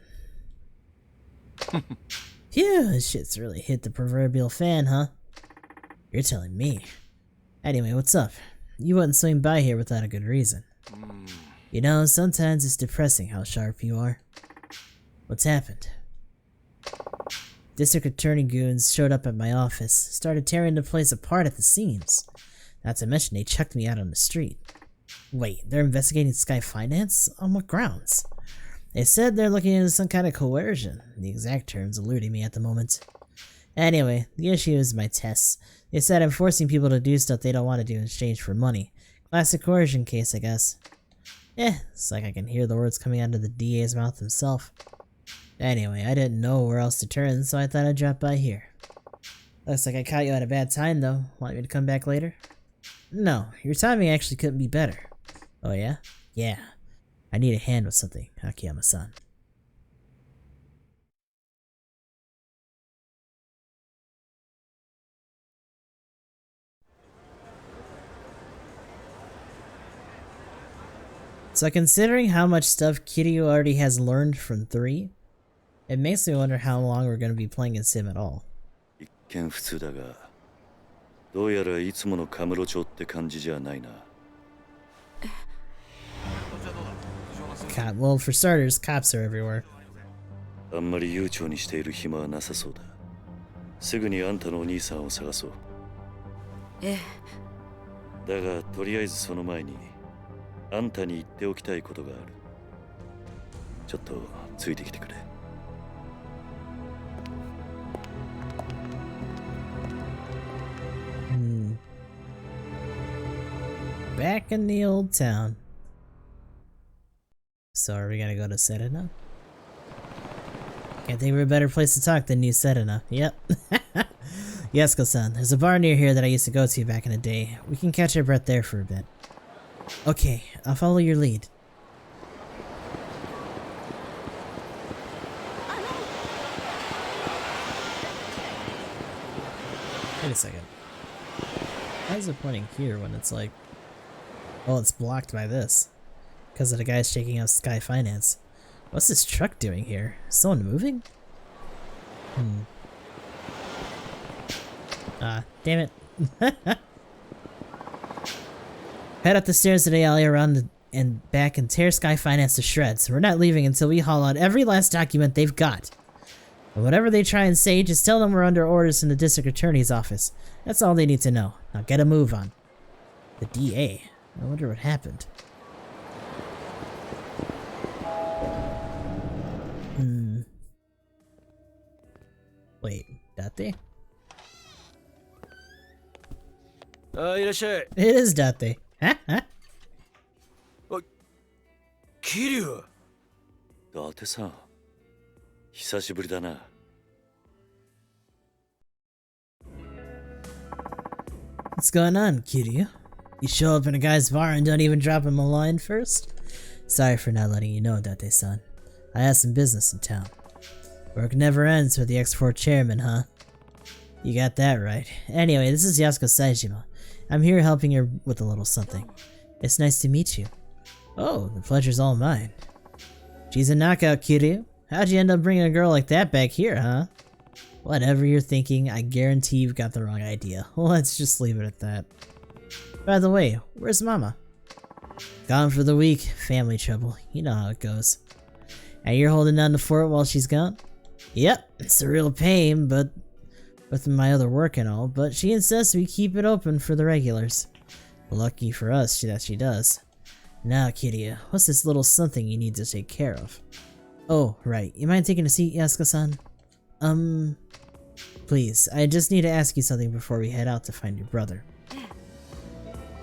Phew, this shit's really hit the proverbial fan, huh? You're telling me. Anyway, what's up? You wouldn't swing by here without a good reason. You know, sometimes it's depressing how sharp you are. What's happened? District Attorney goons showed up at my office, started tearing the place apart at the seams. Not to mention they chucked me out on the street. Wait, they're investigating Sky Finance? On what grounds? They said they're looking into some kind of coercion. The exact terms eluding me at the moment. Anyway, the issue is my tests. They said I'm forcing people to do stuff they don't want to do in exchange for money. Classic coercion case, I guess. It's like I can hear the words coming out of the DA's mouth himself. Anyway, I didn't know where else to turn, so I thought I'd drop by here. Looks like I caught you at a bad time, though. Want me to come back later? No, your timing actually couldn't be better. Oh yeah? Yeah. I need a hand with something, Akiyama-san. So considering how much stuff Kiryu already has learned from 3, it makes me wonder how long we're going to be playing in Sim at all. 一見普通だが、どうやらいつものカムロ町って感じじゃないな。Well, for starters, cops are everywhere. あんまり悠長にしている暇はなさそうだ。すぐにあんたのお兄さんを探そう。ええ。だがとりあえずその前にあんたに言っておきたいことがある。ちょっとついてきてくれ。Back in the old town. So are we gonna go to Serena? Can't think of a better place to talk than New Serena. Yep. Yasuko-san, there's a bar near here that I used to go to back in the day. We can catch our breath there for a bit. Okay, I'll follow your lead. Wait a second. Why is it pointing here when it's like... Oh, it's blocked by this. Because of the guys shaking up Sky Finance. What's this truck doing here? Is someone moving? Ah, damn it. Head up the stairs to the alley around and back and tear Sky Finance to shreds. We're not leaving until we haul out every last document they've got. And whatever they try and say, just tell them we're under orders from the district attorney's office. That's all they need to know. Now get a move on. The DA? I wonder what happened. Wait, Date? It is Date. Huh? Kiryu! Date-san. 久しぶりだな。What's going on, Kiryu? You show up in a guy's bar and don't even drop him a line first? Sorry for not letting you know, Date-san. I have some business in town. Work never ends with the X4 chairman, huh? You got that right. Anyway, this is Yasuko Saejima. I'm here helping her with a little something. It's nice to meet you. Oh, the pleasure's all mine. She's a knockout, Kiryu. How'd you end up bringing a girl like that back here, huh? Whatever you're thinking, I guarantee you've got the wrong idea. Let's just leave it at that. By the way, where's Mama? Gone for the week. Family trouble. You know how it goes. And you're holding down the fort while she's gone? Yep, it's a real pain, but with my other work and all, but she insists we keep it open for the regulars. Lucky for us that she does. Now, Kiryu, what's this little something you need to take care of? Oh, right. You mind taking a seat, Yasuko-san? Please, I just need to ask you something before we head out to find your brother.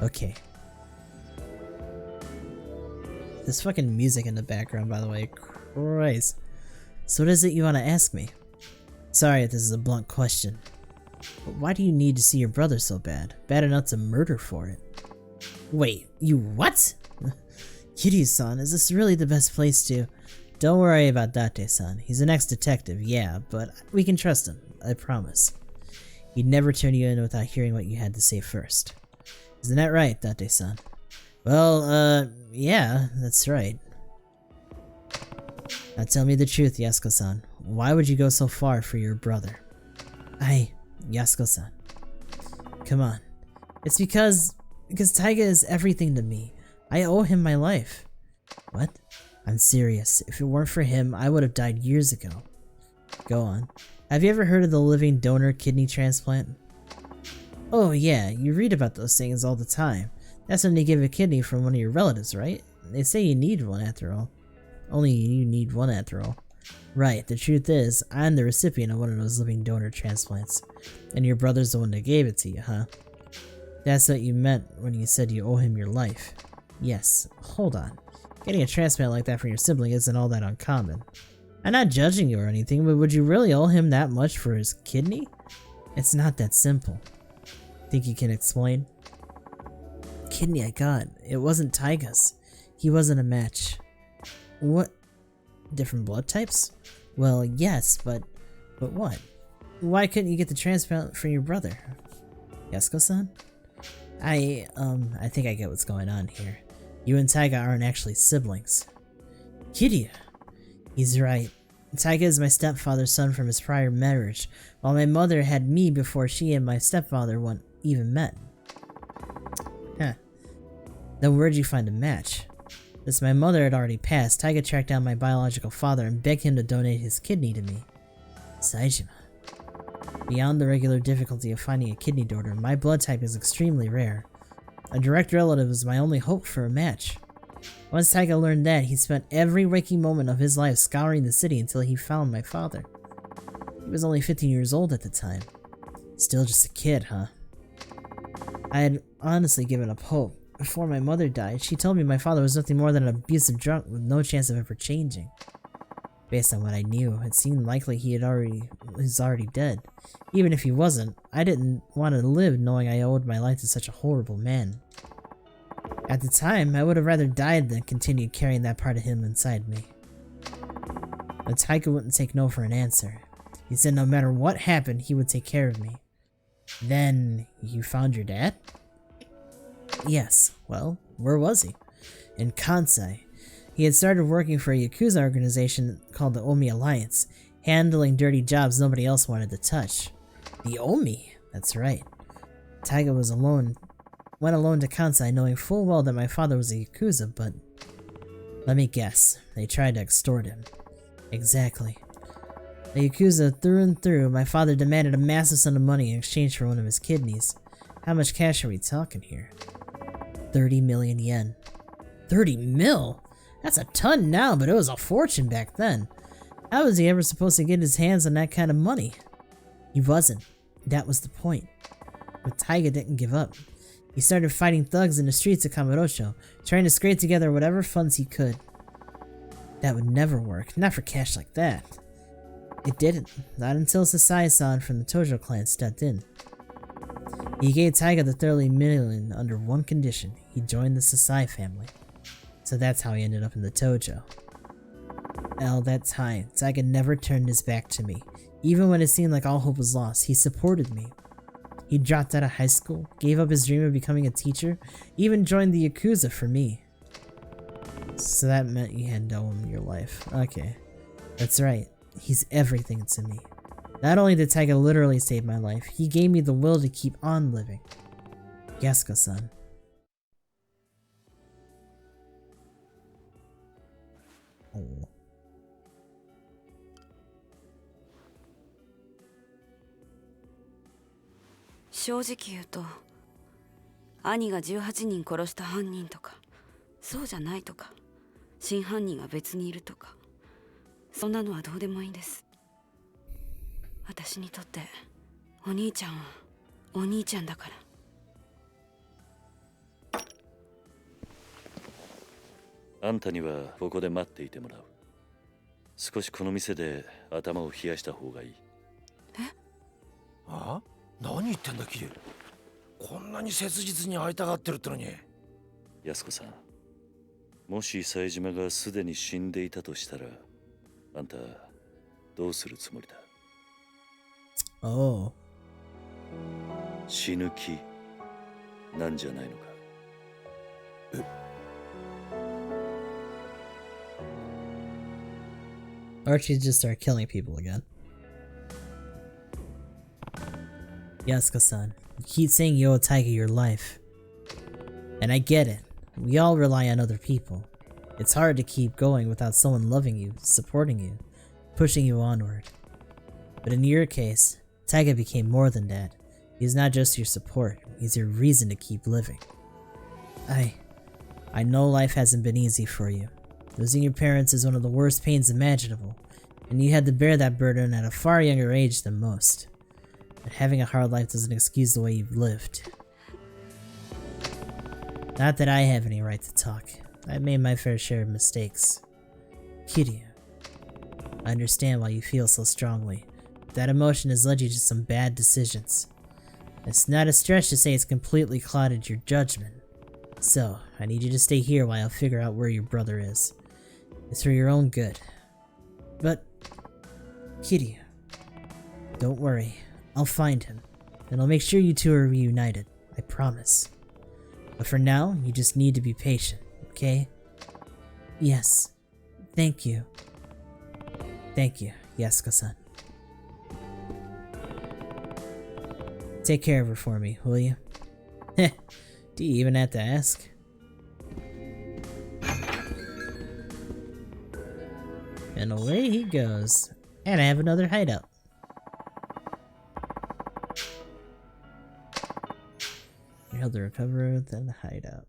Okay. This fucking music in the background, by the way. Christ. So what is it you want to ask me? Sorry if this is a blunt question. But why do you need to see your brother so bad? Bad enough to murder for it. Wait, you what? Kiryu-san, is this really the best place to... Don't worry about Date-san. He's an ex-detective, yeah, but we can trust him, I promise. He'd never turn you in without hearing what you had to say first. Isn't that right, Date-san? Well, yeah, that's right. Now tell me the truth, Yasuko-san. Why would you go so far for your brother? Yasuko-san. Come on. It's because Taiga is everything to me. I owe him my life. What? I'm serious. If it weren't for him, I would have died years ago. Go on. Have you ever heard of the living donor kidney transplant? Oh yeah, you read about those things all the time. That's when you give a kidney from one of your relatives, right? They say you need one after all. Only you need one after all. Right, the truth is, I'm the recipient of one of those living donor transplants. And your brother's the one that gave it to you, huh? That's what you meant when you said you owe him your life. Yes, hold on. Getting a transplant like that from your sibling isn't all that uncommon. I'm not judging you or anything, but would you really owe him that much for his kidney? It's not that simple. Think you can explain? Kidney I got, it wasn't Taiga's. He wasn't a match. What? Different blood types? Well, yes, but what? Why couldn't you get the transplant from your brother? Yasuko-san? I think I get what's going on here. You and Taiga aren't actually siblings. Kiryu! He's right. Taiga is my stepfather's son from his prior marriage, while my mother had me before she and my stepfather even met. Huh. Then where'd you find a match? Since my mother had already passed, Taiga tracked down my biological father and begged him to donate his kidney to me. Saejima. Beyond the regular difficulty of finding a kidney donor, my blood type is extremely rare. A direct relative is my only hope for a match. Once Taiga learned that, he spent every waking moment of his life scouring the city until he found my father. He was only 15 years old at the time. Still just a kid, huh? I had honestly given up hope. Before my mother died, she told me my father was nothing more than an abusive drunk with no chance of ever changing. Based on what I knew, it seemed likely he was already dead. Even if he wasn't, I didn't want to live knowing I owed my life to such a horrible man. At the time, I would have rather died than continued carrying that part of him inside me. But Taiga wouldn't take no for an answer. He said no matter what happened, he would take care of me. Then, you found your dad? Yes. Well, where was he? In Kansai. He had started working for a Yakuza organization called the Omi Alliance, handling dirty jobs nobody else wanted to touch. The Omi? That's right. Taiga went alone to Kansai knowing full well that my father was a Yakuza, but... Let me guess. They tried to extort him. Exactly. A Yakuza through and through, my father demanded a massive sum of money in exchange for one of his kidneys. How much cash are we talking here? 30 million yen. 30 mil? That's a ton now, but it was a fortune back then. How was he ever supposed to get his hands on that kind of money? He wasn't. That was the point. But Taiga didn't give up. He started fighting thugs in the streets of Kamurocho, trying to scrape together whatever funds he could. That would never work, not for cash like that. It didn't, not until Sasai-san from the Tojo clan stepped in. He gave Taiga the 30 million under one condition: he joined the Sasai family. So that's how he ended up in the Tojo. All that time, Taiga never turned his back to me. Even when it seemed like all hope was lost, he supported me. He dropped out of high school, gave up his dream of becoming a teacher, even joined the Yakuza for me. So that meant you had to owe him your life. Okay. That's right. He's everything to me. Not only did Taiga literally save my life, he gave me the will to keep on living. Yasuko-san. Oh. "正直言うと、兄が18人殺した犯人とか、そうじゃないとか、真犯人が別にいるとか、そんなのはどうでもいいんです。私にとってお兄ちゃんはお兄ちゃんだから。あんたにはここで待っていてもらう。少しこの店で頭を冷やした方がいい。え？あ？何言ってんだキリュウ。こんなに切実に会いたがってるってのに。安子さん、もし冴島がすでに死んでいたとしたら、あんたどうするつもりだ？おう。死ぬ気なんじゃないのか？えOr she'd just start killing people again. Yasuko-san, you keep saying you owe Taiga your life. And I get it. We all rely on other people. It's hard to keep going without someone loving you, supporting you, pushing you onward. But in your case, Taiga became more than that. He's not just your support, he's your reason to keep living. I know life hasn't been easy for you. Losing your parents is one of the worst pains imaginable, and you had to bear that burden at a far younger age than most. But having a hard life doesn't excuse the way you've lived. Not that I have any right to talk. I've made my fair share of mistakes. Kiryu, I understand why you feel so strongly. That emotion has led you to some bad decisions. It's not a stretch to say it's completely clouded your judgment. So, I need you to stay here while I figure out where your brother is. It's for your own good. But, Kiryu, don't worry. I'll find him. And I'll make sure you two are reunited. I promise. But for now, you just need to be patient, okay? Yes. Thank you. Thank you, Yasuko-san. Take care of her for me, will you? Heh. Do you even have to ask? And away he goes. And I have another hideout. You held the recover, then the hideout.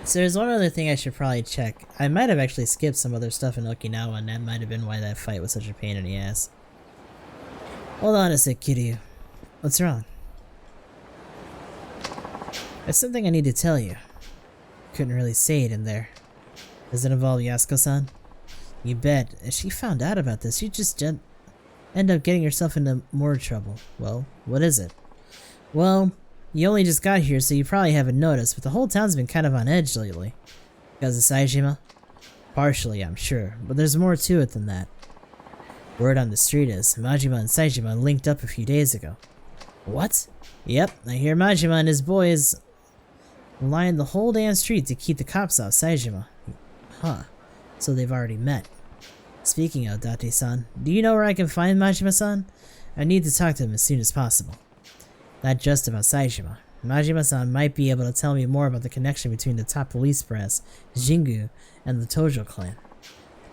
So there's one other thing I should probably check. I might have actually skipped some other stuff in Okinawa, and that might have been why that fight was such a pain in the ass. Hold on a sec, Kiryu. What's wrong? There's something I need to tell you. Couldn't really say it in there. Does it involve Yasuko-san? You bet. If she found out about this, she'd just end up getting herself into more trouble. Well, what is it? Well, you only just got here, so you probably haven't noticed, but the whole town's been kind of on edge lately. Because of Saejima? Partially, I'm sure, but there's more to it than that. Word on the street is, Majima and Saejima linked up a few days ago. What? Yep, I hear Majima and his boys lined the whole damn street to keep the cops off Saejima. Huh. So they've already met. Speaking of Date-san, do you know where I can find Majima-san? I need to talk to him as soon as possible. Not just about Saejima. Majima-san might be able to tell me more about the connection between the top police brass, Jingu, and the Tojo clan.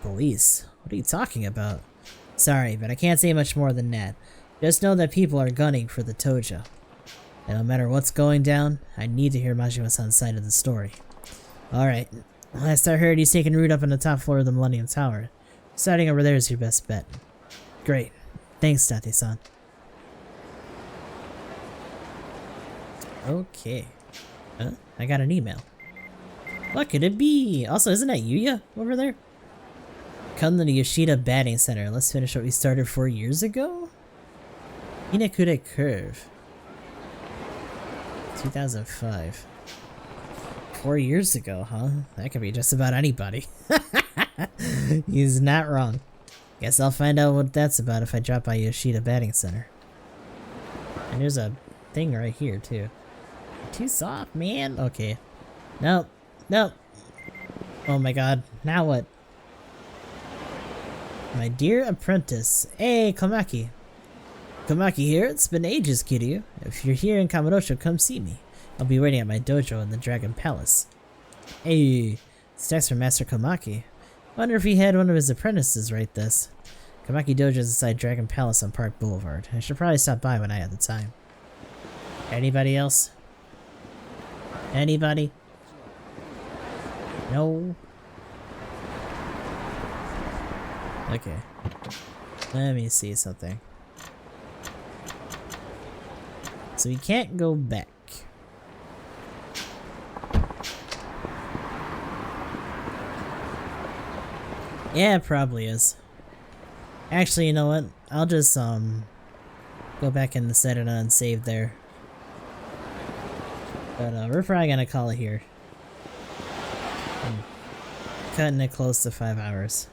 Police? What are you talking about? Sorry, but I can't say much more than that. Just know that people are gunning for the Tojo. And no matter what's going down, I need to hear Majima-san's side of the story. Alright. Last I heard, he's taking root up on the top floor of the Millennium Tower. Starting over there is your best bet. Great. Thanks, Date-san. Okay. I got an email. What could it be? Also, isn't that Yuya over there? Come to the Yoshida Batting Center. Let's finish what we started 4 years ago? Hinekure Curve. 2005. 4 years ago, huh? That could be just about anybody. He's not wrong. Guess I'll find out what that's about if I drop by Yoshida Batting Center. And there's a thing right here, too. Too soft, man. Okay. Nope. Nope. Oh my god. Now what? My dear apprentice. Hey, Komaki. Komaki here. It's been ages, Kiryu. If you're here in Kamurocho, come see me. I'll be waiting at my dojo in the Dragon Palace. Hey, it's text from Master Komaki. Wonder if he had one of his apprentices write this. Komaki Dojo is inside Dragon Palace on Park Boulevard. I should probably stop by when I have the time. Anybody else? Anybody? No? Okay. Let me see something. So we can't go back. Yeah, it probably is. Actually, you know what? I'll just, go back in the set it on save there. But, we're probably gonna call it here. Cutting it close to 5 hours.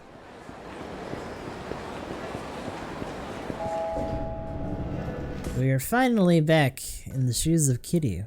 We are finally back in the shoes of Kiryu.